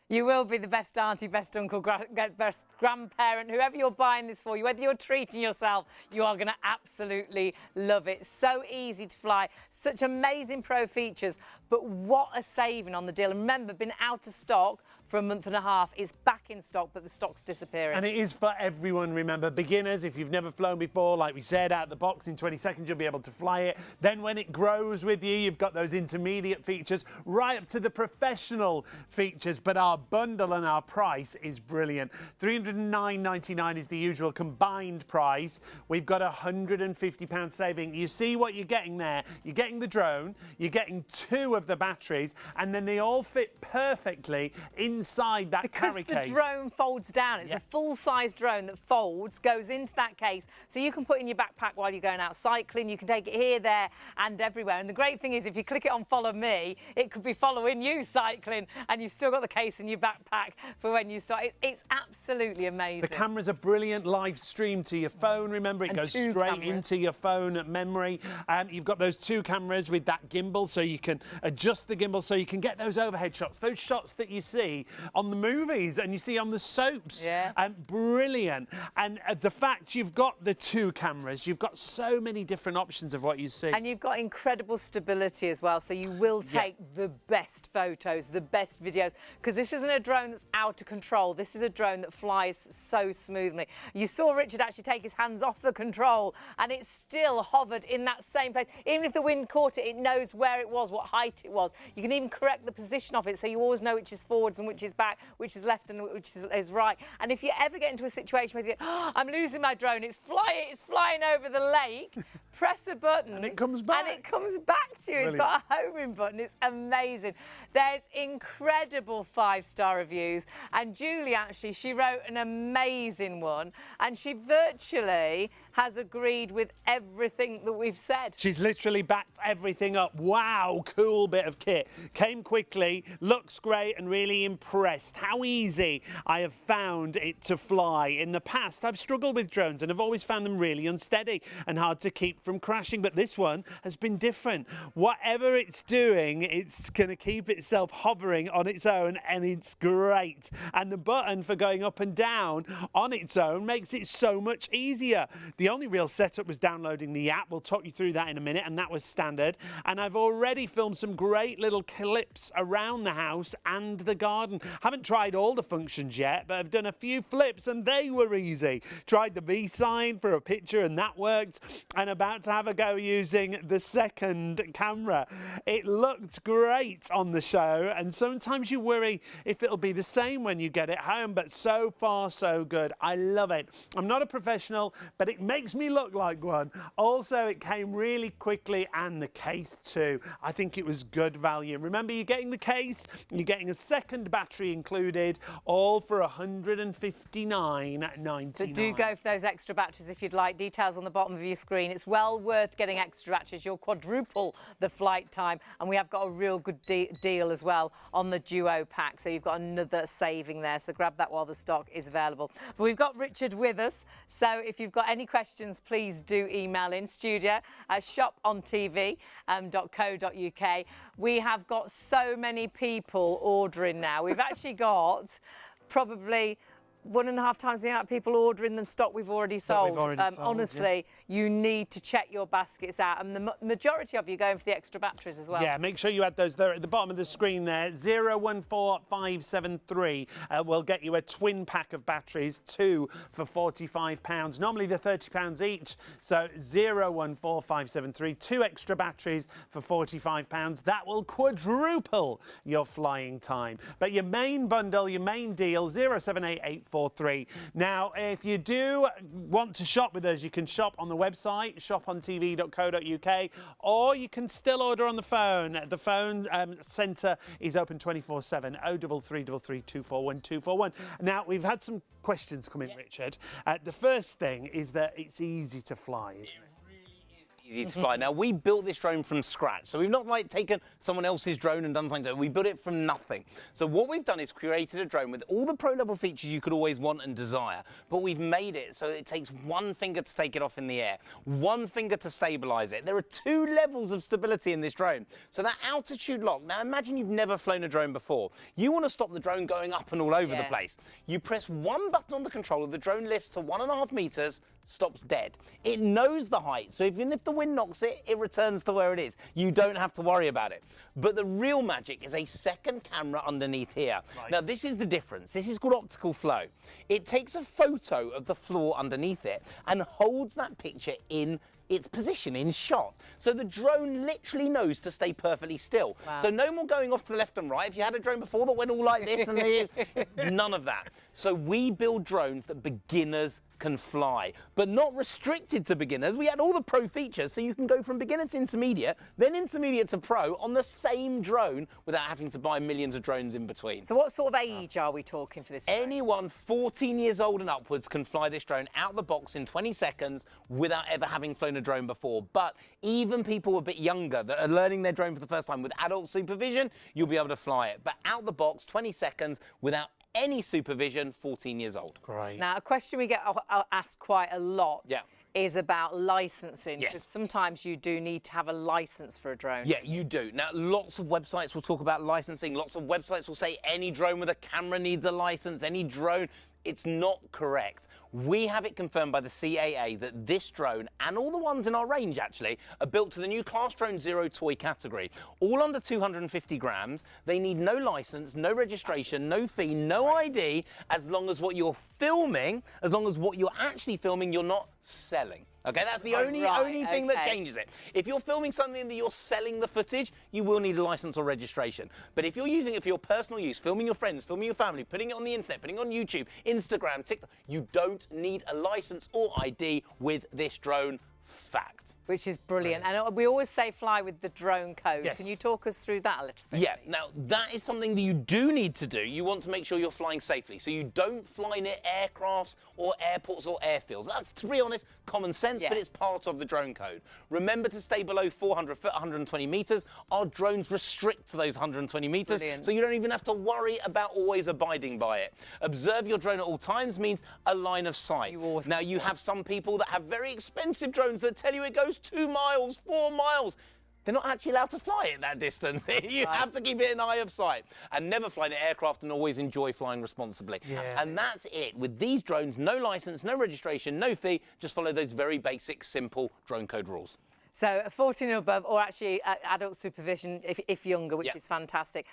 [SPEAKER 1] You will be the best auntie, best uncle, best grandparent, whoever you're buying this for, whether you're treating yourself, you are going to absolutely love it. So easy to fly, such amazing pro features, but what a saving on the deal. And remember, been out of stock for a month and a half. It's back in stock, but the stock's disappearing.
[SPEAKER 2] And it is for everyone, remember. Beginners, if you've never flown before, like we said, out the box in 20 seconds, you'll be able to fly it. Then when it grows with you, you've got those intermediate features, right up to the professional features. But our bundle and our price is brilliant. £309.99 is the usual combined price. We've got £150 saving. You see what you're getting there. You're getting the drone, you're getting 2 of the batteries, and then they all fit perfectly inside that carry case.
[SPEAKER 1] Because the drone folds down. It's a full-size drone that folds, goes into that case, so you can put it in your backpack while you're going out cycling. You can take it here, there, and everywhere. And the great thing is, if you click it on Follow Me, it could be following you cycling, and you've still got the case in your backpack for when you start. It's absolutely amazing.
[SPEAKER 2] The camera's a brilliant live stream to your phone. Remember, it goes straight into your phone memory. You've got those 2 cameras with that gimbal, so you can adjust the gimbal so you can get those overhead shots, those shots that you see on the movies and you see on the soaps. Brilliant. And the fact you've got the 2 cameras, you've got so many different options of what you see.
[SPEAKER 1] And you've got incredible stability as well, so you will take the best photos, the best videos, because this isn't a drone that's out of control. This is a drone that flies so smoothly. You saw Richard actually take his hands off the control and it still hovered in that same place. Even if the wind caught it, it knows where it was, what height it was. You can even correct the position of it, so you always know which is forwards and which is back, which is left and which is right. And if you ever get into a situation where you think, oh, I'm losing my drone, it's flying over the lake, press a button
[SPEAKER 2] and it comes back.
[SPEAKER 1] And it comes back to you. Brilliant. It's got a homing button. It's amazing. There's incredible 5-star reviews. And Julie, actually, she wrote an amazing one. And she virtually has agreed with everything that we've said.
[SPEAKER 2] She's literally backed everything up. Wow, cool bit of kit. Came quickly, looks great, and really impressed. How easy I have found it to fly. In the past, I've struggled with drones and I've always found them really unsteady and hard to keep from crashing, but this one has been different. Whatever it's doing, it's going to keep itself hovering on its own, and it's great. And the button for going up and down on its own makes it so much easier. The only real setup was downloading the app. We'll talk you through that in a minute, and that was standard. And I've already filmed some great little clips around the house and the garden. Haven't tried all the functions yet, but I've done a few flips and they were easy. Tried the V sign for a picture and that worked, and about to have a go using the second camera. It looked great on the show, and sometimes you worry if it'll be the same when you get it home, but so far so good. I love it. I'm not a professional, but it makes me look like one. Also, it came really quickly, and the case too. I think it was good value. Remember, you're getting the case, you're getting a second battery included, all for £159.99.
[SPEAKER 1] But do go for those extra batteries if you'd like. Details on the bottom of your screen. It's well well worth getting extra batteries. You'll quadruple the flight time, and we have got a real good deal as well on the Duo pack, so you've got another saving there, so grab that while the stock is available. But we've got Richard with us, so if you've got any questions, please do email in studio at ShopOnTV.co.uk. We have got so many people ordering now. We've actually got probably 1.5 times the amount of people ordering than stock we've already sold. Honestly, you need to check your baskets out, and the majority of you going for the extra batteries as well.
[SPEAKER 2] Yeah, make sure you add those there at the bottom of the screen there. 014573 will get you a twin pack of batteries, 2 for £45. Normally they're £30 each, so 014573, 2 extra batteries for £45. That will quadruple your flying time. But your main bundle, your main deal, 078843. Now, if you do want to shop with us, you can shop on the website, shopontv.co.uk, or you can still order on the phone. The phone centre is open 24/7, 0333241241. Now, we've had some questions come in, Richard. The first thing is that it's easy to fly, isn't it?
[SPEAKER 3] Easy to fly. Now, we built this drone from scratch, so we've not like taken someone else's drone and done something to it. We built it from nothing. So what we've done is created a drone with all the pro-level features you could always want and desire, but we've made it so it takes one finger to take it off in the air, one finger to stabilize it. There are 2 levels of stability in this drone. So that altitude lock, now imagine you've never flown a drone before. You want to stop the drone going up and all over the place. You press one button on the controller, the drone lifts to 1.5 meters, stops dead. It knows the height, so even if the wind knocks it, it returns to where it is. You don't have to worry about it. But the real magic is a second camera underneath here. Right. Now, this is the difference. This is called optical flow. It takes a photo of the floor underneath it and holds that picture in its position in shot. So the drone literally knows to stay perfectly still. Wow. So no more going off to the left and right. If you had a drone before that went all like this and none of that. So we build drones that beginners can fly, but not restricted to beginners. We had all the pro features, so you can go from beginner to intermediate, then intermediate to pro on the same drone without having to buy millions of drones in between.
[SPEAKER 1] So what sort of age are we talking for this drone?
[SPEAKER 3] Anyone 14 years old and upwards can fly this drone out the box in 20 seconds without ever having flown a drone before. But even people a bit younger that are learning their drone for the first time with adult supervision, you'll be able to fly it. But out the box, 20 seconds without any supervision, 14 years old.
[SPEAKER 2] Great.
[SPEAKER 1] Now, a question we get asked quite a lot is about licensing.
[SPEAKER 3] Yes.
[SPEAKER 1] Because sometimes you do need to have a license for a drone.
[SPEAKER 3] Yeah, you do. Now, lots of websites will talk about licensing. Lots of websites will say any drone with a camera needs a license, any drone. It's not correct. We have it confirmed by the CAA that this drone, and all the ones in our range actually, are built to the new Class Drone Zero toy category. All under 250 grams. They need no license, no registration, no fee, no ID, as long as what you're filming, as long as what you're actually filming, you're not selling. Okay, that's the only thing that changes it. If you're filming something that you're selling the footage, you will need a license or registration. But if you're using it for your personal use, filming your friends, filming your family, putting it on the internet, putting it on YouTube, Instagram, TikTok, you don't need a license or ID with this drone. Fact.
[SPEAKER 1] Which is brilliant. And we always say fly with the drone code.
[SPEAKER 3] Yes.
[SPEAKER 1] Can you talk us through that a little bit?
[SPEAKER 3] Yeah, now that is something that you do need to do. You want to make sure you're flying safely. So you don't fly near aircrafts or airports or airfields. That's, to be honest, common sense, but it's part of the drone code. Remember to stay below 400 foot, 120 meters. Our drones restrict to those 120 meters.
[SPEAKER 1] Brilliant.
[SPEAKER 3] So you don't even have to worry about always abiding by it. Observe your drone at all times means a line of sight. Now you have some people that have very expensive drones that tell you it goes 2 miles, 4 miles. They're not actually allowed to fly it that distance. You have to keep it in eye of sight. And never fly in an aircraft, and always enjoy flying responsibly. Yeah. And that's it. With these drones, no license, no registration, no fee. Just follow those very basic, simple drone code rules.
[SPEAKER 1] So 14 and above, or actually adult supervision if younger, which is fantastic.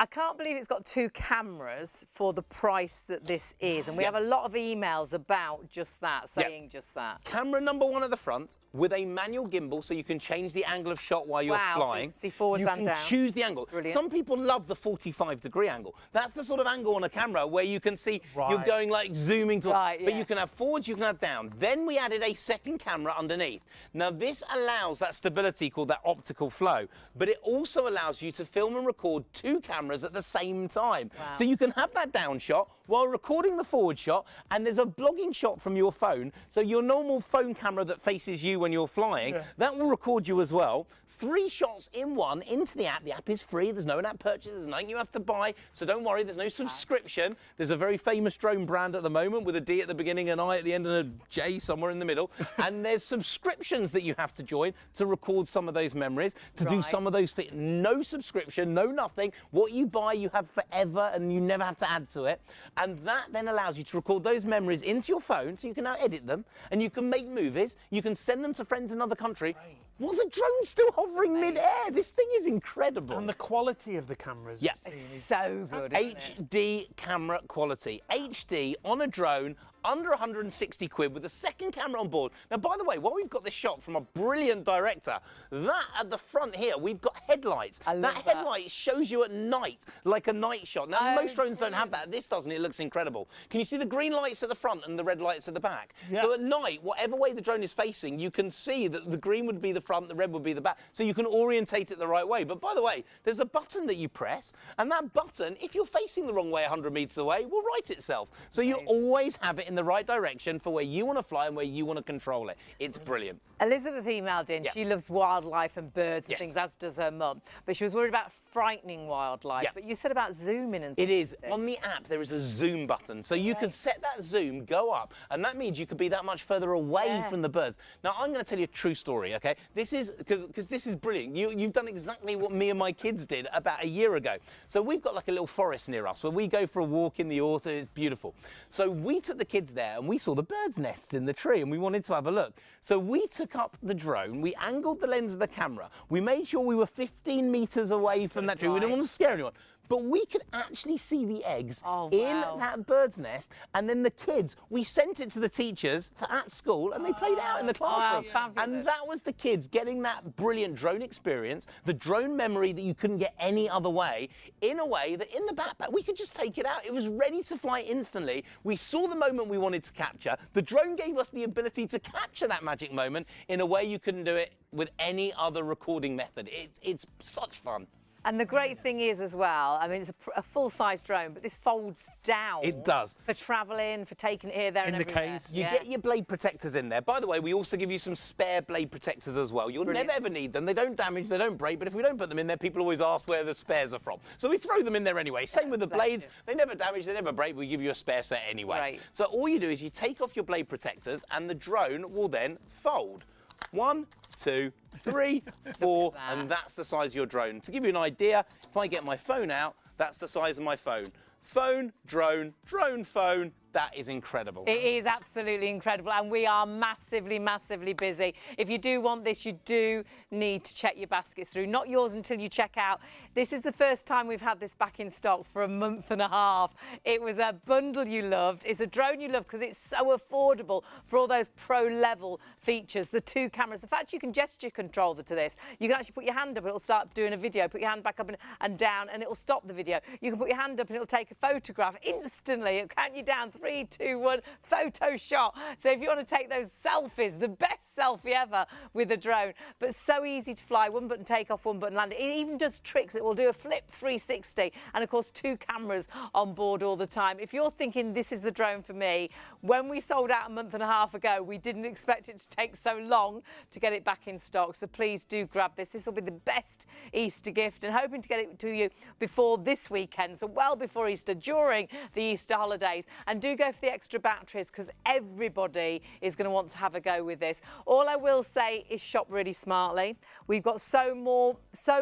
[SPEAKER 1] I can't believe it's got 2 cameras for the price that this is. And we have a lot of emails about just that, saying just that.
[SPEAKER 3] Camera number 1 at the front with a manual gimbal, so you can change the angle of shot while you're flying. So you can
[SPEAKER 1] see forwards and down.
[SPEAKER 3] You can choose the angle.
[SPEAKER 1] Brilliant.
[SPEAKER 3] Some people love the 45-degree angle. That's the sort of angle on a camera where you can see you're going like zooming to but you can have forwards, you can have down. Then we added a second camera underneath. Now this allows that stability called that optical flow, but it also allows you to film and record 2 cameras at the same time. So you can have that down shot, while recording the forward shot, and there's a vlogging shot from your phone. So your normal phone camera that faces you when you're flying, that will record you as well. 3 shots in one into the app. The app is free. There's no in-app purchase. There's nothing you have to buy. So don't worry. There's no subscription. There's a very famous drone brand at the moment with a D at the beginning, an I at the end, and a J somewhere in the middle. And there's subscriptions that you have to join to record some of those memories, to do some of those things. No subscription, no nothing. What you buy, you have forever, and you never have to add to it. And that then allows you to record those memories into your phone, so you can now edit them, and you can make movies. You can send them to friends in another country. Well, the drone's still hovering mid-air. This thing is incredible.
[SPEAKER 2] And the quality of the cameras.
[SPEAKER 3] Yeah.
[SPEAKER 1] It's so good, isn't it?
[SPEAKER 3] HD camera quality. HD on a drone, under 160 quid with a second camera on board. Now, by the way, while we've got this shot from a brilliant director, that at the front here, we've got headlights. That headlight shows you at night, like a night shot. Now, most drones don't have that. This doesn't. It looks incredible. Can you see the green lights at the front and the red lights at the back?
[SPEAKER 2] Yeah.
[SPEAKER 3] So at night, whatever way the drone is facing, you can see that the green would be the front, the red would be the back. So you can orientate it the right way. But by the way, there's a button that you press, and that button, if you're facing the wrong way 100 meters away, will right itself. So you always have it in the right direction for where you want to fly and where you want to control it. It's brilliant.
[SPEAKER 1] Elizabeth emailed in. She loves wildlife and birds and things, as does her mum. But she was worried about frightening wildlife. But you said about zooming and things.
[SPEAKER 3] It is. On the app, there is a zoom button. So you can set that zoom, go up, and that means you could be that much further away from the birds. Now, I'm going to tell you a true story, okay? This is, because this is brilliant. You've done exactly what me and my kids did about a year ago. So we've got like a little forest near us where we go for a walk in the autumn. It's beautiful. So we took the kids there and we saw the birds' nests in the tree and we wanted to have a look. So we took up the drone, we angled the lens of the camera, we made sure we were 15 meters away from that tree. We didn't want to scare anyone. But we could actually see the eggs in that bird's nest, and then the kids, we sent it to the teachers at school, and they played it out in the classroom. And that was the kids getting that brilliant drone experience, the drone memory that you couldn't get any other way, in a way that in the backpack, we could just take it out. It was ready to fly instantly. We saw the moment we wanted to capture. The drone gave us the ability to capture that magic moment in a way you couldn't do it with any other recording method. It's such fun.
[SPEAKER 1] And the great thing is as well, I mean, it's a full-size drone, but this folds down.
[SPEAKER 3] It does.
[SPEAKER 1] For travelling, for taking it here, there, and everywhere.
[SPEAKER 2] In the case.
[SPEAKER 3] You get your blade protectors in there. By the way, we also give you some spare blade protectors as well. You'll never ever need them. They don't damage, they don't break, but if we don't put them in there, people always ask where the spares are from. So we throw them in there anyway. Same with the blades. They never damage, they never break. We give you a spare set anyway.
[SPEAKER 1] Right.
[SPEAKER 3] So all you do is you take off your blade protectors and the drone will then fold. 1, 2, 3, 4, and that's the size of your drone. To give you an idea, if I get my phone out, that's the size of my phone. Phone, drone, drone, phone. That is incredible.
[SPEAKER 1] It is absolutely incredible, and we are massively, massively busy. If you do want this, you do need to check your baskets through. Not yours until you check out. This is the first time we've had this back in stock for a month and a half. It was a bundle you loved. It's a drone you love because it's so affordable for all those pro-level features. The 2 cameras. The fact you can gesture control to this. You can actually put your hand up and it'll start doing a video. Put your hand back up and down and it'll stop the video. You can put your hand up and it'll take a photograph instantly. It'll count you down. 3, 2, 1, photo shot. So if you want to take those selfies, the best selfie ever with a drone, but so easy to fly, 1 button take off, 1 button land. It even does tricks. It will do a flip 360 and of course 2 cameras on board all the time. If you're thinking this is the drone for me, when we sold out a month and a half ago, we didn't expect it to take so long to get it back in stock. So please do grab this. This will be the best Easter gift and hoping to get it to you before this weekend. So well before Easter, during the Easter holidays. And do go for the extra batteries because everybody is going to want to have a go with this. All I will say is shop really smartly. We've got so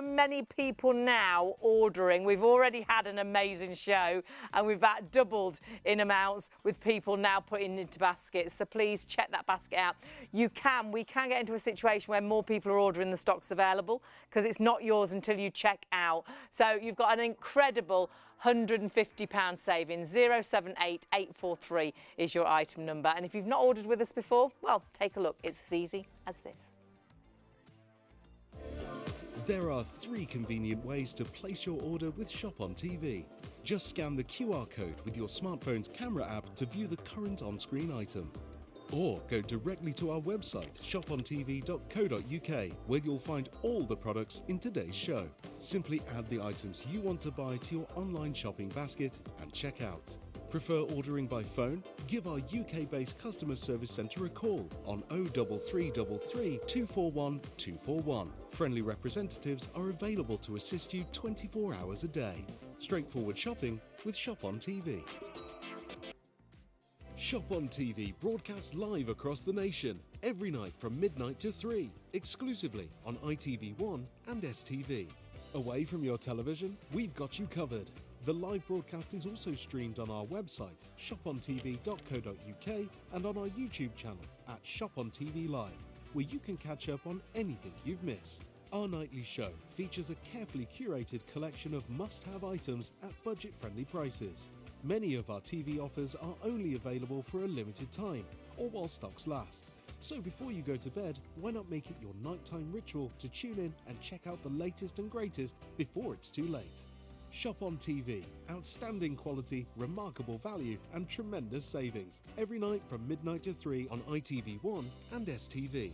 [SPEAKER 1] many people now ordering. We've already had an amazing show and we've about doubled in amounts with people now putting into baskets. So please check that basket out. We can get into a situation where more people are ordering the stocks available because it's not yours until you check out. So you've got an incredible £150 saving. 078843 is your item number. And if you've not ordered with us before, well, take a look. It's as easy as this.
[SPEAKER 4] There are 3 convenient ways to place your order with ShopOnTV. Just scan the QR code with your smartphone's camera app to view the current on-screen item. Or go directly to our website, shopontv.co.uk, where you'll find all the products in today's show. Simply add the items you want to buy to your online shopping basket and check out. Prefer ordering by phone? Give our UK-based customer service centre a call on 03333 241 241. Friendly representatives are available to assist you 24 hours a day. Straightforward shopping with ShopOnTV. ShopOnTV broadcasts live across the nation every night from midnight to 3, exclusively on ITV1 and STV. Away from your television, we've got you covered. The live broadcast is also streamed on our website, shopontv.co.uk, and on our YouTube channel at ShopOnTV Live, where you can catch up on anything you've missed. Our nightly show features a carefully curated collection of must-have items at budget-friendly prices. Many of our TV offers are only available for a limited time, or while stocks last. So before you go to bed, why not make it your nighttime ritual to tune in and check out the latest and greatest before it's too late. ShopOnTV, outstanding quality, remarkable value and tremendous savings. Every night from midnight to 3 on ITV1 and STV.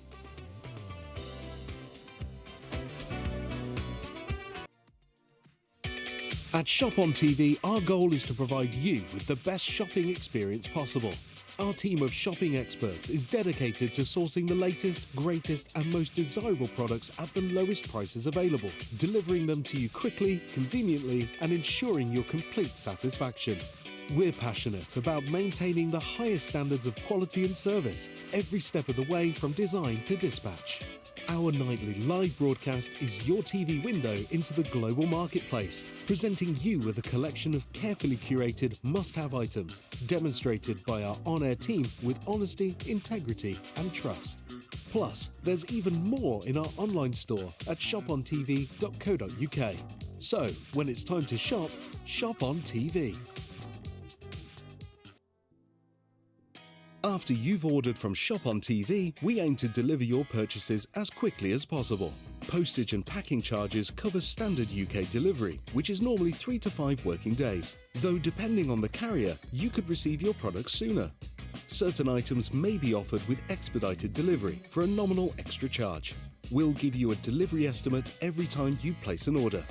[SPEAKER 4] At ShopOnTV, our goal is to provide you with the best shopping experience possible. Our team of shopping experts is dedicated to sourcing the latest, greatest and most desirable products at the lowest prices available, delivering them to you quickly, conveniently and ensuring your complete satisfaction. We're passionate about maintaining the highest standards of quality and service every step of the way from design to dispatch. Our nightly live broadcast is your TV window into the global marketplace, presenting you with a collection of carefully curated must-have items, demonstrated by our on-air team with honesty, integrity and trust. Plus, there's even more in our online store at shopontv.co.uk. So, when it's time to shop, shop on TV. After you've ordered from ShopOnTV, we aim to deliver your purchases as quickly as possible. Postage and packing charges cover standard UK delivery, which is normally 3 to 5 working days, though depending on the carrier, you could receive your products sooner. Certain items may be offered with expedited delivery for a nominal extra charge. We'll give you a delivery estimate every time you place an order.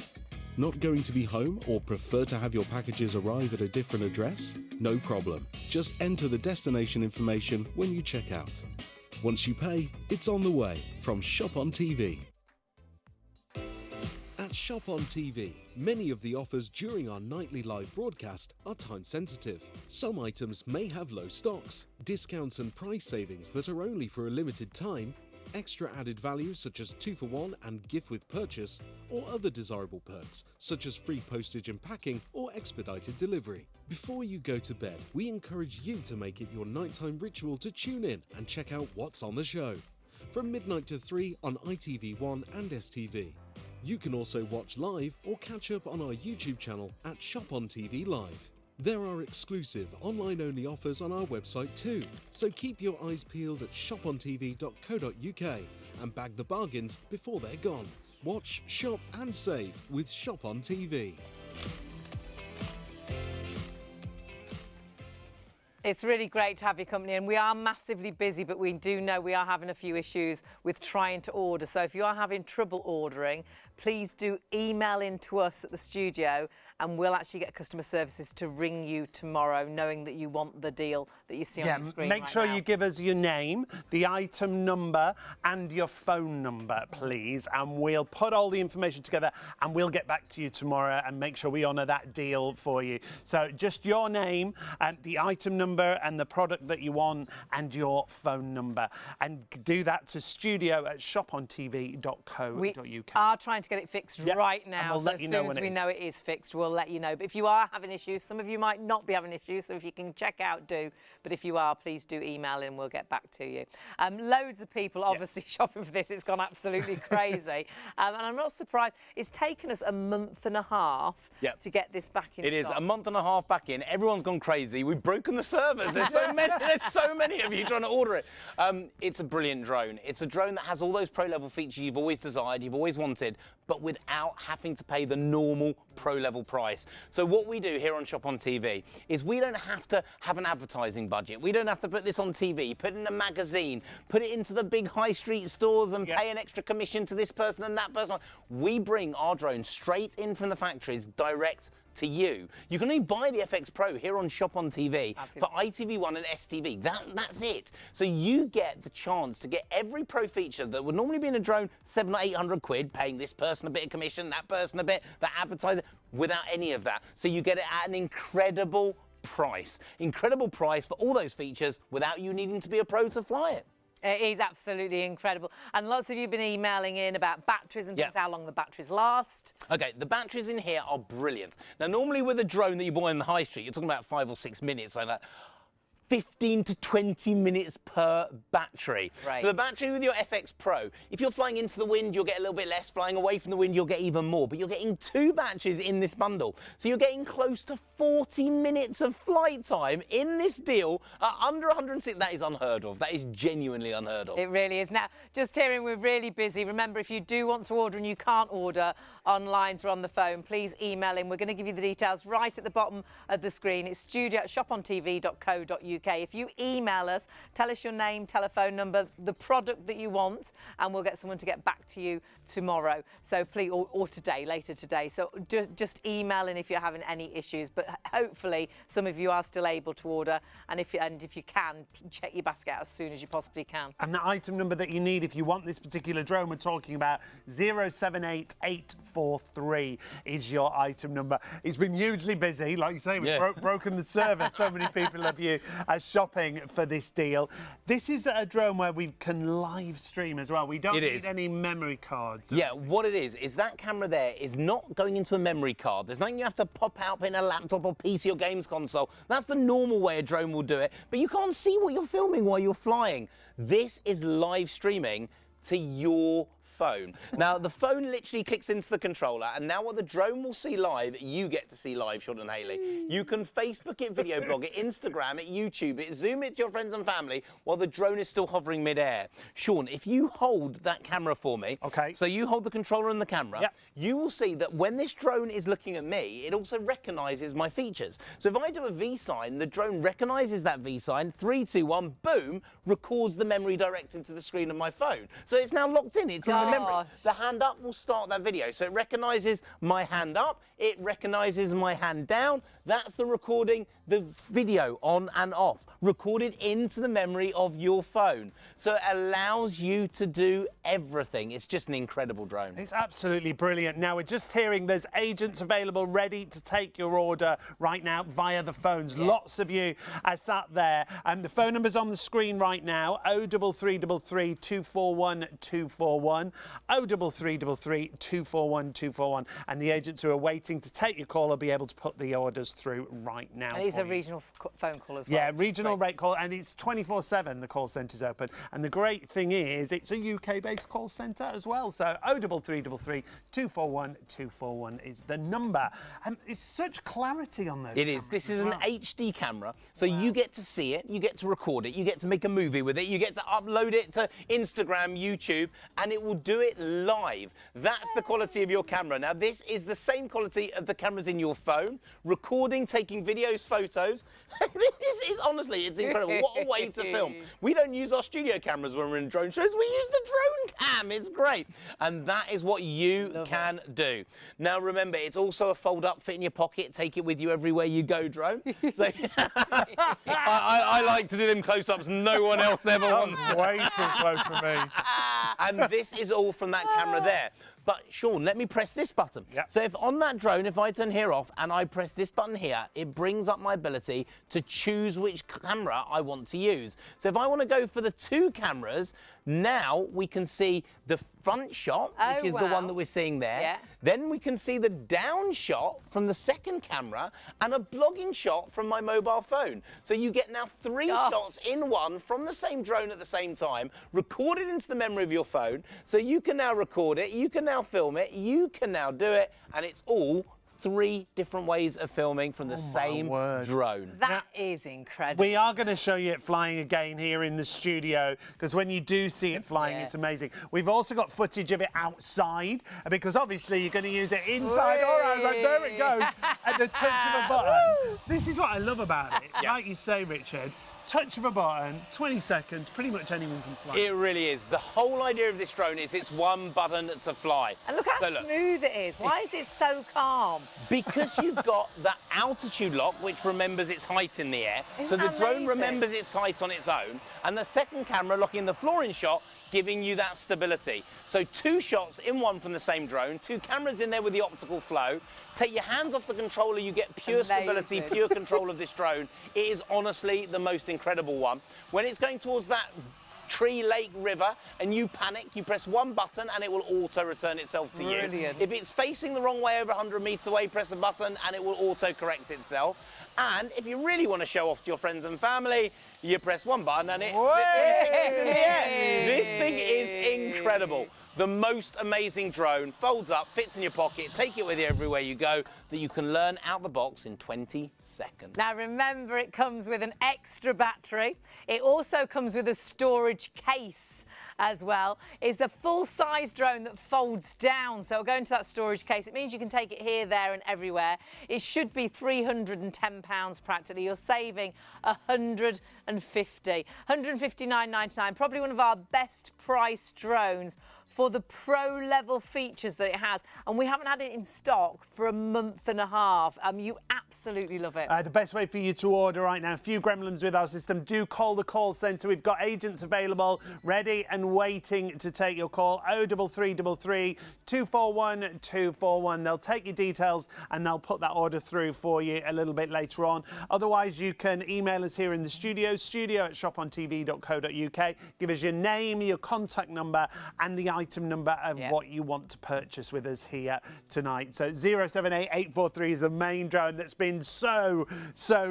[SPEAKER 4] Not going to be home or prefer to have your packages arrive at a different address? No problem. Just enter the destination information when you check out. Once you pay, it's on the way from ShopOnTV. At ShopOnTV, many of the offers during our nightly live broadcast are time sensitive. Some items may have low stocks, discounts and price savings that are only for a limited time, extra added value such as 2 for 1 and gift with purchase, or other desirable perks such as free postage and packing or expedited delivery. Before you go to bed, we encourage you to make it your nighttime ritual to tune in and check out what's on the show. From midnight to 3 on ITV1 and STV. You can also watch live or catch up on our YouTube channel at ShopOnTV Live. There are exclusive online-only offers on our website too, so keep your eyes peeled at shopontv.co.uk and bag the bargains before they're gone. Watch, shop and save with ShopOnTV.
[SPEAKER 1] It's really great to have your company, and we are massively busy, but we do know we are having a few issues with trying to order. So if you are having trouble ordering, please do email in to us at the studio and we'll actually get customer services to ring you tomorrow, knowing that you want the deal that you see on the screen.
[SPEAKER 2] Make sure
[SPEAKER 1] now.
[SPEAKER 2] you give us your name, the item number and your phone number, please, and we'll put all the information together and we'll get back to you tomorrow and make sure we honour that deal for you. So just your name and the item number and the product that you want and your phone number, and do that to studio@shopontv.co.uk.
[SPEAKER 1] We are trying to get it fixed right now,
[SPEAKER 2] and we'll
[SPEAKER 1] so
[SPEAKER 2] let
[SPEAKER 1] as
[SPEAKER 2] you
[SPEAKER 1] soon
[SPEAKER 2] know
[SPEAKER 1] as
[SPEAKER 2] when
[SPEAKER 1] we
[SPEAKER 2] it is.
[SPEAKER 1] know it is fixed, we'll let you know. But if you are having issues, some of you might not be having issues, so if you can check out, do. But if you are, please do email in, we'll get back to you. Loads of people obviously shopping for this. It's gone absolutely crazy. And I'm not surprised. It's taken us a month and a half to get this back in
[SPEAKER 3] It is
[SPEAKER 1] stock.
[SPEAKER 3] a month and a half back in. Everyone's gone crazy. We've broken the servers. There's so many. There's so many of you trying to order it. It's a brilliant drone. It's a drone that has all those pro-level features you've always desired, you've always wanted, but without having to pay the normal pro-level price. So what we do here on ShopOnTV is we don't have to have an advertising budget. We don't have to put this on TV, put it in a magazine, put it into the big high street stores and pay an extra commission to this person and that person. We bring our drones straight in from the factories direct to you. You can only buy the FX Pro here on ShopOnTV for ITV1 and STV. That's it. So you get the chance to get every pro feature that would normally be in a drone, 700 or 800 quid, paying this person a bit of commission, that person a bit, that advertiser, without any of that. So you get it at an incredible price. Incredible price for all those features without you needing to be a pro to fly it.
[SPEAKER 1] It is absolutely incredible. And lots of you have been emailing in about batteries and things, how long the batteries last.
[SPEAKER 3] Okay, the batteries in here are brilliant. Now, normally with a drone that you buy in the high street, you're talking about 5 or 6 minutes, so like 15 to 20 minutes per battery.
[SPEAKER 1] Right.
[SPEAKER 3] So the battery with your FX Pro, if you're flying into the wind, you'll get a little bit less. Flying away from the wind, you'll get even more. But you're getting 2 batteries in this bundle. So you're getting close to 40 minutes of flight time in this deal at under 106. That is unheard of. That is genuinely unheard of.
[SPEAKER 1] It really is. Now, just hearing we're really busy. Remember, if you do want to order and you can't order online or on the phone, please email in. We're going to give you the details right at the bottom of the screen. It's studio@shopontv.co.uk. If you email us, tell us your name, telephone number, the product that you want, and we'll get someone to get back to you tomorrow. So please, or today, later today. So just email in if you're having any issues. But hopefully, some of you are still able to order. And if you can, check your basket out as soon as you possibly can.
[SPEAKER 2] And the item number that you need if you want this particular drone we're talking about, 078843 is your item number. It's been hugely busy. Like you say, we've broken the server. So many people of you are shopping for this deal. This is a drone where we can live stream as well. We don't need any memory cards.
[SPEAKER 3] Yeah, what it is that camera there is not going into a memory card. There's nothing you have to pop out in a laptop or PC or games console. That's the normal way a drone will do it. But you can't see what you're filming while you're flying. This is live streaming to your phone. Now, the phone literally clicks into the controller, and now what the drone will see live, you get to see live, Sean and Hayley. You can Facebook it, video blog it, Instagram it, YouTube it, Zoom it to your friends and family while the drone is still hovering mid-air. Sean, if you hold that camera for me, so you hold the controller and the camera, you will see that when this drone is looking at me, it also recognises my features. So if I do a V sign, the drone recognises that V sign, 3, 2, 1, boom, records the memory direct into the screen of my phone. So it's now locked in, it's in the memory. The hand up will start that video. So it recognises my hand up, it recognises my hand down. That's the recording, the video on and off, recorded into the memory of your phone. So it allows you to do everything. It's just an incredible drone.
[SPEAKER 2] It's absolutely brilliant. Now, we're just hearing there's agents available ready to take your order right now via the phones. Lots of you are sat there. And the phone number's on the screen right now, 03333 241 241, 03333 241 241. And the agents who are waiting to take your call will be able to put the orders through right now.
[SPEAKER 1] And it's a regional phone call as well.
[SPEAKER 2] Yeah, regional rate call, and it's 24/7, the call centre's open. And the great thing is, it's a UK-based call centre as well. So 03333 241 241 is the number. And it's such clarity on those.
[SPEAKER 3] It is. This is an HD camera, so you get to see it, you get to record it, you get to make a movie with it, you get to upload it to Instagram, YouTube, and it will do it live. That's the quality of your camera. Now, this is the same quality of the cameras in your phone, recording, taking videos, photos. This is honestly, it's incredible. What a way to film. We don't use our studio cameras when we're in drone shows. We use the drone cam. It's great. And that is what you can do. Now, remember, it's also a fold-up, fit in your pocket, take it with you everywhere you go drone. So, I like to do them close-ups. No one else ever wants to.
[SPEAKER 2] Way too close for me.
[SPEAKER 3] And this is all from that camera there. But Sean, let me press this button. So if on that drone, if I turn here off and I press this button here, it brings up my ability to choose which camera I want to use. So if I want to go for the 2 cameras, now we can see the front shot, which is the one that we're seeing there. Then we can see the down shot from the second camera and a blogging shot from my mobile phone. So you get now 3 shots in one from the same drone at the same time, recorded into the memory of your phone. So you can now record it, you can now film it, you can now do it, and it's all 3 different ways of filming from the same drone.
[SPEAKER 1] That is incredible.
[SPEAKER 2] We are going to show you it flying again here in the studio, because when you do see it flying, it's amazing. We've also got footage of it outside, because obviously you're going to use it inside or outside. There it goes, at the touch of a button. This is what I love about it. Like you say, Richard, touch of a button, 20 seconds, pretty much anyone can fly.
[SPEAKER 3] It really is. The whole idea of this drone is it's one button to fly.
[SPEAKER 1] And look how smooth it is. Why is it so calm?
[SPEAKER 3] Because you've got the altitude lock, which remembers its height in the air. So the drone remembers its height on its own. And the second camera locking the floor in shot, giving you that stability. So 2 shots in one from the same drone, 2 cameras in there with the optical flow. Take your hands off the controller, you get pure stability, pure control of this drone. It is honestly the most incredible one. When it's going towards that tree, lake, river, and you panic, you press one button and it will auto-return itself to you. If it's facing the wrong way over 100 meters away, press a button and it will auto-correct itself. And if you really want to show off to your friends and family, you press one button and it flips in the air. This thing is incredible. The most amazing drone, folds up, fits in your pocket, take it with you everywhere you go, that you can learn out the box in 20 seconds.
[SPEAKER 1] Now remember, it comes with an extra battery. It also comes with a storage case as well. It's a full-size drone that folds down, so it'll go into that storage case. It means you can take it here, there and everywhere. It should be £310 practically. You're saving £150. £159.99, probably one of our best priced drones for the pro-level features that it has. And we haven't had it in stock for a month and a half. You absolutely love it.
[SPEAKER 2] The best way for you to order right now, a few gremlins with our system, do call the call centre. We've got agents available, ready and waiting to take your call. 03333 241 241. They'll take your details and they'll put that order through for you a little bit later on. Otherwise, you can email us here in the studio, studio@shopontv.co.uk. Give us your name, your contact number and the item number of what you want to purchase with us here tonight. So 078843 is the main drone that's been so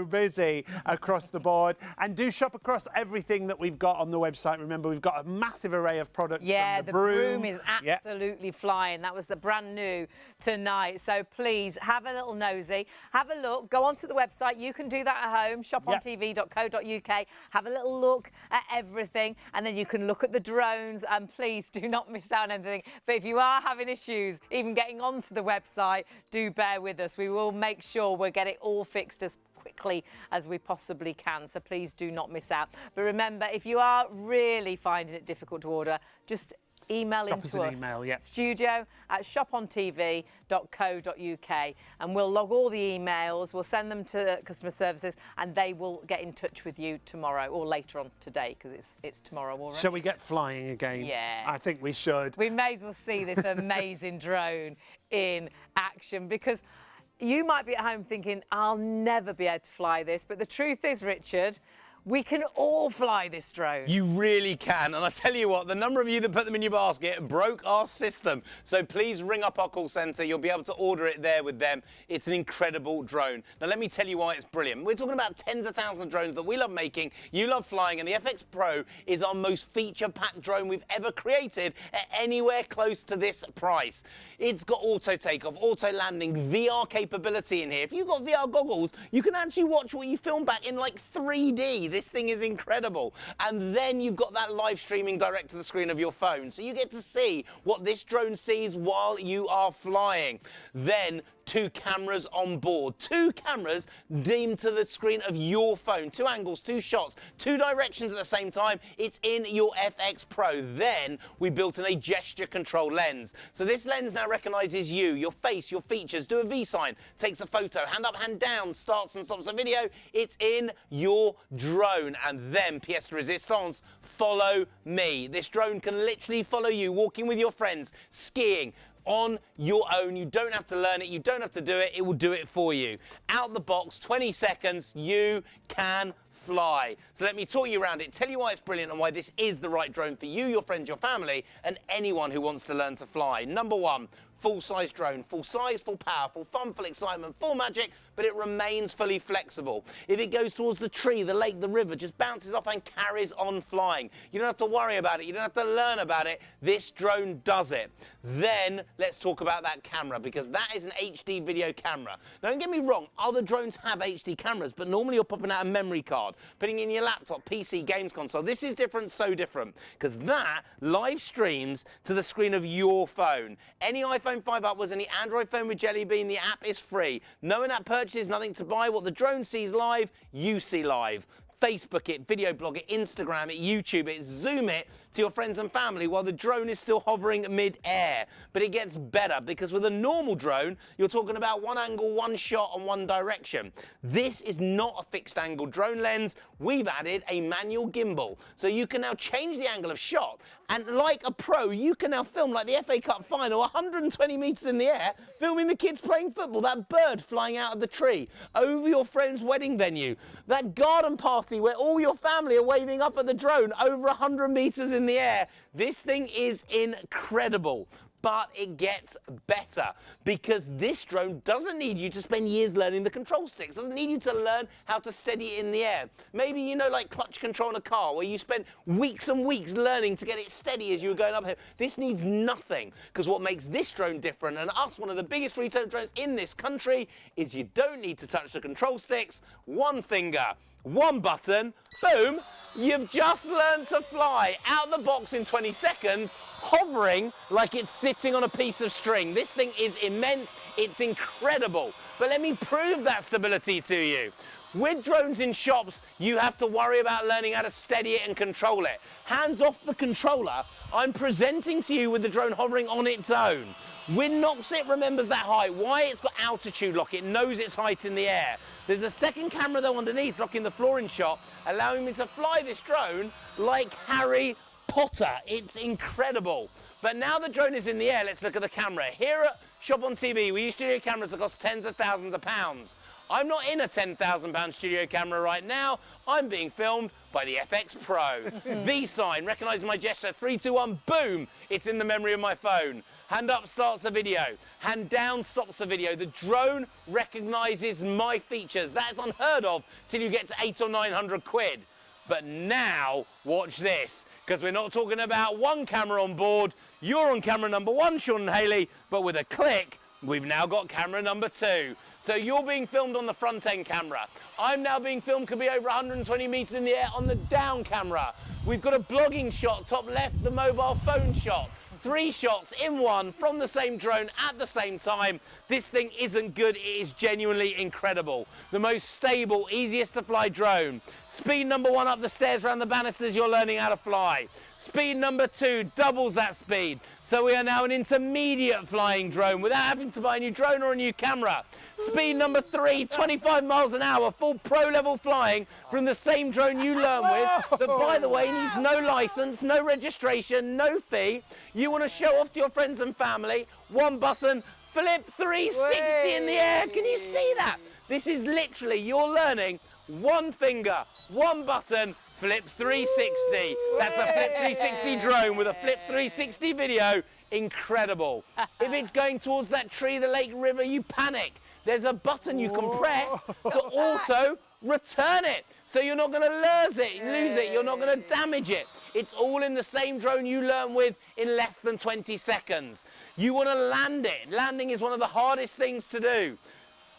[SPEAKER 2] busy across the board. And do shop across everything that we've got on the website. Remember, we've got a massive array of products.
[SPEAKER 1] Yeah, the broom is absolutely flying. That was the brand new tonight. So please have a little nosy, have a look, go onto the website. You can do that at home, shopontv.co.uk. Have a little look at everything, and then you can look at the drones. And please do not miss out on anything. But if you are having issues even getting onto the website, do bear with us. We will make sure we'll get it all fixed as quickly as we possibly can, so please do not miss out. But remember, if you are really finding it difficult to order, just email into us, studio@shopontv.co.uk, and we'll log all the emails, we'll send them to customer services, and they will get in touch with you tomorrow or later on today, because it's tomorrow already.
[SPEAKER 2] Shall we get flying again?
[SPEAKER 1] Yeah.
[SPEAKER 2] I think we should.
[SPEAKER 1] We may as well see this amazing drone in action, because you might be at home thinking, I'll never be able to fly this, but the truth is, Richard, we can all fly this drone.
[SPEAKER 3] You really can. And I tell you what, the number of you that put them in your basket broke our system. So please ring up our call centre. You'll be able to order it there with them. It's an incredible drone. Now, let me tell you why it's brilliant. We're talking about tens of thousands of drones that we love making, you love flying, and the FX Pro is our most feature-packed drone we've ever created at anywhere close to this price. It's got auto takeoff, auto landing, VR capability in here. If you've got VR goggles, you can actually watch what you film back in like 3D. This thing is incredible. And then you've got that live streaming direct to the screen of your phone. So you get to see what this drone sees while you are flying. Then 2 cameras on board. 2 cameras deemed to the screen of your phone. 2 angles, 2 shots, 2 directions at the same time. It's in your FX Pro. Then we built in a gesture control lens. So this lens now recognizes you, your face, your features. Do a V sign, takes a photo, hand up, hand down, starts and stops a video. It's in your drone. And then, pièce de résistance, follow me. This drone can literally follow you, walking with your friends, skiing, on your own. You don't have to learn it, you don't have to do it, it will do it for you. Out the box, 20 seconds, you can fly. So let me talk you around it, tell you why it's brilliant and why this is the right drone for you, your friends, your family, and anyone who wants to learn to fly. Number 1, full-size drone. Full size, full power, full fun, full excitement, full magic, but it remains fully flexible. If it goes towards the tree, the lake, the river, just bounces off and carries on flying. You don't have to worry about it. You don't have to learn about it. This drone does it. Then let's talk about that camera, because that is an HD video camera. Now, don't get me wrong, other drones have HD cameras, but normally you're popping out a memory card, putting in your laptop, PC, games console. This is different, so different, because that live streams to the screen of your phone. Any iPhone 5 upwards, any Android phone with Jelly Bean, the app is free. No in-app purchases, nothing to buy. What the drone sees live, you see live. Facebook it, video blog it, Instagram it, YouTube it, Zoom it to your friends and family while the drone is still hovering mid-air. But it gets better because with a normal drone, you're talking about one angle, one shot and one direction. This is not a fixed angle drone lens. We've added a manual gimbal. So you can now change the angle of shot, and like a pro, you can now film like the FA Cup final 120 metres in the air, filming the kids playing football, that bird flying out of the tree, over your friend's wedding venue, that garden party where all your family are waving up at the drone over 100 metres in the air. This thing is incredible. But it gets better because this drone doesn't need you to spend years learning the control sticks, doesn't need you to learn how to steady it in the air. Maybe you know, like clutch control in a car where you spent weeks and weeks learning to get it steady as you were going up here. This needs nothing, because what makes this drone different and us one of the biggest retail drones in this country is you don't need to touch the control sticks. One finger, one button, boom, you've just learned to fly out the box in 20 seconds, hovering like it's sitting on a piece of string. This thing is immense, it's incredible. But let me prove that stability to you. With drones in shops, you have to worry about learning how to steady it and control it. Hands off the controller, I'm presenting to you with the drone hovering on its own. With Nox, it remembers that height. Why? It's got altitude lock, it knows its height in the air. There's a second camera though underneath, blocking the flooring shot, allowing me to fly this drone like Harry Potter. It's incredible. But now the drone is in the air, let's look at the camera. Here at ShopOnTV, we use studio cameras that cost tens of thousands of pounds. I'm not in a £10,000 studio camera right now. I'm being filmed by the FX Pro. V sign, recognizing my gesture, 3, 2, 1, boom, it's in the memory of my phone. Hand up starts a video, hand down stops a video. The drone recognizes my features. That is unheard of till you get to 800 or 900 quid. But now, watch this, because we're not talking about one camera on board. You're on camera number 1, Sean and Hayley, but with a click, we've now got camera number 2. So you're being filmed on the front end camera. I'm now being filmed, could be over 120 meters in the air on the down camera. We've got a blogging shot, top left, the mobile phone shot. 3 shots in one from the same drone at the same time. This thing isn't good, it is genuinely incredible. The most stable, easiest to fly drone. Speed number 1 up the stairs around the banisters, you're learning how to fly. Speed number 2 doubles that speed. So we are now an intermediate flying drone without having to buy a new drone or a new camera. Speed number 3, 25 miles an hour, full pro level flying from the same drone you learn with, that by the way needs no license, no registration, no fee. You want to show off to your friends and family, one button, flip 360 in the air. Can you see that? This is literally, you're learning one finger, one button, flip 360. That's a flip 360 drone with a flip 360 video. Incredible. If it's going towards that tree, the lake, river, you panic. There's a button you can press to auto return it. So you're not going to lose it, you're not going to damage it. It's all in the same drone you learn with in less than 20 seconds. You want to land it. Landing is one of the hardest things to do.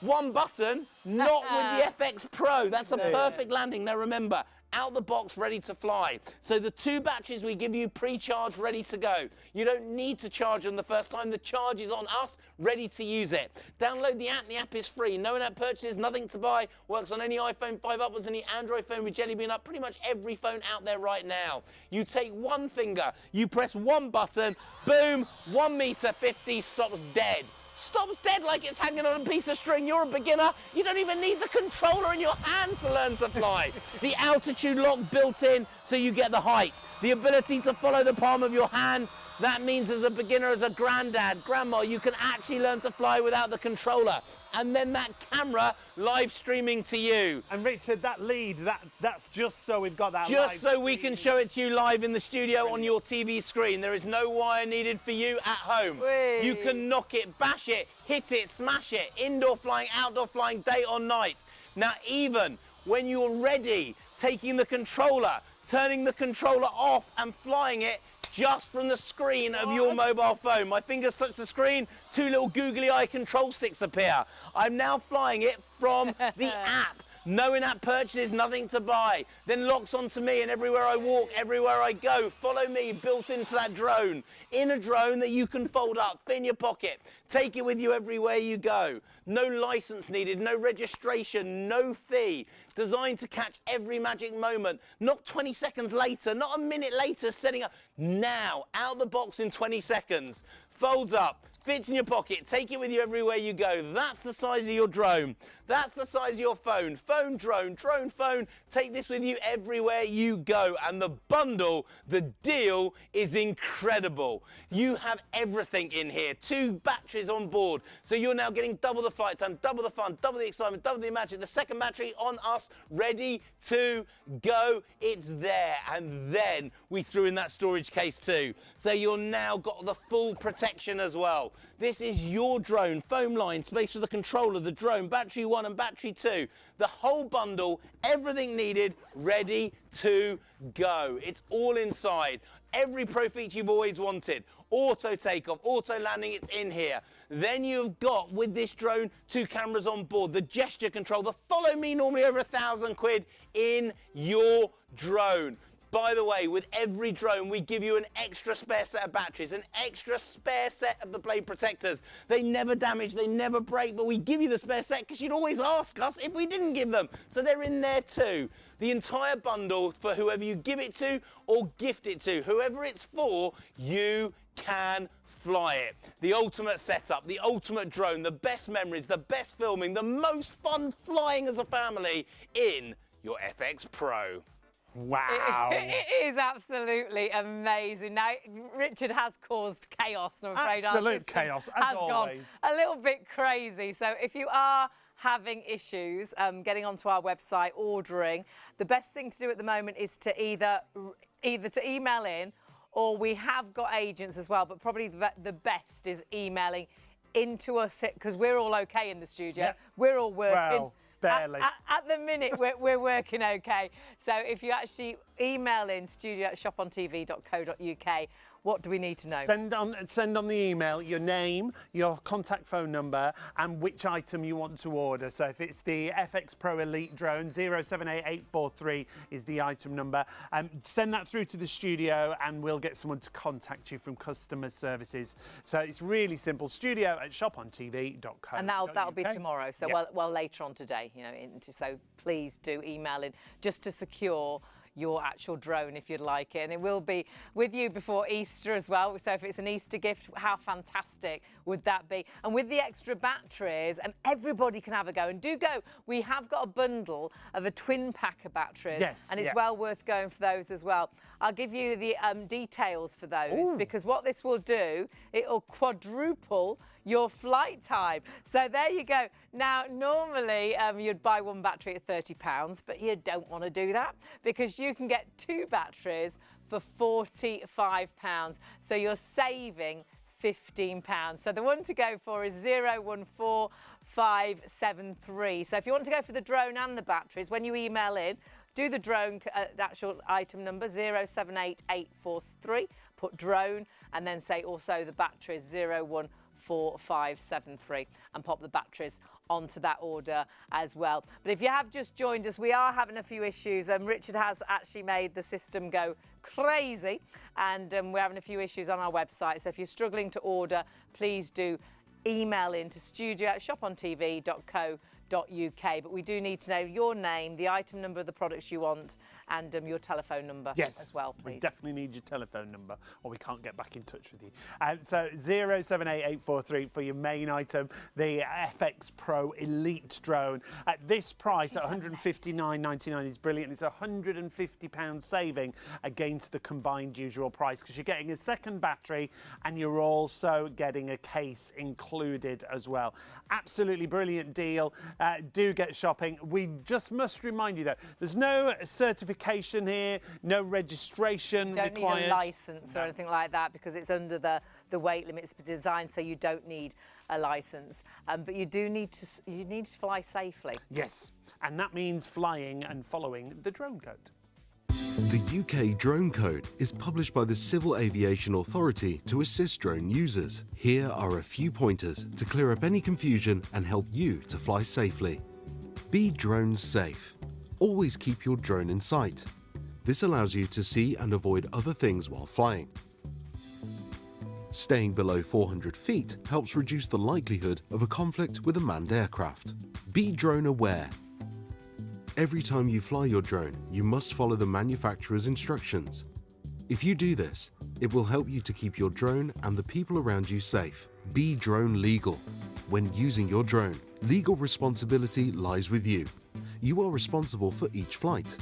[SPEAKER 3] One button, not with the FX Pro. That's a perfect landing. Now remember, out the box, ready to fly. So the 2 batteries we give you pre-charged, ready to go. You don't need to charge them the first time. The charge is on us, ready to use it. Download the app. The app is free. No in-app purchases, nothing to buy. Works on any iPhone 5 upwards, any Android phone with Jelly Bean up, pretty much every phone out there right now. You take one finger, you press one button, boom, 1 meter 50 stops dead. Stops dead like it's hanging on a piece of string. You're a beginner. You don't even need the controller in your hand to learn to fly. The altitude lock built in so you get the height. The ability to follow the palm of your hand. That means as a beginner, as a granddad, grandma, you can actually learn to fly without the controller. And then that camera live streaming to you.
[SPEAKER 2] And Richard, that lead, that's just so we've got that
[SPEAKER 3] Just so we can show it to you live in the studio on your TV screen. There is no wire needed for you at home.
[SPEAKER 1] Whee.
[SPEAKER 3] You can knock it, bash it, hit it, smash it. Indoor flying, outdoor flying, day or night. Now, even when you're ready, taking the controller, turning the controller off and flying it just from the screen of your mobile phone. My fingers touch the screen, 2 little googly eye control sticks appear. I'm now flying it from the app. No in-app purchases, nothing to buy. Then locks onto me, and everywhere I walk, everywhere I go, follow me, built into that drone. In a drone that you can fold up, fit in your pocket, take it with you everywhere you go. No license needed, no registration, no fee. Designed to catch every magic moment, not 20 seconds later, not a minute later, setting up. Now, out the box in 20 seconds. Folds up, fits in your pocket, take it with you everywhere you go. That's the size of your drone. That's the size of your phone. Phone, drone, drone, phone. Take this with you everywhere you go. And the bundle, the deal is incredible. You have everything in here. 2 batteries on board. So you're now getting double the flight time, double the fun, double the excitement, double the magic. The second battery on us, ready to go. It's there. And then we threw in that storage case too. So you're now got the full protection as well. This is your drone, foam line, space for the controller, the drone, battery 1 and battery 2. The whole bundle, everything needed, ready to go. It's all inside. Every pro feature you've always wanted. Auto takeoff, auto landing, it's in here. Then you've got, with this drone, 2 cameras on board, the gesture control, the follow me, normally over £1,000 in your drone. By the way, with every drone, we give you an extra spare set of batteries, an extra spare set of the blade protectors. They never damage, they never break, but we give you the spare set because you'd always ask us if we didn't give them. So they're in there too. The entire bundle for whoever you give it to or gift it to, whoever it's for, you can fly it. The ultimate setup, the ultimate drone, the best memories, the best filming, the most fun flying as a family in your FX Pro.
[SPEAKER 2] Wow.
[SPEAKER 1] It is absolutely amazing. Now, Richard has caused chaos, and I'm afraid our
[SPEAKER 2] Absolute
[SPEAKER 1] system
[SPEAKER 2] chaos, as
[SPEAKER 1] has
[SPEAKER 2] always.
[SPEAKER 1] gone a little bit crazy. So if you are having issues getting onto our website, ordering, the best thing to do at the moment is to either to email in, or we have got agents as well, but probably the best is emailing into us, because we're all okay in the studio.
[SPEAKER 2] Yep.
[SPEAKER 1] We're all working.
[SPEAKER 2] Well, barely.
[SPEAKER 1] At the minute, we're working okay. So if you actually email in studio@shopontv.co.uk, what do we need to know?
[SPEAKER 2] Send on the email your name, your contact phone number, and which item you want to order. So if it's the FX Pro Elite drone, 078843 is the item number. Send that through to the studio, and we'll get someone to contact you from customer services. So it's really simple. studio@shopontv.co.uk.
[SPEAKER 1] And that'll be tomorrow. So
[SPEAKER 2] Yep.
[SPEAKER 1] well later on today, you know. So please do email in just to secure your actual drone if you'd like it, and it will be with you before Easter as well. So if it's an Easter gift, how fantastic would that be? And with the extra batteries, and everybody can have a go, and do go. We have got a bundle of a twin pack of batteries,
[SPEAKER 2] yes,
[SPEAKER 1] and it's
[SPEAKER 2] yeah.
[SPEAKER 1] well worth going for those as well. I'll give you the details for those, because what this will do, it'll quadruple your flight time. So there you go. Now, normally you'd buy one battery at £30, but you don't want to do that, because you can get 2 batteries for £45. So you're saving £15. So the one to go for is 014573. So if you want to go for the drone and the batteries, when you email in, do the drone, the actual item number, 078843, put drone, and then say also the batteries, 014573, and pop the batteries onto that order as well. But if you have just joined us, we are having a few issues, and Richard has actually made the system go crazy, and we're having a few issues on our website. So if you're struggling to order, please do email in to studio@shopontv.co.uk. But we do need to know your name, the item number of the products you want, and your telephone number as well, please.
[SPEAKER 2] We definitely need your telephone number, or we can't get back in touch with you. So 078843 for your main item, the FX Pro Elite drone. At this price, at £159.99, is brilliant. It's a £150 saving against the combined usual price, because you're getting a second battery and you're also getting a case included as well. Absolutely brilliant deal. Do get shopping. We just must remind you, though, there's no certification here, no registration required.
[SPEAKER 1] You don't need a licence or anything like that, because it's under the weight limits designed, so you don't need a licence. But you do need to fly safely.
[SPEAKER 2] Yes, and that means flying and following the drone code.
[SPEAKER 4] The UK Drone Code is published by the Civil Aviation Authority to assist drone users. Here are a few pointers to clear up any confusion and help you to fly safely. Be drone safe. Always keep your drone in sight. This allows you to see and avoid other things while flying. Staying below 400 feet helps reduce the likelihood of a conflict with a manned aircraft. Be drone aware. Every time you fly your drone, you must follow the manufacturer's instructions. If you do this, it will help you to keep your drone and the people around you safe. Be drone legal. When using your drone, legal responsibility lies with you. You are responsible for each flight.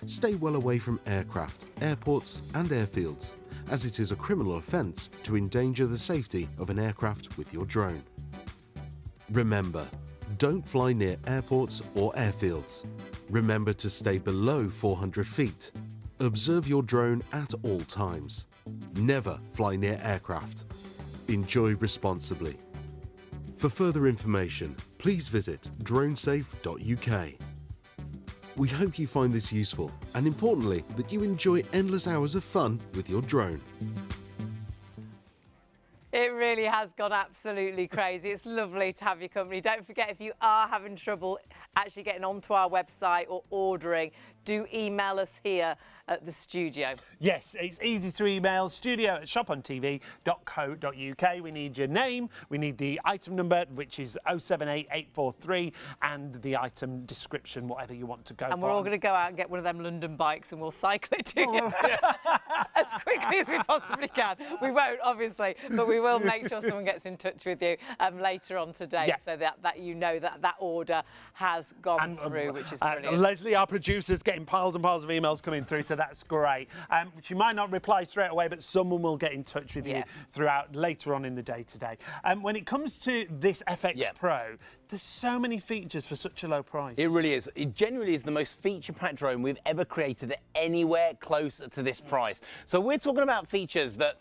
[SPEAKER 4] Stay well away from aircraft, airports and airfields, as it is a criminal offence to endanger the safety of an aircraft with your drone. Remember, don't fly near airports or airfields. Remember to stay below 400 feet. Observe your drone at all times. Never fly near aircraft. Enjoy responsibly. For further information, please visit dronesafe.uk. We hope you find this useful and, importantly, that you enjoy endless hours of fun with your drone.
[SPEAKER 1] It really has gone absolutely crazy. It's lovely to have your company. Don't forget, if you are having trouble actually getting onto our website or ordering, do email us here at the studio.
[SPEAKER 2] Yes, it's easy to email studio@shopontv.co.uk. We need your name, we need the item number, which is 078843, and the item description, whatever you want to go for.
[SPEAKER 1] And we're all going to go out and get one of them London bikes and we'll cycle it to you as quickly as we possibly can. We won't, obviously, but we will make sure someone gets in touch with you later on today, so that you know that order has gone through, which is brilliant.
[SPEAKER 2] Leslie, our producer's getting piles and piles of emails coming through, so that's great. She might not reply straight away, but someone will get in touch with you throughout later on in the day today. When it comes to this FX Pro, there's so many features for such a low price.
[SPEAKER 3] It really is. It genuinely is the most feature-packed drone we've ever created at anywhere closer to this price. So we're talking about features that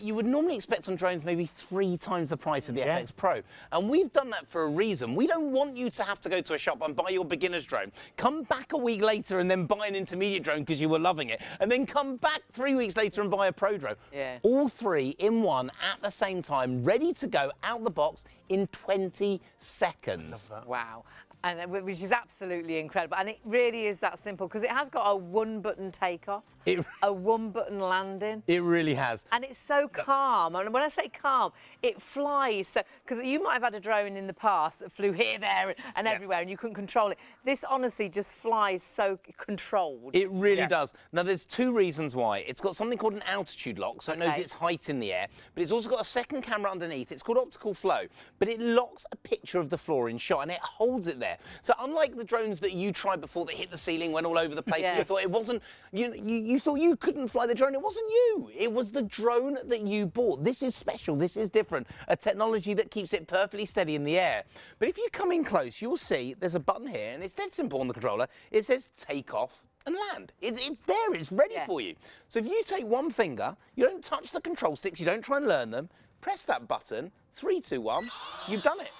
[SPEAKER 3] you would normally expect on drones maybe 3 times the price of the FX Pro. And we've done that for a reason. We don't want you to have to go to a shop and buy your beginner's drone, come back a week later and then buy an intermediate drone because you were loving it, and then come back 3 weeks later and buy a pro drone. All 3 in one at the same time, ready to go out the box in 20 seconds.
[SPEAKER 1] Wow. And which is absolutely incredible. And it really is that simple, because it has got a 1-button takeoff, a 1-button landing.
[SPEAKER 3] It really has.
[SPEAKER 1] And it's so calm. And when I say calm, it flies. So, because you might have had a drone in the past that flew here, there, and everywhere, and you couldn't control it. This honestly just flies so controlled.
[SPEAKER 3] It really does. Now, there's 2 reasons why. It's got something called an altitude lock, so it knows its height in the air, but it's also got a second camera underneath. It's called optical flow, but it locks a picture of the floor in shot, and it holds it there. So unlike the drones that you tried before that hit the ceiling, went all over the place, and you thought it wasn't, you thought you couldn't fly the drone, it wasn't you. It was the drone that you bought. This is special, this is different. A technology that keeps it perfectly steady in the air. But if you come in close, you'll see there's a button here, and it's dead simple on the controller. It says take off and land. It's there, it's ready for you. So if you take one finger, you don't touch the control sticks, you don't try and learn them, press that button, 3, 2, 1, you've done it.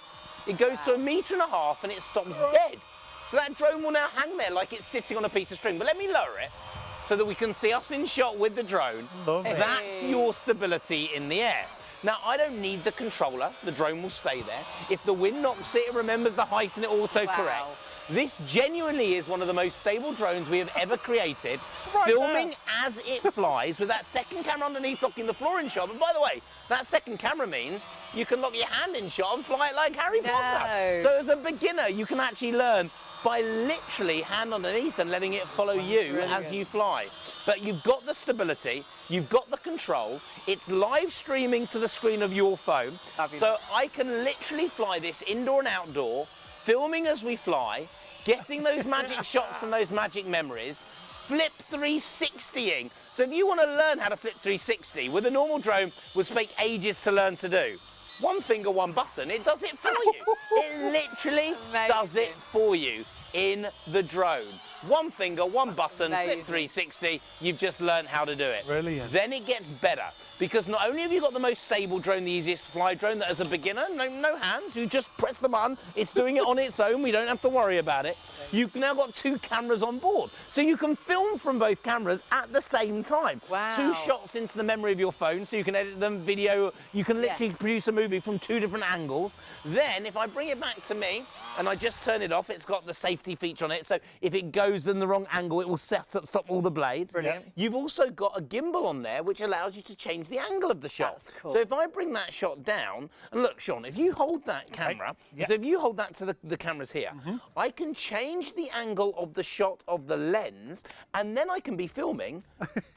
[SPEAKER 3] It goes to 1.5 meters and it stops dead. So that drone will now hang there like it's sitting on a piece of string. But let me lower it so that we can see us in shot with the drone. That's your stability in the air. Now, I don't need the controller. The drone will stay there. If the wind knocks it, it remembers the height and it auto-corrects. This genuinely is one of the most stable drones we have ever created, filming as it flies with that second camera underneath locking the floor in shot. But by the way, that second camera means you can lock your hand in shot and fly it like Harry Potter. So as a beginner, you can actually learn by literally hand underneath and letting it follow you as you fly. But you've got the stability, you've got the control, it's live streaming to the screen of your phone. So I can literally fly this indoor and outdoor, filming as we fly, getting those magic shots and those magic memories, flip 360ing. So if you want to learn how to flip 360 with a normal drone, would take ages to learn to do. 1 finger, 1 button, it does it for you. It literally does it for you in the drone. 1 finger, 1 button, flip 360, you've just learned how to do it.
[SPEAKER 2] Brilliant.
[SPEAKER 3] Then it gets better. because not only have you got the most stable drone, the easiest to fly drone, that as a beginner, no hands, you just press the button, it's doing it on its own, we don't have to worry about it. You've now got 2 cameras on board, so you can film from both cameras at the same time.
[SPEAKER 1] Wow.
[SPEAKER 3] 2 shots into the memory of your phone, so you can edit them, video, you can literally produce a movie from 2 different angles. Then, if I bring it back to me, and I just turn it off, it's got the safety feature on it, so if it goes in the wrong angle, it will stop all the blades.
[SPEAKER 1] Brilliant.
[SPEAKER 3] You've also got a gimbal on there, which allows you to change the angle of the shot.
[SPEAKER 1] That's cool.
[SPEAKER 3] So if I bring that shot down, and look, Sean, if you hold that camera, so if you hold that to the cameras here, I can change the angle of the shot of the lens, and then I can be filming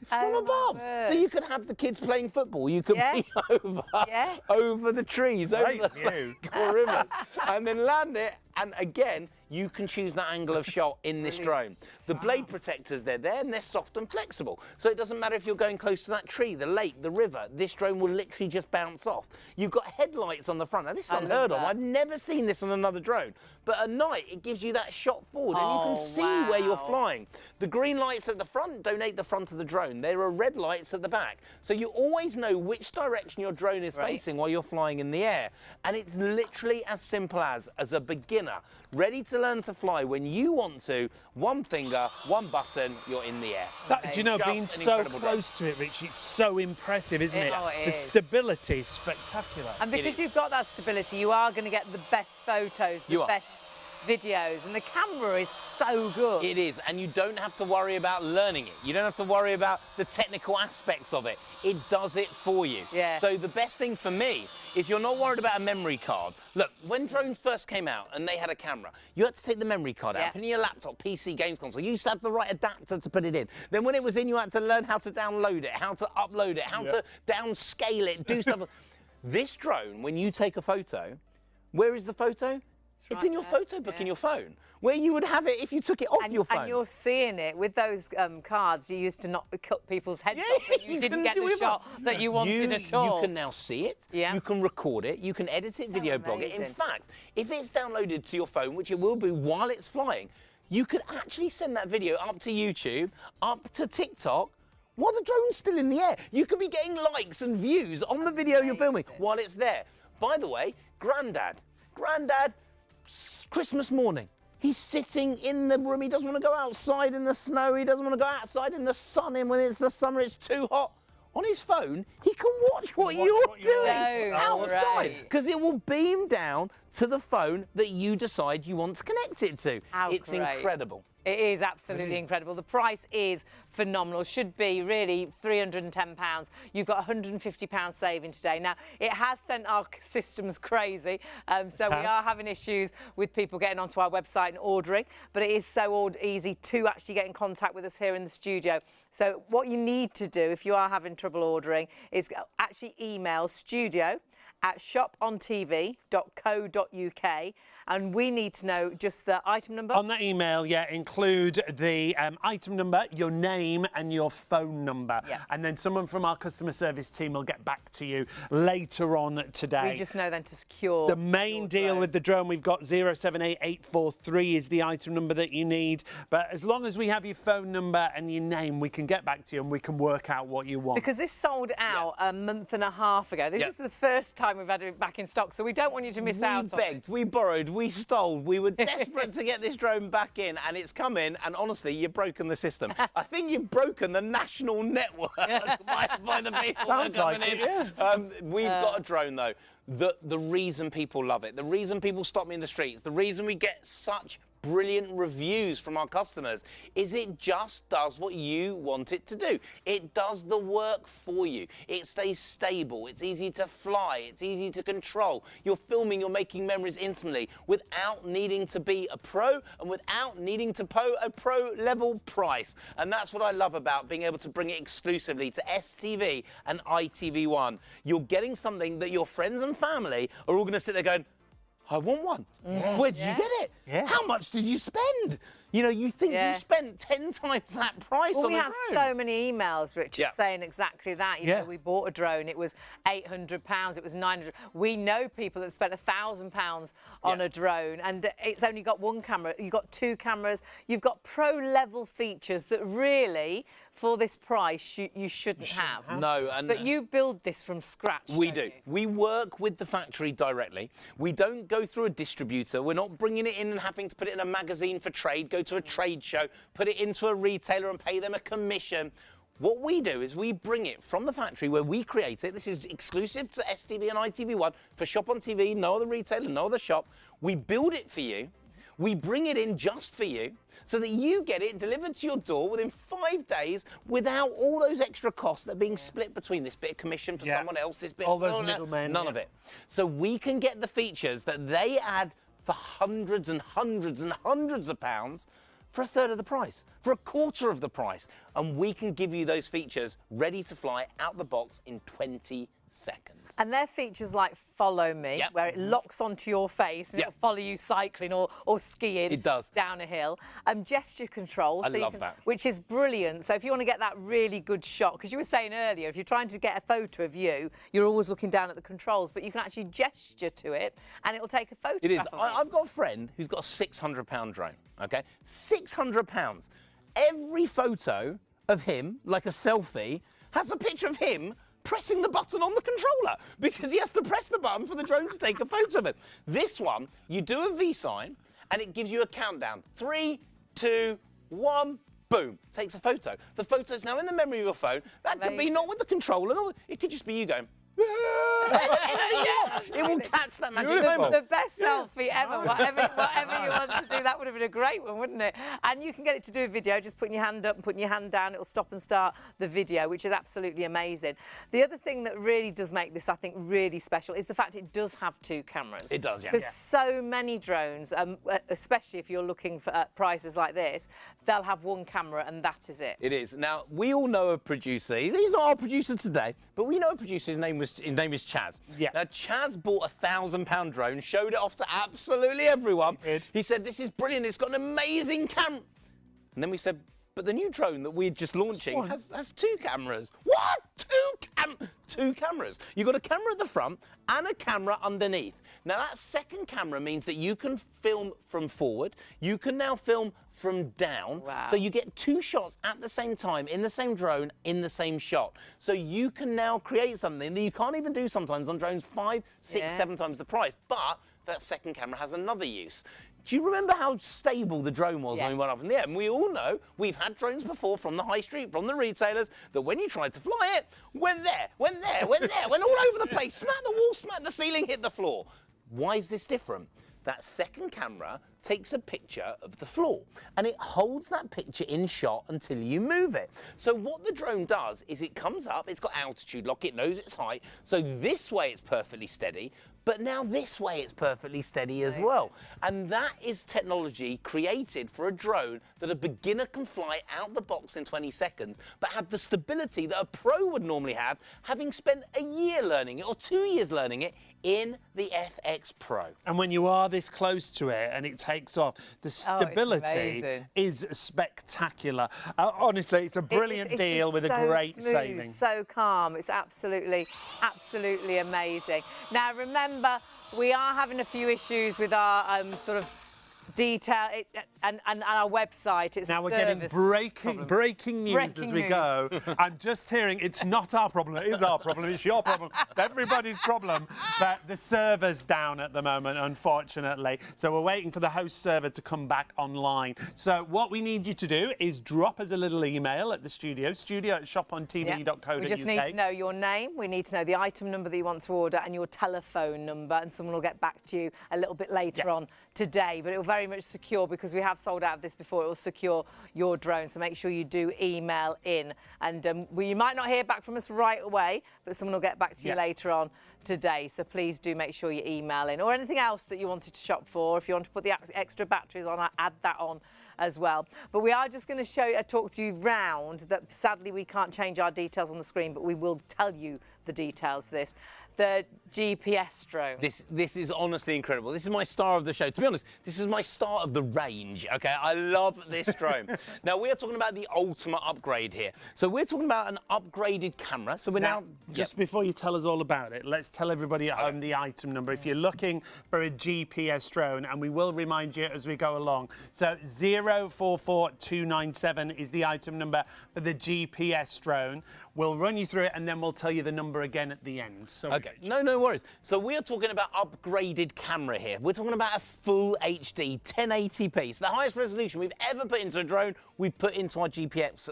[SPEAKER 3] from above. So you could have the kids playing football, you could be over the trees, over the river, and then land it, and again, you can choose that angle of shot in this drone. The blade protectors, they're there and they're soft and flexible. So it doesn't matter if you're going close to that tree, the lake, the river, this drone will literally just bounce off. You've got headlights on the front. Now this is unheard of. I've never seen this on another drone. But at night, it gives you that shot forward and you can see where you're flying. The green lights at the front donate the front of the drone. There are red lights at the back. So you always know which direction your drone is facing while you're flying in the air. And it's literally as simple as a beginner, ready to learn to fly when you want to, 1 finger, 1 button, you're in the air.
[SPEAKER 2] Do you know, being so close to it, Rich, it's so impressive, isn't it?
[SPEAKER 1] Oh, it
[SPEAKER 2] the
[SPEAKER 1] is.
[SPEAKER 2] stability is spectacular.
[SPEAKER 1] And because you've got that stability, you are going to get the best photos, the best videos, and the camera is so good.
[SPEAKER 3] It is, and you don't have to worry about learning it. You don't have to worry about the technical aspects of it. It does it for you.
[SPEAKER 1] Yeah.
[SPEAKER 3] So the best thing for me is you're not worried about a memory card. Look, when drones first came out and they had a camera, you had to take the memory card out, put it in your laptop, PC, games console. You used to have the right adapter to put it in. Then when it was in, you had to learn how to download it, how to upload it, how to downscale it, do stuff. This drone, when you take a photo, where is the photo? It's in your photo book in your phone, where you would have it if you took it off your phone.
[SPEAKER 1] And you're seeing it with those cards. You used to cut people's heads off, and you didn't get the shot that you wanted at all.
[SPEAKER 3] You can now see it. You can record it. You can edit it, video blog it. In fact, if it's downloaded to your phone, which it will be while it's flying, you could actually send that video up to YouTube, up to TikTok, while the drone's still in the air. You could be getting likes and views on the video you're filming while it's there. By the way, Grandad, Christmas morning, he's sitting in the room. He doesn't want to go outside in the snow. He doesn't want to go outside in the sun. And when it's the summer, it's too hot. On his phone, he can watch what you're doing outside, because it will beam down to the phone that you decide you want to connect it to. It's incredible.
[SPEAKER 1] It is absolutely incredible. The price is phenomenal. Should be really £310. You've got £150 saving today. Now, it has sent our systems crazy, so we are having issues with people getting onto our website and ordering, but it is so easy to actually get in contact with us here in the studio. So what you need to do if you are having trouble ordering is actually email studio@shopontv.co.uk, and we need to know just the item number.
[SPEAKER 2] On that email, include the item number, your name and your phone number. And then someone from our customer service team will get back to you later on today.
[SPEAKER 1] We just know then to secure
[SPEAKER 2] the main deal with the drone. We've got 078843 is the item number that you need. But as long as we have your phone number and your name, we can get back to you and we can work out what you want.
[SPEAKER 1] Because this sold out a month and a half ago. This is the first time we've had it back in stock, so we don't want you to miss out on it.
[SPEAKER 3] We begged, we borrowed, we stole, we were desperate to get this drone back in, and it's come in, and honestly, you've broken the system. I think you've broken the national network by the people that are coming in. We've got a drone, though. The reason people love it, the reason people stop me in the streets, the reason we get such brilliant reviews from our customers is it just does what you want it to do. It does the work for you. It stays stable. It's easy to fly. It's easy to control. You're filming, you're making memories instantly without needing to be a pro and without needing to pay a pro level price. And that's what I love about being able to bring it exclusively to STV and ITV1. You're getting something that your friends and family are all going to sit there going, I want one. Where did you get it? How much did you spend? You know, you think
[SPEAKER 1] Yeah.
[SPEAKER 3] you spent 10 times that price
[SPEAKER 1] Well,
[SPEAKER 3] on
[SPEAKER 1] we
[SPEAKER 3] a
[SPEAKER 1] have
[SPEAKER 3] drone.
[SPEAKER 1] so many emails, Richard, saying exactly that. You know, we bought a drone, it was £800, it was £900. We know people that spent £1,000 on a drone, and it's only got one camera. You've got two cameras. You've got pro-level features that really, for this price, you shouldn't have.
[SPEAKER 3] No, and
[SPEAKER 1] but you build this from scratch.
[SPEAKER 3] we
[SPEAKER 1] don't
[SPEAKER 3] do.
[SPEAKER 1] you?
[SPEAKER 3] We work with the factory directly. We don't go through a distributor. We're not bringing it in and having to put it in a magazine for trade, go to a trade show, put it into a retailer and pay them a commission. What we do is we bring it from the factory where we create it. This is exclusive to STV and ITV1 for Shop on TV, no other retailer, no other shop. We build it for you. We bring it in just for you so that you get it delivered to your door within 5 days without all those extra costs that are being split between this bit of commission for someone else, this bit
[SPEAKER 2] all
[SPEAKER 3] for
[SPEAKER 2] those middlemen.
[SPEAKER 3] none of it. So we can get the features that they add for hundreds and hundreds and hundreds of pounds for a third of the price, for a quarter of the price. And we can give you those features ready to fly out the box in 20 seconds.
[SPEAKER 1] And they're features like Follow Me,
[SPEAKER 3] Yep.
[SPEAKER 1] where it locks onto your face and
[SPEAKER 3] Yep.
[SPEAKER 1] it'll follow you cycling or skiing
[SPEAKER 3] It does.
[SPEAKER 1] down a hill. Gesture control,
[SPEAKER 3] I love that.
[SPEAKER 1] which is brilliant. So if you want to get that really good shot, because you were saying earlier, if you're trying to get a photo of you, you're always looking down at the controls, but you can actually gesture to it and it'll take a photograph
[SPEAKER 3] It is.
[SPEAKER 1] of
[SPEAKER 3] I've got a friend who's got a £600 drone, okay? £600. Every photo of him, like a selfie, has a picture of him pressing the button on the controller because he has to press the button for the drone to take a photo of it. This one, you do a V sign and it gives you a countdown. 3, 2, 1, boom, takes a photo. The photo's now in the memory of your phone. That could be not with the controller, it could just be you going, it will catch that magic moment.
[SPEAKER 1] The best selfie ever. Whatever you want to do, that would have been a great one, wouldn't it? And you can get it to do a video, just putting your hand up and putting your hand down. It'll stop and start the video, which is absolutely amazing. The other thing that really does make this, I think, really special is the fact it does have two cameras.
[SPEAKER 3] It does, yeah.
[SPEAKER 1] Because so many drones, especially if you're looking for prices like this, they'll have one camera and that is it.
[SPEAKER 3] It is. Now, we all know a producer. He's not our producer today, but we know a producer. His name is Chaz.
[SPEAKER 2] Yeah.
[SPEAKER 3] Now, Chaz bought a £1,000 drone, showed it off to absolutely everyone.
[SPEAKER 2] He
[SPEAKER 3] said, this is brilliant. It's got an amazing camera. And then we said, but the new drone that we're just launching has two cameras. What? Two cameras. You've got a camera at the front and a camera underneath. Now, that second camera means that you can film from forward. You can now film from down.
[SPEAKER 1] Wow.
[SPEAKER 3] So you get two shots at the same time in the same drone, in the same shot. So you can now create something that you can't even do sometimes on drones 5, 6, 7 times the price. But that second camera has another use. Do you remember how stable the drone was when we went up in the air? And we all know, we've had drones before from the high street, from the retailers, that when you tried to fly it, went all over the place, smacked the wall, smacked the ceiling, hit the floor. Why is this different? That second camera takes a picture of the floor and it holds that picture in shot until you move it. So what the drone does is it comes up, it's got altitude lock, it knows its height, so this way it's perfectly steady, but now this way it's perfectly steady as well. And that is technology created for a drone that a beginner can fly out the box in 20 seconds, but have the stability that a pro would normally have, having spent a year learning it or 2 years learning it in the FX Pro.
[SPEAKER 2] And when you are this close to it and it takes off, the stability
[SPEAKER 1] amazing.
[SPEAKER 2] is spectacular. Honestly, it's a brilliant
[SPEAKER 1] It's
[SPEAKER 2] deal
[SPEAKER 1] just
[SPEAKER 2] with a
[SPEAKER 1] so
[SPEAKER 2] great
[SPEAKER 1] smooth,
[SPEAKER 2] saving.
[SPEAKER 1] so calm. It's absolutely amazing. Now, remember, we are having a few issues with our sort of detail and our website. It's
[SPEAKER 2] Now
[SPEAKER 1] a
[SPEAKER 2] we're getting
[SPEAKER 1] service
[SPEAKER 2] breaking news as we go. I'm just hearing it's not our problem, it is our problem, it's your problem, everybody's problem, that the server's down at the moment, unfortunately. So we're waiting for the host server to come back online. So what we need you to do is drop us a little email at the studio@shopontv.co.uk.
[SPEAKER 1] We just need to know your name, we need to know the item number that you want to order and your telephone number, and someone will get back to you a little bit later on today, but it will very much secure, because we have sold out of this before, it will secure your drone, so make sure you do email in, and you might not hear back from us right away, but someone will get back to you later on today, so please do make sure you email in, or anything else that you wanted to shop for. If you want to put the extra batteries on, add that on as well. But we are just going to talk to you round that. Sadly, we can't change our details on the screen, but we will tell you the details for this. The GPS drone.
[SPEAKER 3] This is honestly incredible. This is my star of the show. To be honest, this is my star of the range, okay? I love this drone. Now, we are talking about the ultimate upgrade here. So we're talking about an upgraded camera. So we're now
[SPEAKER 2] just before you tell us all about it, let's tell everybody at home the item number. If you're looking for a GPS drone, and we will remind you as we go along. So 044297 is the item number for the GPS drone. We'll run you through it, and then we'll tell you the number again at the end. So
[SPEAKER 3] okay, no worries. So we're talking about upgraded camera here. We're talking about a full HD 1080p. So the highest resolution we've ever put into a drone, we've put into our GPS,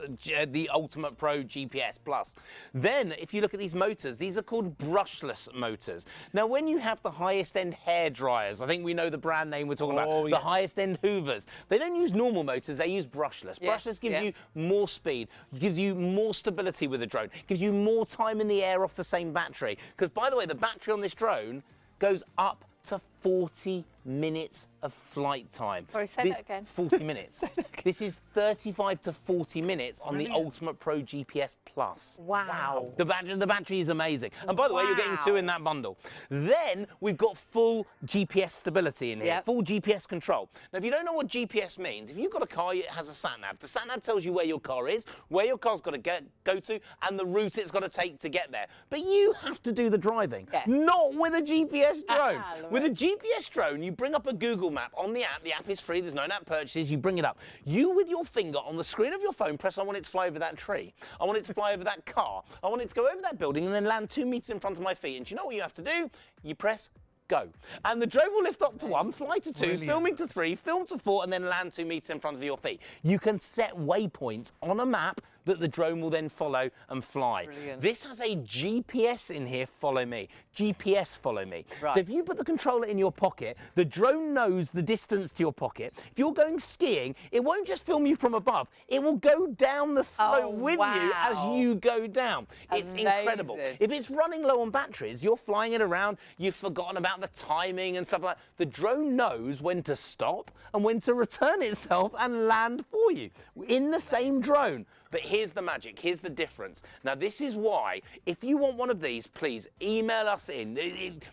[SPEAKER 3] the Ultimate Pro GPS Plus. Then, if you look at these motors, these are called brushless motors. Now, when you have the highest end hair dryers, I think we know the brand name we're talking about, the highest end hoovers, they don't use normal motors, they use brushless.
[SPEAKER 1] Yes,
[SPEAKER 3] Brushless gives you more speed, gives you more stability with the drone, gives you more time in the air off the same battery. Because, by the way, the battery on this drone goes up to 40 minutes of flight time.
[SPEAKER 1] Sorry, say that again.
[SPEAKER 3] 40 minutes. This is 35 to 40 minutes on the Ultimate Pro GPS Plus.
[SPEAKER 1] Wow.
[SPEAKER 3] The battery is amazing. And by the way, you're getting 2 in that bundle. Then we've got full GPS stability in here, full GPS control. Now, if you don't know what GPS means, if you've got a car, it has a sat-nav. The sat-nav tells you where your car is, where your car's got to go to, and the route it's got to take to get there. But you have to do the driving, not with a GPS drone. With a GPS drone, you bring up a Google map on the app. The app is free. There's no in-app purchases. You bring it up. You, with your finger on the screen of your phone, press, I want it to fly over that tree. I want it to fly over that car. I want it to go over that building and then land 2 meters in front of my feet. And do you know what you have to do? You press go. And the drone will lift up to 1, fly to 2, filming to 3, film to 4, and then land 2 meters in front of your feet. You can set waypoints on a map that the drone will then follow and fly.
[SPEAKER 1] Brilliant.
[SPEAKER 3] This has a GPS in here, follow me. GPS, follow me.
[SPEAKER 1] Right.
[SPEAKER 3] So if you put the controller in your pocket, the drone knows the distance to your pocket. If you're going skiing, it won't just film you from above. It will go down the slope with you as you go down. It's incredible. If it's running low on batteries, you're flying it around, you've forgotten about the timing and stuff like that. The drone knows when to stop and when to return itself and land for you in the same drone. But here's the magic, here's the difference. Now, this is why, if you want one of these, please email us in.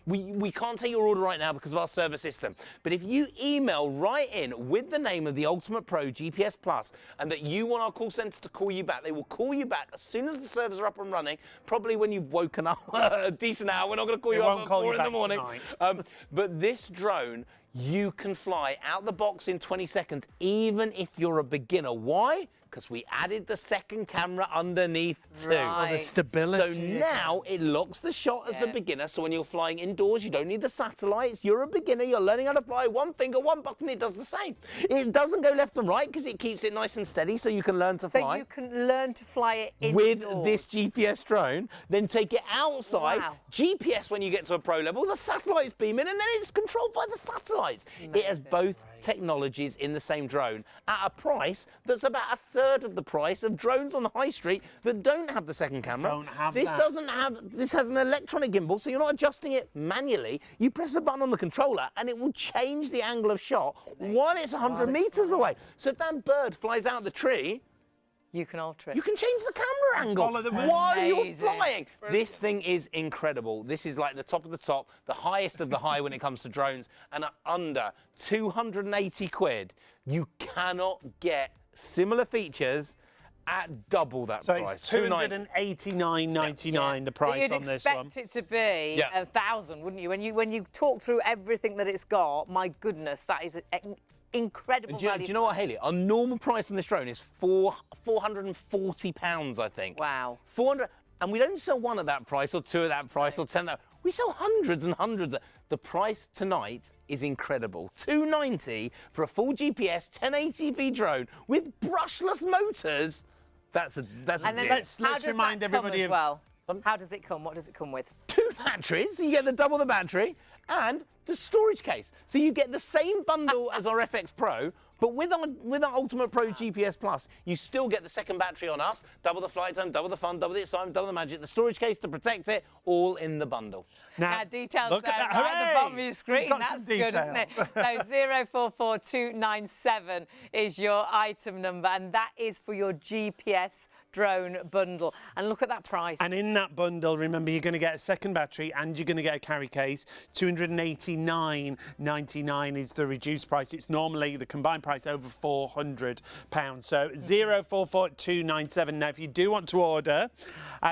[SPEAKER 3] We can't take your order right now because of our server system. But if you email right in with the name of the Ultimate Pro GPS Plus and that you want our call centre to call you back, they will call you back as soon as the servers are up and running, probably when you've woken up a decent hour. We're not going to call you up at 4 in the morning. But this drone, you can fly out the box in 20 seconds, even if you're a beginner. Why? Because we added the second camera underneath too.
[SPEAKER 1] Right.
[SPEAKER 2] The stability.
[SPEAKER 3] So now it locks the shot as the beginner. So when you're flying indoors, you don't need the satellites. You're a beginner. You're learning how to fly. One finger, one button. It does the same. It doesn't go left and right because it keeps it nice and steady, so you can learn to fly.
[SPEAKER 1] So you can learn to fly it indoors.
[SPEAKER 3] With this GPS drone, then take it outside.
[SPEAKER 1] Wow.
[SPEAKER 3] GPS when you get to a pro level. The satellite's beaming, and then it's controlled by the satellites. It has both technologies in the same drone at a price that's about 1/3 of the price of drones on the high street that don't have the second camera.
[SPEAKER 2] Don't have
[SPEAKER 3] this
[SPEAKER 2] that.
[SPEAKER 3] doesn't have. This has an electronic gimbal, so you're not adjusting it manually. You press a button on the controller, and it will change the angle of shot while it's 100 meters away. So if that bird flies out the tree,
[SPEAKER 1] you can alter it.
[SPEAKER 3] you can change the camera angle
[SPEAKER 2] follow the
[SPEAKER 3] while you're
[SPEAKER 1] Amazing.
[SPEAKER 3] flying. This thing is incredible. This is like the top of the top, the highest of the high when it comes to drones, and at under 280 quid, you cannot get similar features at double that
[SPEAKER 2] So
[SPEAKER 3] price.
[SPEAKER 2] it's $289.99 the price
[SPEAKER 1] You'd
[SPEAKER 2] on this one.
[SPEAKER 1] expect it to be 1,000, wouldn't you? When you talk through everything that it's got, my goodness, that is incredible
[SPEAKER 3] Do you know what, Hayley? Our normal price on this drone is £440, I think.
[SPEAKER 1] Wow.
[SPEAKER 3] 400, and we don't sell one at that price, or two at that price, or 10 at that. We sell hundreds and hundreds. The price tonight is incredible. $290 for a full GPS 1080p drone with brushless motors. That's a
[SPEAKER 1] And
[SPEAKER 3] deal.
[SPEAKER 1] then
[SPEAKER 2] Let's
[SPEAKER 1] how does
[SPEAKER 2] remind
[SPEAKER 1] that come
[SPEAKER 2] everybody
[SPEAKER 1] as
[SPEAKER 2] of-
[SPEAKER 1] well? How does it come? What does it come with?
[SPEAKER 3] 2 batteries, so you get double the battery, and the storage case. So you get the same bundle as our FX Pro, But with our Ultimate Pro GPS Plus, you still get the second battery on us, double the flight time, double the fun, double the excitement, double the magic, the storage case to protect it, all in the bundle.
[SPEAKER 1] Now details
[SPEAKER 2] look
[SPEAKER 1] there
[SPEAKER 2] at that.
[SPEAKER 1] right at the bottom of
[SPEAKER 2] Hooray!
[SPEAKER 1] your screen.
[SPEAKER 2] We've got
[SPEAKER 1] That's
[SPEAKER 2] some
[SPEAKER 1] good, isn't it? So 044297 is your item number, and that is for your GPS drone bundle. And look at that price.
[SPEAKER 2] And in that bundle, remember, you're going to get a second battery and you're going to get a carry case. £289.99 is the reduced price. It's normally the combined price over £400. So 044297. Now, if you do want to order,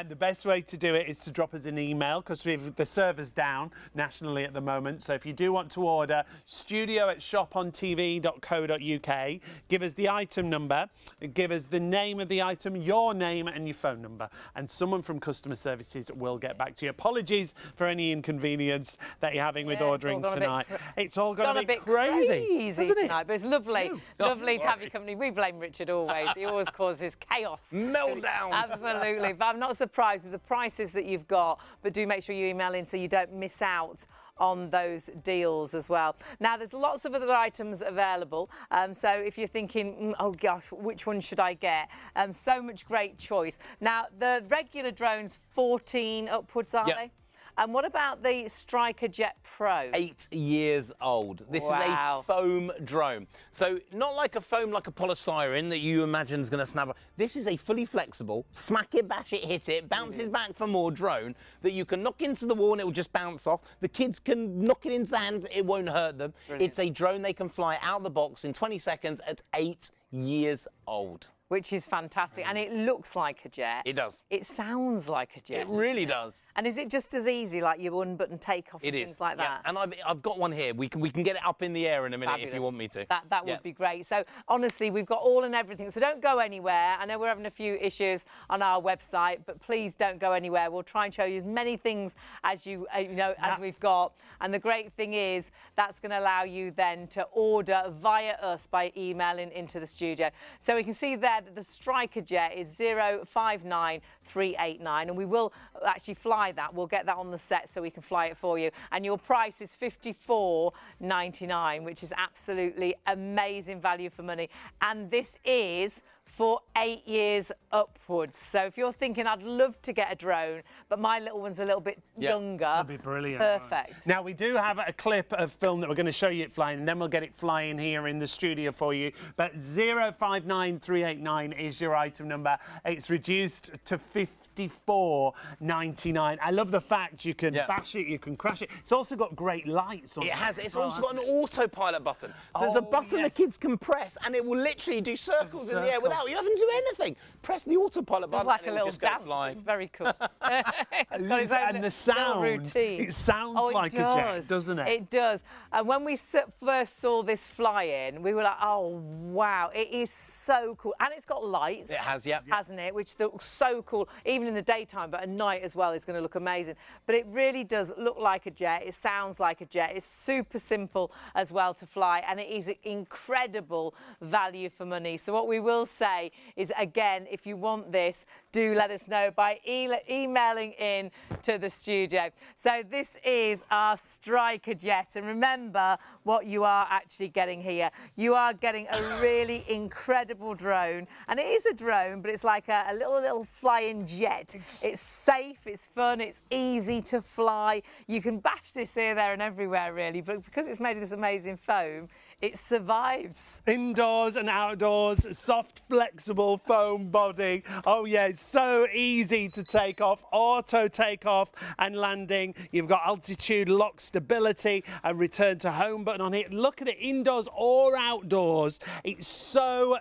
[SPEAKER 2] the best way to do it is to drop us an email, because the server's down nationally at the moment. So if you do want to order, studio@shopontv.co.uk, give us the item number, give us the name of the item, your name and your phone number, and someone from customer services will get back to you. Apologies for any inconvenience that you're having with ordering tonight. It's all gone a bit crazy, hasn't it?
[SPEAKER 1] Tonight, but it's lovely, lovely to have your company. We blame Richard always. He always causes chaos.
[SPEAKER 3] Meltdown.
[SPEAKER 1] Absolutely. But I'm not surprised with the prices that you've got, but do make sure you email in so you don't miss out on those deals as well. Now, there's lots of other items available. So if you're thinking, oh gosh, which one should I get? So much great choice. Now, the regular drones, 14 upwards, are they? And what about the Striker Jet Pro?
[SPEAKER 3] 8 years old. This is a foam drone. So not like a foam like a polystyrene that you imagine is going to snap. This is a fully flexible, smack it, bash it, hit it, bounces back for more drone that you can knock into the wall and it will just bounce off. The kids can knock it into the hands, it won't hurt them. Brilliant. It's a drone they can fly out the box in 20 seconds at 8 years old.
[SPEAKER 1] Which is fantastic. And it looks like a jet.
[SPEAKER 3] It does.
[SPEAKER 1] It sounds like a jet.
[SPEAKER 3] It really does.
[SPEAKER 1] And is it just as easy, like your one-button takeoff and things like that?
[SPEAKER 3] And I've got one here. We can get it up in the air in a minute.
[SPEAKER 1] Fabulous.
[SPEAKER 3] If you want me to.
[SPEAKER 1] That would be great. So honestly, we've got all and everything. So don't go anywhere. I know we're having a few issues on our website, but please don't go anywhere. We'll try and show you as many things as as we've got. And the great thing is that's going to allow you then to order via us by emailing into the studio. So we can see there that the Striker Jet is 059389, and we will actually fly that. We'll get that on the set so we can fly it for you. And your price is $54.99, which is absolutely amazing value for money. And this is for 8 years upwards. So if you're thinking, I'd love to get a drone, but my little one's a little bit younger.
[SPEAKER 2] That'd be brilliant.
[SPEAKER 1] Perfect.
[SPEAKER 2] Now, we do have a clip of film that we're going to show you it flying, and then we'll get it flying here in the studio for you. But 059389 is your item number. It's reduced to $54.99. I love the fact you can bash it, you can crash it. It's also got great lights on it.
[SPEAKER 3] It has. It's also got an autopilot button. So there's a button the kids can press, and it will literally do circles in the air without you having to do anything. Press the autopilot button.
[SPEAKER 1] It's like
[SPEAKER 3] and
[SPEAKER 1] a little
[SPEAKER 3] just go
[SPEAKER 1] dance.
[SPEAKER 3] flying.
[SPEAKER 1] It's very cool. It's got its own
[SPEAKER 2] and the sound,
[SPEAKER 1] routine.
[SPEAKER 2] it sounds like a jet, doesn't it?
[SPEAKER 1] It does. And when we first saw this fly-in, we were like, oh, wow, it is so cool. And it's got lights.
[SPEAKER 3] It has,
[SPEAKER 1] hasn't it? Which looks so cool, even in the daytime, but at night as well, it's going to look amazing. But it really does look like a jet. It sounds like a jet. It's super simple as well to fly, and it is incredible value for money. So what we will say is, again, if you want this, do let us know by emailing in to the studio. So this is our Striker Jet, and remember what you are actually getting here. You are getting a really incredible drone, and it is a drone, but it's like a little flying jet. It's safe, it's fun, it's easy to fly. You can bash this here, there and everywhere really, but because it's made of this amazing foam, it survives.
[SPEAKER 2] Indoors and outdoors, soft, flexible foam body. Oh yeah, it's so easy to take off, auto takeoff and landing. You've got altitude lock stability and return to home button on it. Look at it, indoors or outdoors. It's so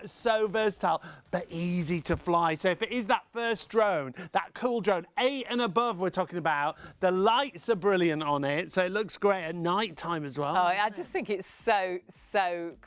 [SPEAKER 2] versatile, but easy to fly. So if it is that first drone, that cool drone, 8 and above we're talking about, the lights are brilliant on it, so it looks great at night time as well.
[SPEAKER 1] Oh, I just think it's so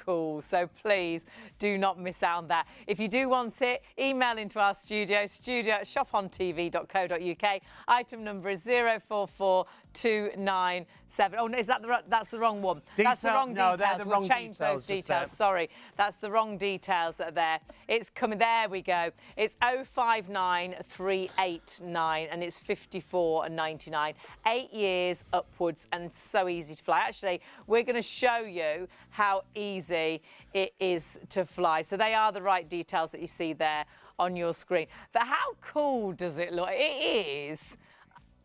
[SPEAKER 1] cool. So please do not miss out on that. If you do want it, email into our studio@shopontv.co.uk. Item number is 044297. Oh, no, is that that's the wrong one? That's the wrong details.
[SPEAKER 2] They're the wrong
[SPEAKER 1] we'll change
[SPEAKER 2] details,
[SPEAKER 1] those details. Sorry, that's the wrong details that are there. It's coming. There we go. It's 059389, and it's $54.99. 8 years upwards, and so easy to fly. Actually, we're going to show you how how easy it is to fly. So they are the right details that you see there on your screen. But how cool does it look? It is.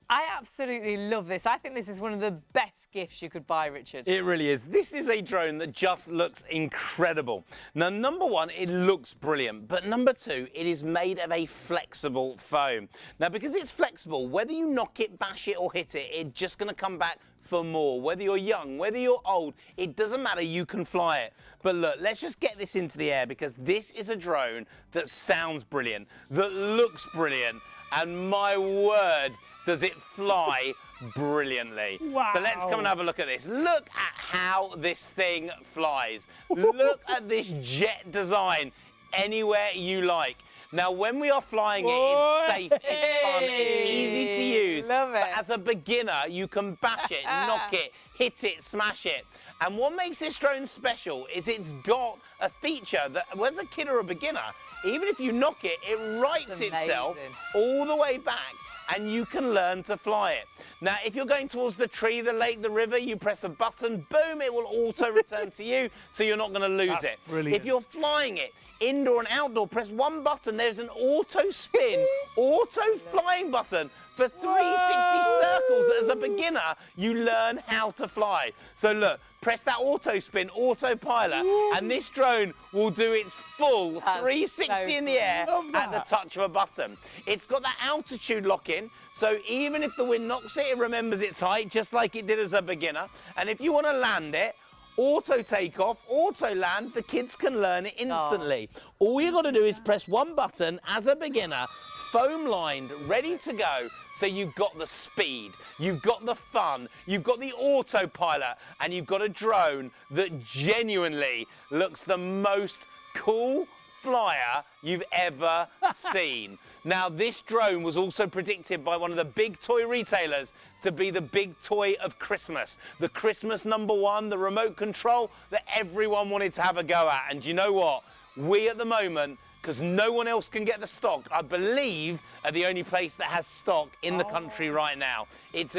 [SPEAKER 1] I absolutely love this. I think this is one of the best gifts you could buy, Richard.
[SPEAKER 3] It really is. This is a drone that just looks incredible. Now, number one, it looks brilliant. But number two, it is made of a flexible foam. Now, because it's flexible, whether you knock it, bash it, or hit it, it's just going to come back for more. Whether you're young, whether you're old, it doesn't matter, you can fly it. But look, let's just get this into the air, because this is a drone that sounds brilliant, that looks brilliant, and my word, does it fly brilliantly.
[SPEAKER 2] Wow.
[SPEAKER 3] So let's come and have a look at this. Look at how this thing flies. Look at this jet design anywhere you like. Now, when we are flying it, it's safe, it's fun, it's easy to use.
[SPEAKER 1] Love it.
[SPEAKER 3] But as a beginner, you can bash it, knock it, hit it, smash it. And what makes this drone special is it's got a feature that, as a kid or a beginner, even if you knock it, it rights itself all the way back, and you can learn to fly it. Now, if you're going towards the tree, the lake, the river, you press a button, boom, it will auto return to you, so you're not going to lose it.
[SPEAKER 2] Brilliant.
[SPEAKER 3] If you're flying it, indoor and outdoor, press one button, there's an auto spin, auto flying button for 360 circles that as a beginner, you learn how to fly. So look, press that auto spin, autopilot, and this drone will do its full 360 in the air at the touch of a button. It's got that altitude lock-in, so even if the wind knocks it, it remembers its height, just like it did as a beginner. And if you want to land it, auto takeoff, auto land, the kids can learn it instantly. All you got to do is press one button as a beginner, foam lined, ready to go. So you've got the speed, you've got the fun, you've got the autopilot, and you've got a drone that genuinely looks the most cool flyer you've ever seen. Now, this drone was also predicted by one of the big toy retailers to be the big toy of Christmas. The Christmas #1, the remote control that everyone wanted to have a go at. And you know what? We at the moment, because no one else can get the stock, I believe, are the only place that has stock in the country right now. It's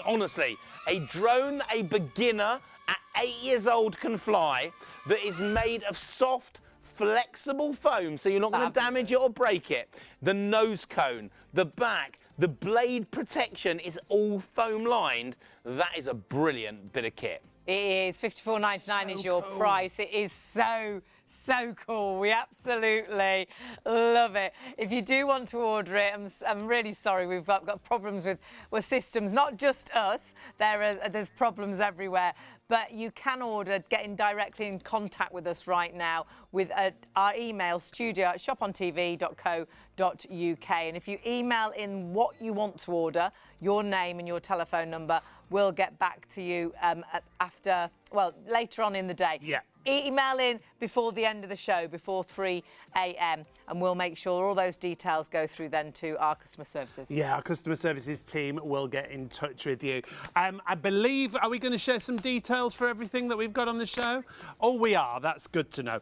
[SPEAKER 3] honestly, a drone that a beginner at 8 years old can fly, that is made of soft, flexible foam, so you're not going to damage it or break it. The nose cone, the back, the blade protection is all foam lined. That is a brilliant bit of kit.
[SPEAKER 1] It is. $54.99 is your price. It is so cool. We absolutely love it. If you do want to order it, I'm really sorry. We've got problems with systems. Not just us. There's problems everywhere. But you can order, getting directly in contact with us right now with our email, studio@shopontv.co.uk. And if you email in what you want to order, your name and your telephone number, we'll get back to you later on in the day.
[SPEAKER 2] Yeah.
[SPEAKER 1] Email in before the end of the show, before 3 a.m, and we'll make sure all those details go through then to our customer services.
[SPEAKER 2] Yeah, our customer services team will get in touch with you. I believe, are we going to share some details for everything that we've got on the show? Oh, we are. That's good to know.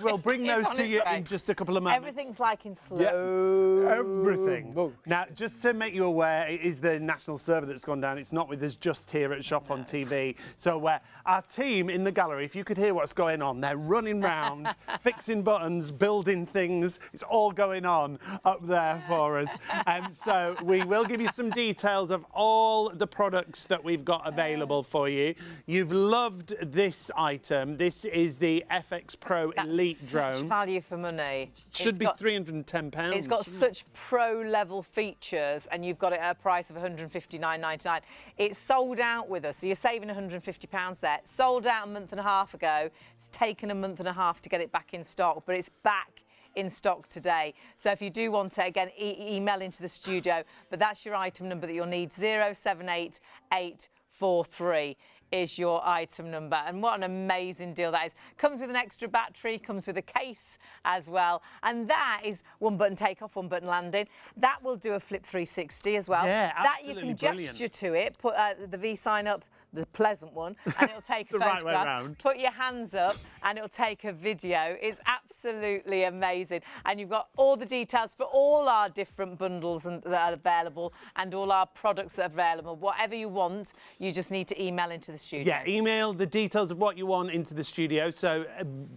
[SPEAKER 2] We'll bring those to you in just a couple of moments.
[SPEAKER 1] Everything's like in slow.
[SPEAKER 2] Yeah, everything. Now, just to make you aware, it is the national server that's gone down. It's not with us just here at Shop on TV. So our team in the gallery, if you could hear what's going on, they're running round, fixing buttons, building things. It's all going on up there for us. So we will give you some details of all the products that we've got available for you. You've loved this item. This is the FX Pro Elite drone.
[SPEAKER 1] Such value for money.
[SPEAKER 2] Should be £310.
[SPEAKER 1] It's got such pro-level features, and you've got it at a price of £159.99. It's sold out with us, so you're saving £150 there. Sold out a month and a half ago. It's taken a month and a half to get it back in stock, but it's back in stock today. So if you do want it, again, email into the studio, but that's your item number that you'll need. 078843 is your item number. And what an amazing deal that is. Comes with an extra battery, comes with a case as well. And that is one button takeoff, one button landing. That will do a flip 360 as well.
[SPEAKER 2] Yeah,
[SPEAKER 1] that you can gesture to it, put the V sign up, the pleasant one, and it'll take a
[SPEAKER 2] The right way
[SPEAKER 1] photograph.
[SPEAKER 2] round.
[SPEAKER 1] Put your hands up and it'll take a video. It's absolutely amazing. And you've got all the details for all our different bundles that are available and all our products that are available. Whatever you want, you just need to email into the the studio.
[SPEAKER 2] Yeah, email the details of what you want into the studio. So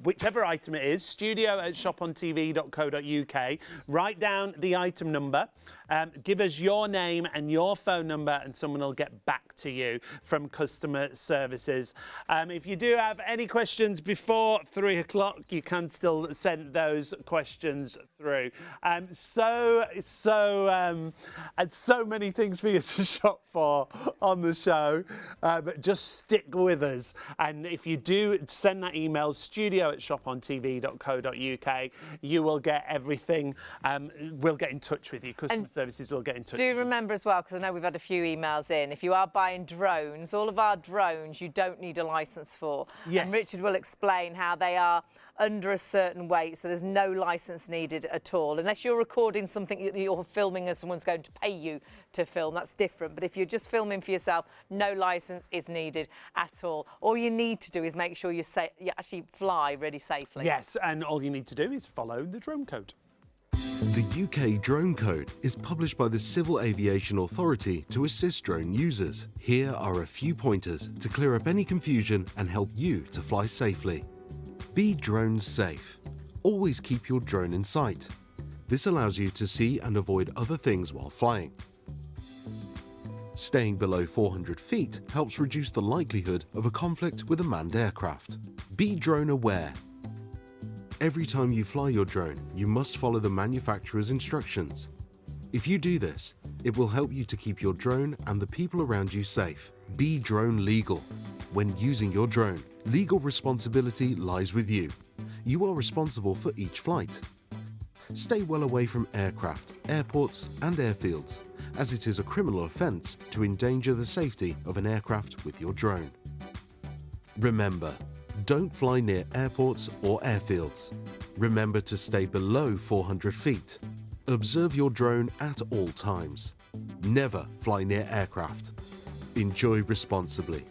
[SPEAKER 2] whichever item it is, studio@shopontv.co.uk. Write down the item number. Give us your name and your phone number, and someone will get back to you from customer services. If you do have any questions before 3 o'clock, you can still send those questions through. So many things for you to shop for on the show, but just stick with us. And if you do send that email, studio@shopontv.co.uk, you will get everything. We'll get in touch with you. Customer services will get in touch with you.
[SPEAKER 1] Do remember as well, because I know we've had a few emails in, if you are buying drones, all of our drones you don't need a licence for.
[SPEAKER 2] Yes.
[SPEAKER 1] And Richard will explain how they are under a certain weight, so there's no licence needed at all. Unless you're recording something that you're filming and someone's going to pay you to film, that's different. But if you're just filming for yourself, no licence is needed at all. All you need to do is make sure you actually fly really safely.
[SPEAKER 2] Yes, and all you need to do is follow the drone code.
[SPEAKER 4] The UK Drone Code is published by the Civil Aviation Authority to assist drone users. Here are a few pointers to clear up any confusion and help you to fly safely. Be drone safe. Always keep your drone in sight. This allows you to see and avoid other things while flying. Staying below 400 feet helps reduce the likelihood of a conflict with a manned aircraft. Be drone aware. Every time you fly your drone, you must follow the manufacturer's instructions. If you do this, it will help you to keep your drone and the people around you safe. Be drone legal. When using your drone, legal responsibility lies with you. You are responsible for each flight. Stay well away from aircraft, airports and airfields, as it is a criminal offence to endanger the safety of an aircraft with your drone. Remember, don't fly near airports or airfields. Remember to stay below 400 feet. Observe your drone at all times. Never fly near aircraft. Enjoy responsibly.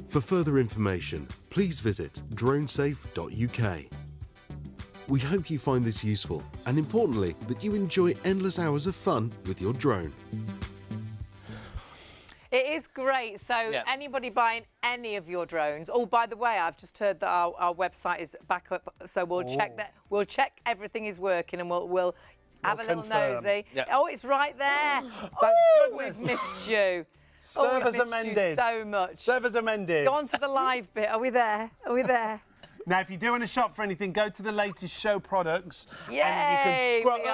[SPEAKER 4] For further information, please visit dronesafe.uk. We hope you find this useful and, importantly, that you enjoy endless hours of fun with your drone.
[SPEAKER 1] It is great. So anybody buying any of your drones, oh, by the way, I've just heard that our website is back up, so we'll check that. We'll check everything is working, and we'll have a little nosy.
[SPEAKER 3] Yep.
[SPEAKER 1] Oh, it's right there.
[SPEAKER 2] Thank
[SPEAKER 1] We've
[SPEAKER 2] goodness.
[SPEAKER 1] missed you.
[SPEAKER 2] Servers
[SPEAKER 1] we've
[SPEAKER 2] are
[SPEAKER 1] missed you
[SPEAKER 2] mended.
[SPEAKER 1] so much.
[SPEAKER 2] Servers are mended.
[SPEAKER 1] Go on to the live bit. Are we there? Are we there?
[SPEAKER 2] Now, if you do want to shop for anything, go to the latest show products.
[SPEAKER 1] Yay,
[SPEAKER 2] and you can scroll.
[SPEAKER 1] we
[SPEAKER 2] Hey, you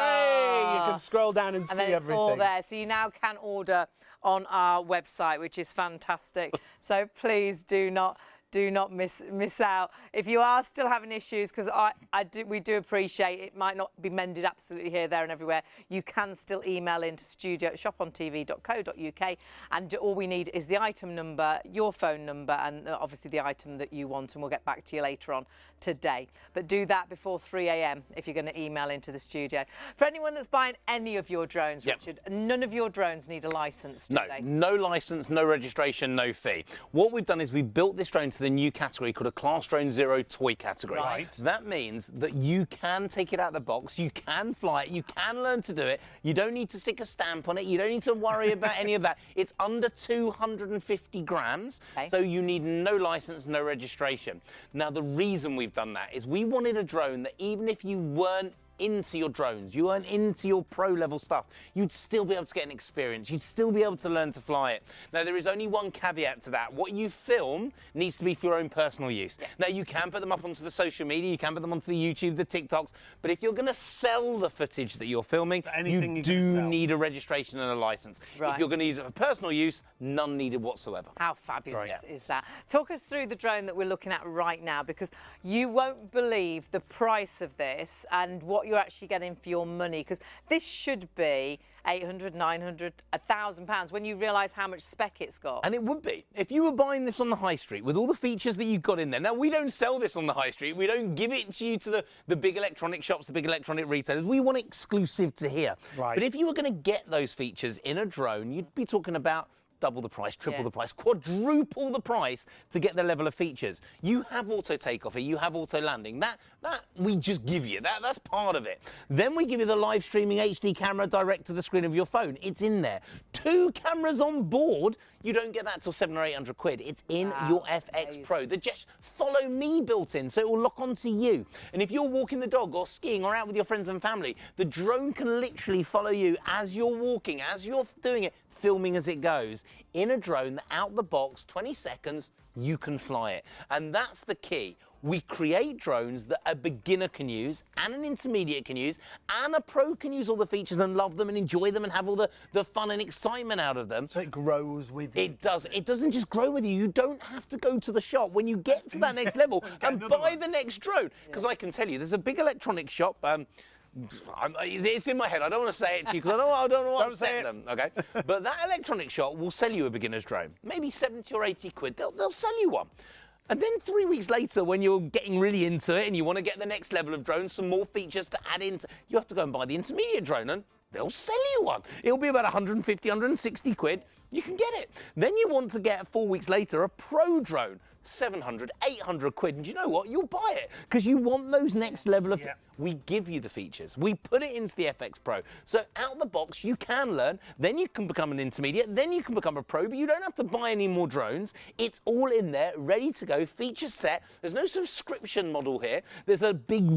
[SPEAKER 1] are.
[SPEAKER 2] can scroll down and see
[SPEAKER 1] And then it's
[SPEAKER 2] everything.
[SPEAKER 1] all there. So you now can order on our website, which is fantastic. So please do not miss out. If you are still having issues, because we do appreciate it might not be mended absolutely here, there and everywhere, you can still email into studio@shopontv.co.uk, and all we need is the item number, your phone number, and obviously the item that you want, and we'll get back to you later on today. But do that before 3 a.m. if you're going to email into the studio. For anyone that's buying any of your drones, Richard, none of your drones need a licence, do they?
[SPEAKER 3] No licence, no registration, no fee. What we've done is we've built this drone to the new category called a Class Drone Zero toy category.
[SPEAKER 2] Right.
[SPEAKER 3] That means that you can take it out of the box, you can fly it, you can learn to do it. You don't need to stick a stamp on it, you don't need to worry about any of that. It's under 250 grams, so you need no licence, no registration. Now, the reason we've done that is we wanted a drone that even if you weren't into your drones, you weren't into your pro level stuff, you'd still be able to get an experience, you'd still be able to learn to fly it. Now, there is only one caveat to that. What you film needs to be for your own personal use. Now, you can put them up onto the social media, you can put them onto the YouTube, the TikToks, but if you're going to sell the footage that you're filming, you do need a registration and a license. If you're going to use it for personal use, none needed whatsoever.
[SPEAKER 1] How fabulous is that? Talk us through the drone that we're looking at right now, because you won't believe the price of this and what you're actually getting for your money, because this should be 800, 900, £1,000 when you realise how much spec it's got.
[SPEAKER 3] And it would be. If you were buying this on the high street with all the features that you've got in there. Now, we don't sell this on the high street. We don't give it to you to the big electronic shops, the big electronic retailers. We want it exclusive to here.
[SPEAKER 2] Right.
[SPEAKER 3] But if you were going to get those features in a drone, you'd be talking about double the price, triple
[SPEAKER 1] Yeah.
[SPEAKER 3] the price, quadruple the price to get the level of features. You have auto takeoff here, you have auto landing. That we just give you. That's part of it. Then we give you the live streaming HD camera direct to the screen of your phone. It's in there. 2 cameras on board. You don't get that till 700 or 800 quid. It's in your FX Pro. The Just Follow Me built in, so it will lock onto you. And if you're walking the dog or skiing or out with your friends and family, the drone can literally follow you as you're walking, as you're doing it, filming as it goes. In a drone, out the box, 20 seconds, you can fly it. And that's the key. We create drones that a beginner can use and an intermediate can use and a pro can use all the features and love them and enjoy them and have all the fun and excitement out of them.
[SPEAKER 2] So it grows with you.
[SPEAKER 3] It does. It doesn't just grow with you. You don't have to go to the shop when you get to that next level and buy the next drone. Because I can tell you, there's a big electronics shop. It's in my head. I don't want to say it to you because I don't know what to say them. Okay, but that electronics shop will sell you a beginner's drone, maybe 70 or 80 quid. They'll sell you one. And then 3 weeks later, when you're getting really into it and you want to get the next level of drone, some more features to add in, you have to go and buy the intermediate drone and they'll sell you one. It'll be about 150, 160 quid. You can get it. Then you want to get 4 weeks later a pro drone, 700, 800 quid. And you know what? You'll buy it because you want those next level of...
[SPEAKER 2] Yeah.
[SPEAKER 3] We give you the features. We put it into the FX Pro. So out the box, you can learn. Then you can become an intermediate. Then you can become a pro, but you don't have to buy any more drones. It's all in there, ready to go, feature set. There's no subscription model here. There's a big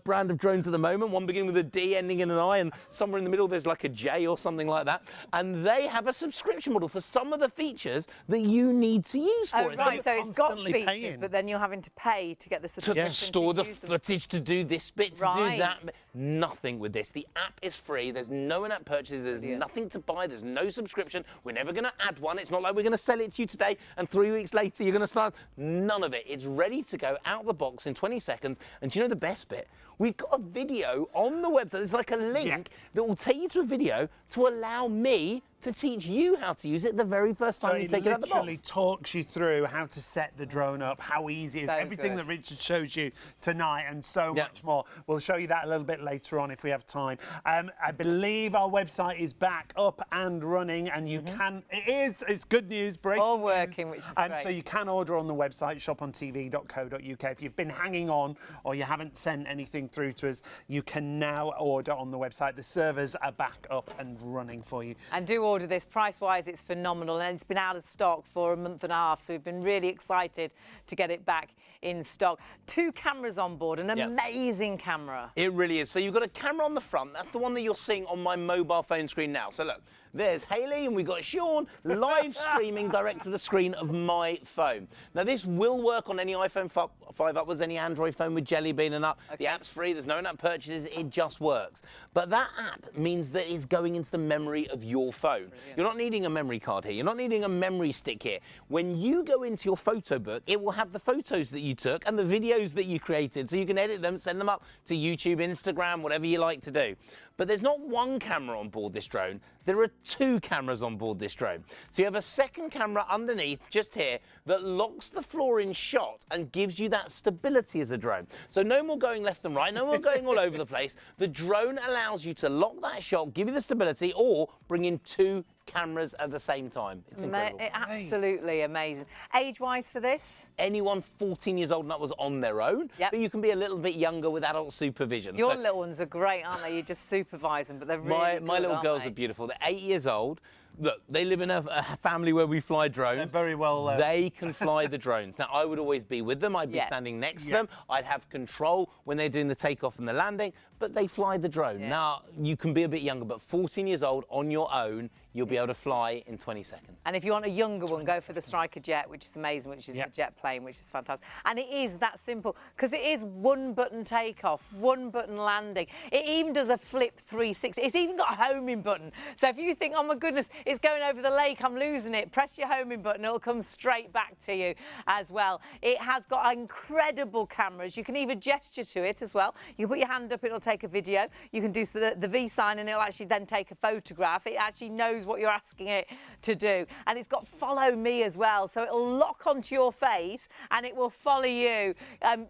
[SPEAKER 3] brand of drones at the moment, one beginning with a D, ending in an I, and somewhere in the middle there's like a J or something like that. And they have a subscription model for some of the features that you need to use for it.
[SPEAKER 1] Right, so it's got
[SPEAKER 2] constantly
[SPEAKER 1] features,
[SPEAKER 2] paying.
[SPEAKER 1] but then you're having to pay to get the subscription.
[SPEAKER 3] To store the
[SPEAKER 1] use them.
[SPEAKER 3] footage, to do this bit, to
[SPEAKER 1] Right.
[SPEAKER 3] do that bit. Nothing with this. The app is free. There's no in-app purchases. There's nothing to buy. There's no subscription. We're never going to add one. It's not like we're going to sell it to you today and 3 weeks later you're going to start. None of it. It's ready to go out the box in 20 seconds. And do you know the best bit? We've got a video on the website. There's like a link that will take you to a video to allow me to teach you how to use it the very first time you take it out the box.
[SPEAKER 2] It literally talks you through how to set the drone up, how easy it is,
[SPEAKER 1] So
[SPEAKER 2] everything
[SPEAKER 1] good.
[SPEAKER 2] that Richard shows you tonight and so much more. We'll show you that a little bit later on if we have time. I believe our website is back up and running and you can, it's good news, breaking
[SPEAKER 1] All
[SPEAKER 2] news.
[SPEAKER 1] working, which is great.
[SPEAKER 2] So you can order on the website, shopontv.co.uk. If you've been hanging on or you haven't sent anything through to us, you can now order on the website. The servers are back up and running for you.
[SPEAKER 1] And do order this. Price-wise, it's phenomenal, and it's been out of stock for a month and a half, so we've been really excited to get it back in stock. 2 cameras on board, an amazing camera.
[SPEAKER 3] It really is. So you've got a camera on the front. That's the one that you're seeing on my mobile phone screen now. So look, there's Hayley and we've got Sean live streaming direct to the screen of my phone. Now this will work on any iPhone 5 upwards, any Android phone with Jelly Bean and up. The app's free, there's no in-app purchases, it just works. But that app means that it's going into the memory of your phone. You're not needing a memory card here, you're not needing a memory stick here. When you go into your photo book, it will have the photos that you took and the videos that you created, so you can edit them, send them up to YouTube, Instagram, whatever you like to do. But there's not one camera on board this drone, there are 2 cameras on board this drone. So you have a second camera underneath, just here, that locks the floor in shot and gives you that stability as a drone. So no more going left and right, no more going all over the place. The drone allows you to lock that shot, give you the stability, or bring in 2 cameras at the same time. It's incredible.
[SPEAKER 1] Absolutely amazing. Age-wise for this?
[SPEAKER 3] Anyone 14 years old and up was on their own, but you can be a little bit younger with adult supervision.
[SPEAKER 1] Your little ones are great, aren't they? You just supervise them, but they're really
[SPEAKER 3] My little girls are beautiful. They're 8 years old. Look, they live in a family where we fly drones.
[SPEAKER 2] They're very well...
[SPEAKER 3] They can fly the drones. Now, I would always be with them. I'd be standing next to them. I'd have control when they're doing the takeoff and the landing, but they fly the drone. Now, you can be a bit younger, but 14 years old on your own, you'll be able to fly in 20 seconds.
[SPEAKER 1] And if you want a younger one, go for the Striker Jet, which is amazing, which is the jet plane, which is fantastic. And it is that simple, because it is 1-button takeoff, 1-button landing. It even does a flip 360. It's even got a homing button. So if you think, oh my goodness, it's going over the lake, I'm losing it, press your homing button, it'll come straight back to you as well. It has got incredible cameras. You can even gesture to it as well. You put your hand up, it'll take a video. You can do the V sign and it'll actually then take a photograph. It actually knows what you're asking it to do. And it's got follow me as well, so it'll lock onto your face and it will follow you.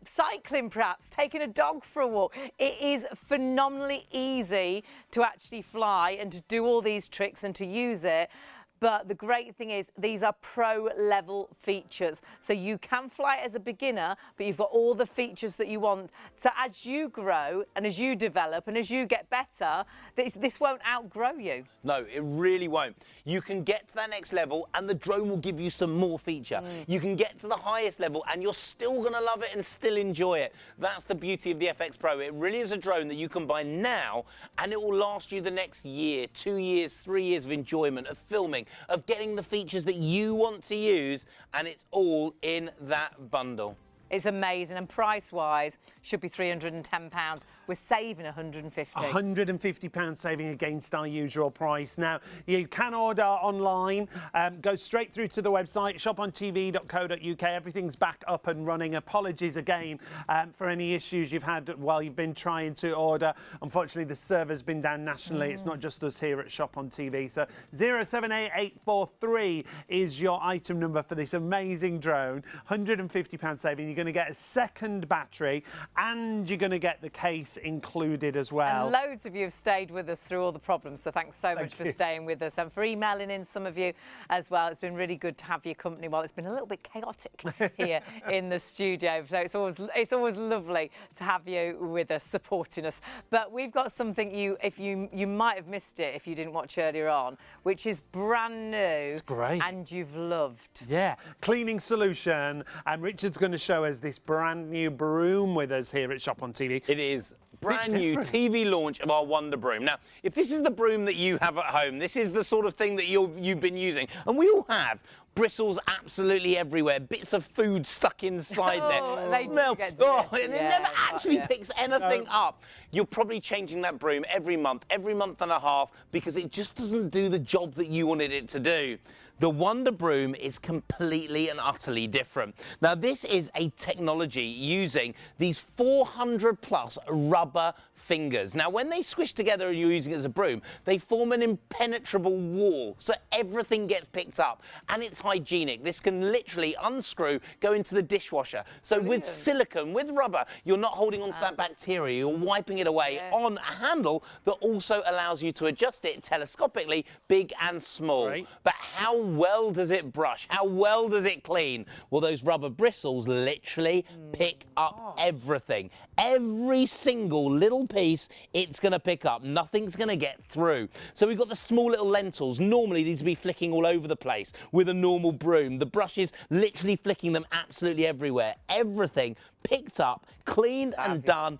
[SPEAKER 1] Cycling perhaps, taking a dog for a walk. It is phenomenally easy to actually fly and to do all these tricks and to use it. But the great thing is these are pro-level features. So you can fly it as a beginner, but you've got all the features that you want. So as you grow and as you develop and as you get better, this won't outgrow you.
[SPEAKER 3] No, it really won't. You can get to that next level and the drone will give you some more feature. You can get to the highest level and you're still going to love it and still enjoy it. That's the beauty of the FX Pro. It really is a drone that you can buy now and it will last you the next year, 2 years, 3 years of enjoyment, of filming, of getting the features that you want to use, and it's all in that bundle.
[SPEAKER 1] It's amazing, and price-wise, should be £310. We're saving £150.
[SPEAKER 2] £150 saving against our usual price. Now, you can order online. Go straight through to the website, ShopOnTV.co.uk. Everything's back up and running. Apologies again for any issues you've had while you've been trying to order. Unfortunately, the server's been down nationally. It's not just us here at ShopOnTV. So 078843 is your item number for this amazing drone. £150 saving. You're going to get a second battery and you're going to get the case included as well.
[SPEAKER 1] And loads of you have stayed with us through all the problems, so thanks so much for staying with us and for emailing in some of you as well. It's been really good to have your company while it's been a little bit chaotic here in the studio. So it's always lovely to have you with us, supporting us. But we've got something you might have missed it if you didn't watch earlier on, which is brand new.
[SPEAKER 2] It's great.
[SPEAKER 1] And you've loved.
[SPEAKER 2] Yeah, cleaning solution. And Richard's going to show us this brand new broom with us here at ShopOnTV.
[SPEAKER 3] It is brand new TV launch of our Wonder Broom. Now, if this is the broom that you have at home, this is the sort of thing that you've been using, and we all have. Bristles absolutely everywhere, bits of food stuck inside there.
[SPEAKER 1] They
[SPEAKER 3] Smell.
[SPEAKER 1] do get to
[SPEAKER 3] And it never actually picks anything up. You're probably changing that broom every month and a half, because it just doesn't do the job that you wanted it to do. The Wonder Broom is completely and utterly different. Now, this is a technology using these 400 plus rubber fingers. Now, when they squish together and you're using it as a broom, they form an impenetrable wall, so everything gets picked up, and it's hygienic. This can literally unscrew, go into the dishwasher. So with silicone, with rubber, you're not holding onto that bacteria, you're wiping it away on a handle that also allows you to adjust it telescopically, big and small.
[SPEAKER 2] Right.
[SPEAKER 3] But how well does it brush? How well does it clean? Well, those rubber bristles literally pick up everything. Every single little piece it's going to pick up. Nothing's going to get through. So we've got the small little lentils. Normally these would be flicking all over the place with a normal broom. The brush is literally flicking them absolutely everywhere. Everything picked up, cleaned and done,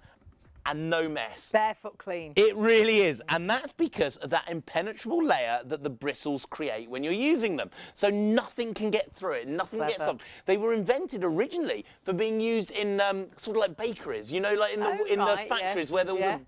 [SPEAKER 3] and no mess.
[SPEAKER 1] Barefoot clean.
[SPEAKER 3] It really is, and that's because of that impenetrable layer that the bristles create when you're using them. So nothing can get through it, nothing gets stopped. They were invented originally for being used in sort of like bakeries, you know, like in the factories where all the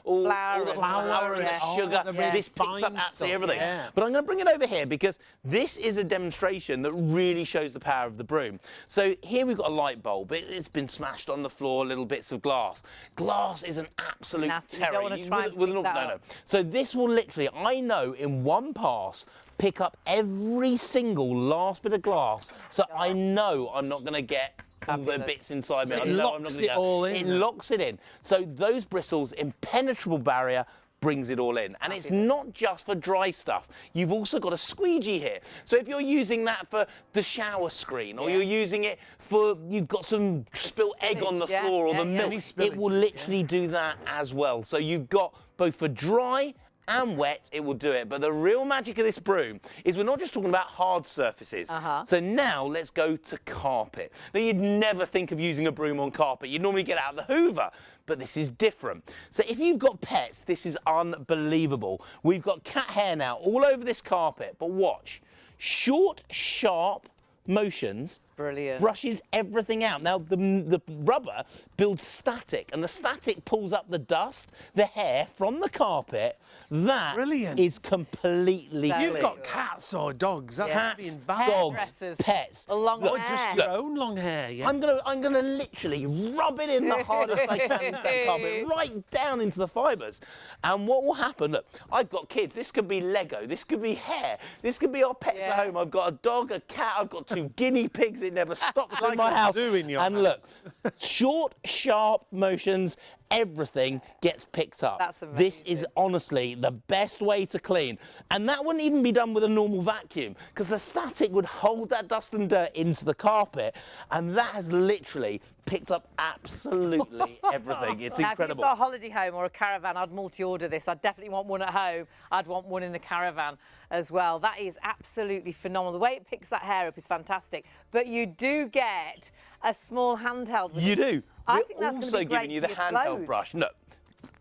[SPEAKER 3] all the flour and the sugar. This picks up absolutely everything. But I'm going to bring it over here because this is a demonstration that really shows the power of the broom. So here we've got a light bulb. It's been smashed on the floor, little bits of glass. Glass is an absolute terror.
[SPEAKER 1] You don't want to try and pick that up.
[SPEAKER 3] So this will literally, I know, in one pass, pick up every single last bit of glass. So I know I'm not going to get all the bits inside me.
[SPEAKER 2] It locks it all in.
[SPEAKER 3] It locks it in. So those bristles, impenetrable barrier, brings it all in. And it's not just for dry stuff. You've also got a squeegee here. So if you're using that for the shower screen, or you're using it for, you've got some spilled egg on the floor or the milk, it will literally do that as well. So you've got both for dry and wet, it will do it. But the real magic of this broom is we're not just talking about hard surfaces. So now let's go to carpet. Now, you'd never think of using a broom on carpet. You'd normally get out the Hoover, but this is different. So if you've got pets, this is unbelievable. We've got cat hair now all over this carpet, but watch. Short, sharp motions brushes everything out. Now, the rubber builds static, and the static pulls up the dust, the hair from the carpet. That is completely clean.
[SPEAKER 2] You've got cats or dogs. That's
[SPEAKER 3] cats, dogs, pets.
[SPEAKER 1] Long hair.
[SPEAKER 2] Just your own long hair.
[SPEAKER 3] I'm gonna literally rub it in the hardest I can into that carpet, right down into the fibres. And what will happen? Look, I've got kids. This could be Lego. This could be hair. This could be our pets at home. I've got a dog, a cat. I've got 2 guinea pigs It never stops
[SPEAKER 2] like
[SPEAKER 3] in my
[SPEAKER 2] a
[SPEAKER 3] house.
[SPEAKER 2] zoo in your
[SPEAKER 3] And
[SPEAKER 2] house.
[SPEAKER 3] look, short, sharp motions, everything gets picked up.
[SPEAKER 1] That's
[SPEAKER 3] This is
[SPEAKER 1] amazing.
[SPEAKER 3] honestly the best way to clean. And that wouldn't even be done with a normal vacuum, because the static would hold that dust and dirt into the carpet, and that has literally picked up absolutely everything. It's
[SPEAKER 1] Now,
[SPEAKER 3] incredible.
[SPEAKER 1] if you've got a holiday home or a caravan, I'd multi-order this. I'd definitely want one at home. I'd want one in the caravan as well. That is absolutely phenomenal. The way it picks that hair up is fantastic. But you do get a small handheld with
[SPEAKER 3] You
[SPEAKER 1] it.
[SPEAKER 3] do.
[SPEAKER 1] I
[SPEAKER 3] We're
[SPEAKER 1] think that's
[SPEAKER 3] also
[SPEAKER 1] gonna be great
[SPEAKER 3] giving you
[SPEAKER 1] for
[SPEAKER 3] the
[SPEAKER 1] your
[SPEAKER 3] handheld
[SPEAKER 1] clothes.
[SPEAKER 3] brush. Look,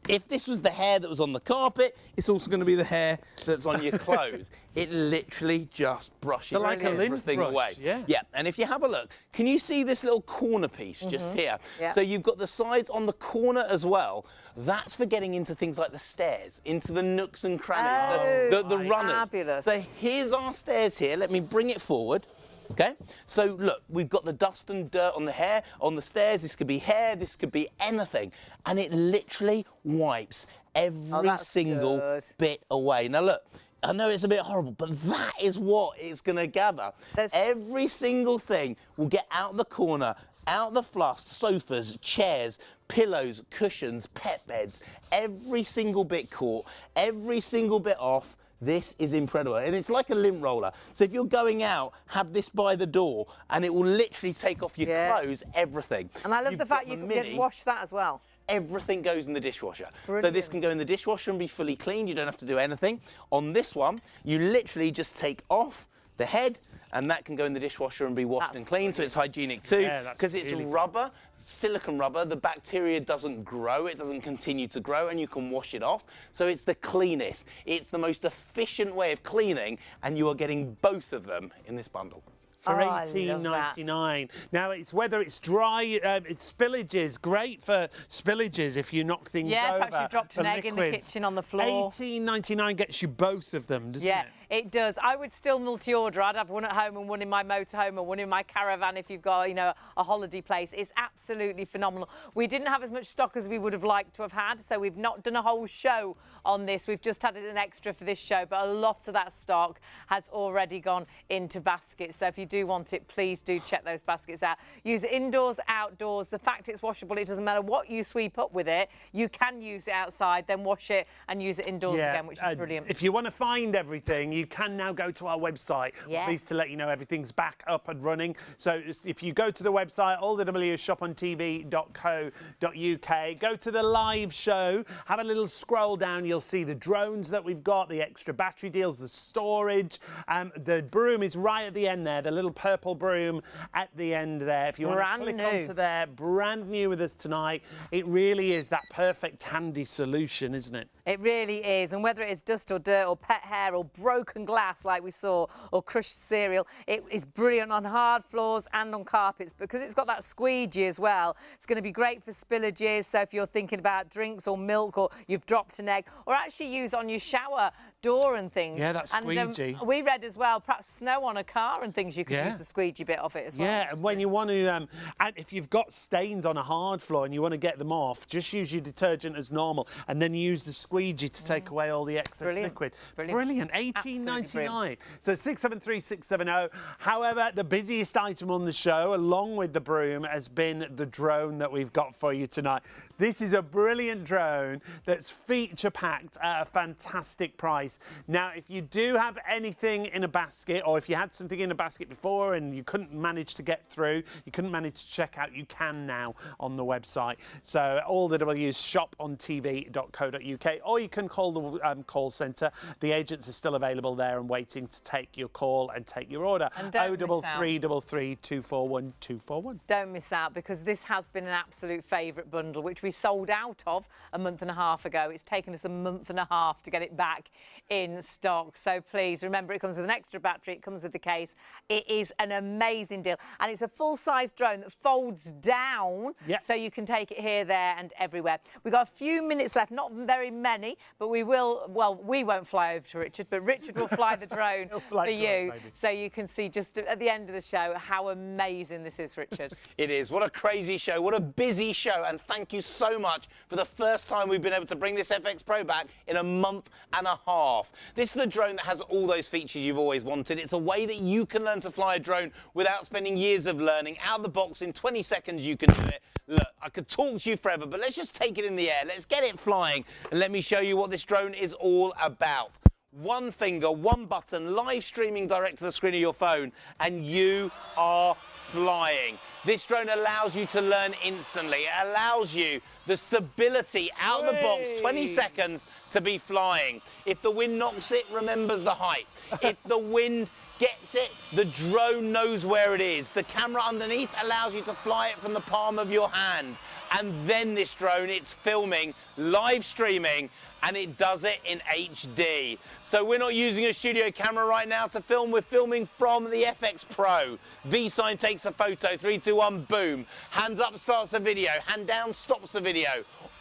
[SPEAKER 3] if this was the hair that was on the carpet, it's also going to be the hair that's on your clothes. It literally just brushes
[SPEAKER 2] They're like a lint
[SPEAKER 3] everything
[SPEAKER 2] brush,
[SPEAKER 3] away.
[SPEAKER 2] yeah.
[SPEAKER 3] Yeah, and if you have a look, can you see this little corner piece just here?
[SPEAKER 1] Yeah.
[SPEAKER 3] So you've got the sides on the corner as well. That's for getting into things like the stairs, into the nooks and crannies, the runners.
[SPEAKER 1] Fabulous.
[SPEAKER 3] So here's our stairs here. Let me bring it forward. Okay, so look, we've got the dust and dirt on the hair, on the stairs. This could be hair, this could be anything. And it literally wipes every
[SPEAKER 1] that's
[SPEAKER 3] single
[SPEAKER 1] good.
[SPEAKER 3] bit away. Now look, I know it's a bit horrible, but that is what it's going to gather. Every single thing will get out the corner, out the fluff, sofas, chairs, pillows, cushions, pet beds. Every single bit caught, every single bit off. This is incredible, and it's like a lint roller. So if you're going out, have this by the door, and it will literally take off your clothes, everything.
[SPEAKER 1] And I love
[SPEAKER 3] You've
[SPEAKER 1] the fact
[SPEAKER 3] got
[SPEAKER 1] you
[SPEAKER 3] the
[SPEAKER 1] can be able to
[SPEAKER 3] mini.
[SPEAKER 1] wash that as well.
[SPEAKER 3] Everything goes in the dishwasher. So
[SPEAKER 1] Brilliant.
[SPEAKER 3] this can go in the dishwasher and be fully cleaned. You don't have to do anything. On this one, you literally just take off the head, and that can go in the dishwasher and be washed
[SPEAKER 1] That's
[SPEAKER 3] and cleaned, so it's hygienic too.
[SPEAKER 2] Yeah, that's
[SPEAKER 3] Because it's
[SPEAKER 2] really good.
[SPEAKER 3] rubber, silicone rubber, the bacteria doesn't grow, it doesn't continue to grow, and you can wash it off. So it's the cleanest, it's the most efficient way of cleaning, and you are getting both of them in this bundle.
[SPEAKER 2] For
[SPEAKER 1] Oh, I love that.
[SPEAKER 2] $18.99. Now, it's whether it's dry, it's spillages, great for spillages if you knock things
[SPEAKER 1] Yeah,
[SPEAKER 2] over.
[SPEAKER 1] perhaps you've dropped an
[SPEAKER 2] for
[SPEAKER 1] egg in the
[SPEAKER 2] liquids.
[SPEAKER 1] kitchen on the floor.
[SPEAKER 2] $18.99 gets you both of them, doesn't
[SPEAKER 1] Yeah,
[SPEAKER 2] it?
[SPEAKER 1] it does. I would still multi-order. I'd have one at home and one in my motorhome and one in my caravan if you've got, you know, a holiday place. It's absolutely phenomenal. We didn't have as much stock as we would have liked to have had, so we've not done a whole show on this. We've just had it an extra for this show, but a lot of that stock has already gone into baskets. So if you do want it, please do check those baskets out. Use it indoors, outdoors. The fact it's washable, it doesn't matter what you sweep up with it. You can use it outside, then wash it and use it indoors again, which is brilliant.
[SPEAKER 2] If you want to find everything, you can now go to our website.
[SPEAKER 1] Yes.
[SPEAKER 2] Pleased to let you know everything's back up and running. So if you go to the website, all the W is ShopOnTV.co.uk, go to the live show, have a little scroll down, you'll see the drones that we've got, the extra battery deals, the storage. The broom is right at the end there, the little purple broom at the end there. If you want
[SPEAKER 1] Brand
[SPEAKER 2] to click
[SPEAKER 1] new.
[SPEAKER 2] onto there, brand new with us tonight. It really is that perfect handy solution, isn't it?
[SPEAKER 1] It really is, and whether it is dust or dirt or pet hair or broken glass like we saw or crushed cereal, it is brilliant on hard floors and on carpets because it's got that squeegee as well. It's going to be great for spillages, so if you're thinking about drinks or milk or you've dropped an egg, or actually use on your shower door and things.
[SPEAKER 2] Yeah, that squeegee.
[SPEAKER 1] And we read as well, perhaps snow on a car and things, you could
[SPEAKER 2] Yeah.
[SPEAKER 1] use the squeegee bit of it as well.
[SPEAKER 2] Yeah, and when you want to, and if you've got stains on a hard floor and you want to get them off, just use your detergent as normal and then use the squeegee to take away all the excess
[SPEAKER 1] Brilliant.
[SPEAKER 2] liquid.
[SPEAKER 1] Brilliant.
[SPEAKER 2] $18.99. So 673-670. However, the busiest item on the show, along with the broom, has been the drone that we've got for you tonight. This is a brilliant drone that's feature-packed at a fantastic price. Now, if you do have anything in a basket, or if you had something in a basket before and you couldn't manage to get through, you couldn't manage to check out, you can now on the website. So all the W is ShopOnTV.co.uk, or you can call the call centre. The agents are still available there and waiting to take your call and take your order.
[SPEAKER 1] And don't miss out.
[SPEAKER 2] 0333 241 241.
[SPEAKER 1] Don't miss out, because this has been an absolute favourite bundle, which we sold out of a month and a half ago. It's taken us a month and a half to get it back in stock. So please remember, it comes with an extra battery, it comes with the case. It is an amazing deal. And it's a full-size drone that folds down, so you can take it here, there and everywhere. We've got a few minutes left, not very many, but we will, well, we won't fly over to Richard, but Richard will fly the drone for you, so you can see just at the end of the show how amazing this is, Richard.
[SPEAKER 3] It is. What a crazy show. What a busy show. And thank you so much for the first time we've been able to bring this FX Pro back in a month and a half. half. This is the drone that has all those features you've always wanted. It's a way that you can learn to fly a drone without spending years of learning. Out of the box, in 20 seconds, you can do it. Look, I could talk to you forever, but let's just take it in the air. Let's get it flying, and let me show you what this drone is all about. One finger, one button, live streaming direct to the screen of your phone, and you are flying. This drone allows you to learn instantly. It allows you the stability out of the box, 20 seconds to be flying. If the wind knocks it, remembers the height. If the wind gets it, the drone knows where it is. The camera underneath allows you to fly it from the palm of your hand. And then this drone, it's filming, live streaming, and it does it in HD. So we're not using a studio camera right now to film, we're filming from the FX Pro. V-sign takes a photo, 3, 2, 1, boom. Hands up starts a video, hand down stops a video.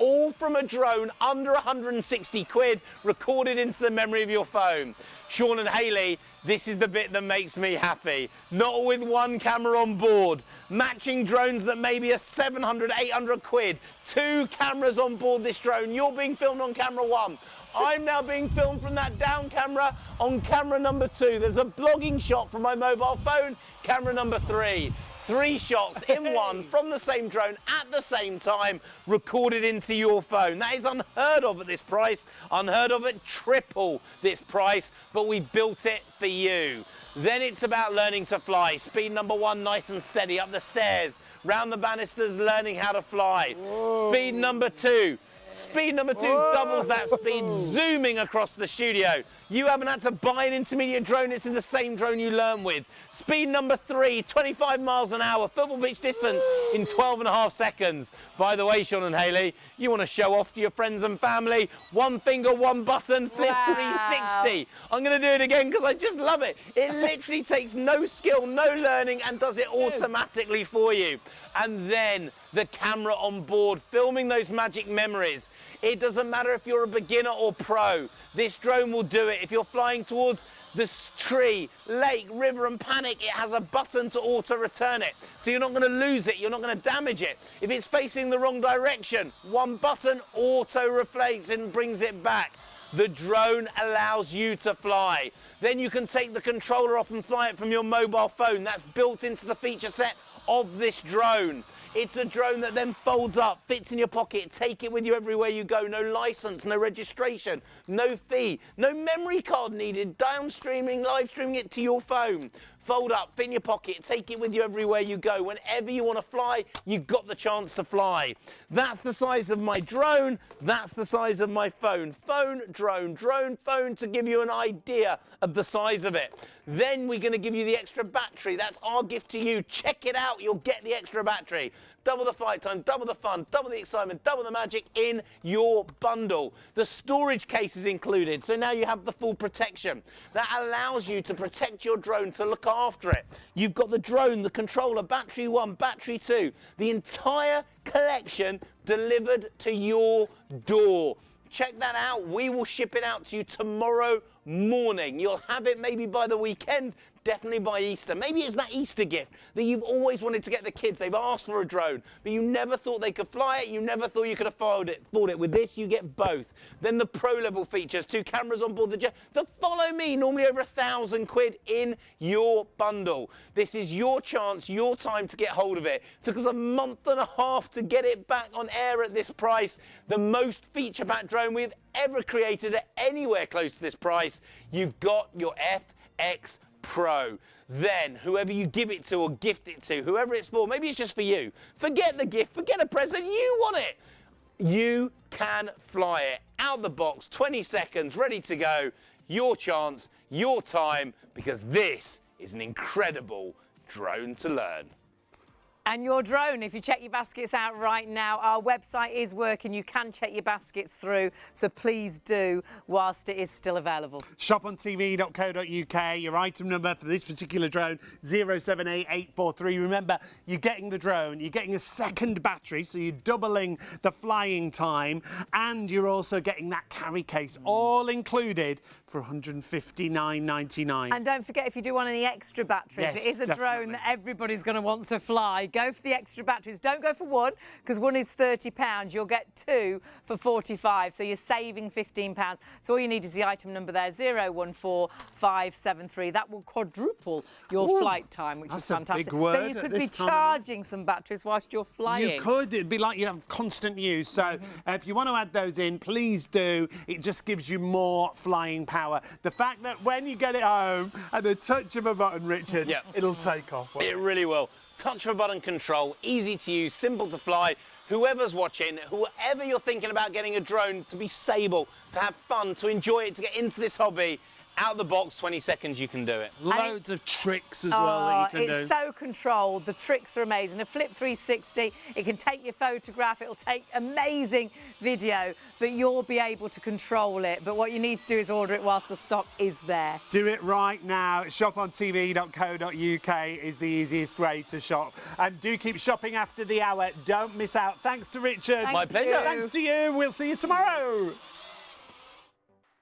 [SPEAKER 3] All from a drone under 160 quid, recorded into the memory of your phone. Sean and Hayley, this is the bit that makes me happy. Not with one camera on board. Matching drones that maybe are 700, 800 quid. 2 cameras on board this drone. You're being filmed on camera 1. I'm now being filmed from that down camera on camera number 2. There's a blogging shot from my mobile phone, camera number 3. 3 shots in one from the same drone at the same time, recorded into your phone. That is unheard of at this price, unheard of at triple this price, but we built it for you. Then it's about learning to fly. Speed number 1, nice and steady, up the stairs, round the banisters, learning how to fly. Whoa. Speed number 2. Speed number 2 doubles that speed, zooming across the studio. You haven't had to buy an intermediate drone, it's in the same drone you learn with. Speed number 3, 25 miles an hour, football pitch distance in 12.5 seconds. By the way, Sean and Hayley, you want to show off to your friends and family, one finger, one button, flip 360. I'm going to do it again because I just love it. It literally takes no skill, no learning, and does it automatically for you. And then the camera on board, filming those magic memories. It doesn't matter if you're a beginner or pro, this drone will do it. If you're flying towards the tree, lake, river and panic, it has a button to auto return it. So you're not going to lose it, you're not going to damage it. If it's facing the wrong direction, one button auto reflects and brings it back. The drone allows you to fly. Then you can take the controller off and fly it from your mobile phone. That's built into the feature set of this drone. It's a drone that then folds up, fits in your pocket, take it with you everywhere you go. No license, no registration, no fee, no memory card needed. Downstreaming, live streaming it to your phone. Fold up, fit in your pocket, take it with you everywhere you go. Whenever you want to fly, you've got the chance to fly. That's the size of my drone, that's the size of my phone. Phone, drone, drone, phone, to give you an idea of the size of it. Then we're going to give you the extra battery. That's our gift to you. Check it out, you'll get the extra battery. Double the flight time, double the fun, double the excitement, double the magic in your bundle. The storage case is included, so now you have the full protection. That allows you to protect your drone, to look after it. You've got the drone, the controller, battery 1, battery 2, the entire collection delivered to your door. Check that out. We will ship it out to you tomorrow morning. You'll have it maybe by the weekend, definitely by Easter. Maybe it's that Easter gift that you've always wanted to get the kids. They've asked for a drone, but you never thought they could fly it. You never thought you could afford it. With this, you get both. Then the pro level features, 2 cameras on board the jet. The Follow Me, normally over 1,000 quid in your bundle. This is your chance, your time to get hold of it. Took us a month and a half to get it back on air at this price. The most feature-packed drone we've ever created at anywhere close to this price. You've got your FX Pro. Then whoever you give it to or gift it to, whoever it's for, maybe it's just for you. Forget the gift, forget a present, you want it. You can fly it out the box, 20 seconds, ready to go. Your chance, your time, because this is an incredible drone to learn.
[SPEAKER 1] And your drone, if you check your baskets out right now, our website is working. You can check your baskets through, so please do whilst it is still available.
[SPEAKER 2] ShopOnTV.co.uk, your item number for this particular drone, 078843. Remember, you're getting the drone, you're getting a second battery, so you're doubling the flying time, and you're also getting that carry case, all included for $159.99.
[SPEAKER 1] And don't forget, if you do want any extra batteries,
[SPEAKER 2] yes,
[SPEAKER 1] it is a drone that everybody's going to want to fly. Go for the extra batteries. Don't go for one, because one is £30. You'll get two for £45, so you're saving £15. So all you need is the item number there, 014573. That will quadruple your flight time, which is fantastic.
[SPEAKER 2] Big word
[SPEAKER 1] so you could
[SPEAKER 2] at
[SPEAKER 1] be
[SPEAKER 2] this time.
[SPEAKER 1] charging some batteries whilst you're flying.
[SPEAKER 2] You could. It'd be like you have constant use. So if you want to add those in, please do. It just gives you more flying power. The fact that when you get it home and the touch of a button, Richard, it'll take off.
[SPEAKER 3] It really will. Touch of a button control, easy to use, simple to fly. Whoever's watching, whoever you're thinking about getting a drone to be stable, to have fun, to enjoy it, to get into this hobby, out of the box, 20 seconds, you can do it.
[SPEAKER 2] Loads of tricks as well that you can do.
[SPEAKER 1] It's so controlled. The tricks are amazing. A Flip 360, it can take your photograph, it'll take amazing video, but you'll be able to control it. But what you need to do is order it whilst the stock is there.
[SPEAKER 2] Do it right now. ShopOnTV.co.uk is the easiest way to shop. And do keep shopping after the hour. Don't miss out. Thanks to Richard.
[SPEAKER 3] My pleasure.
[SPEAKER 2] Thanks to you. We'll see you tomorrow.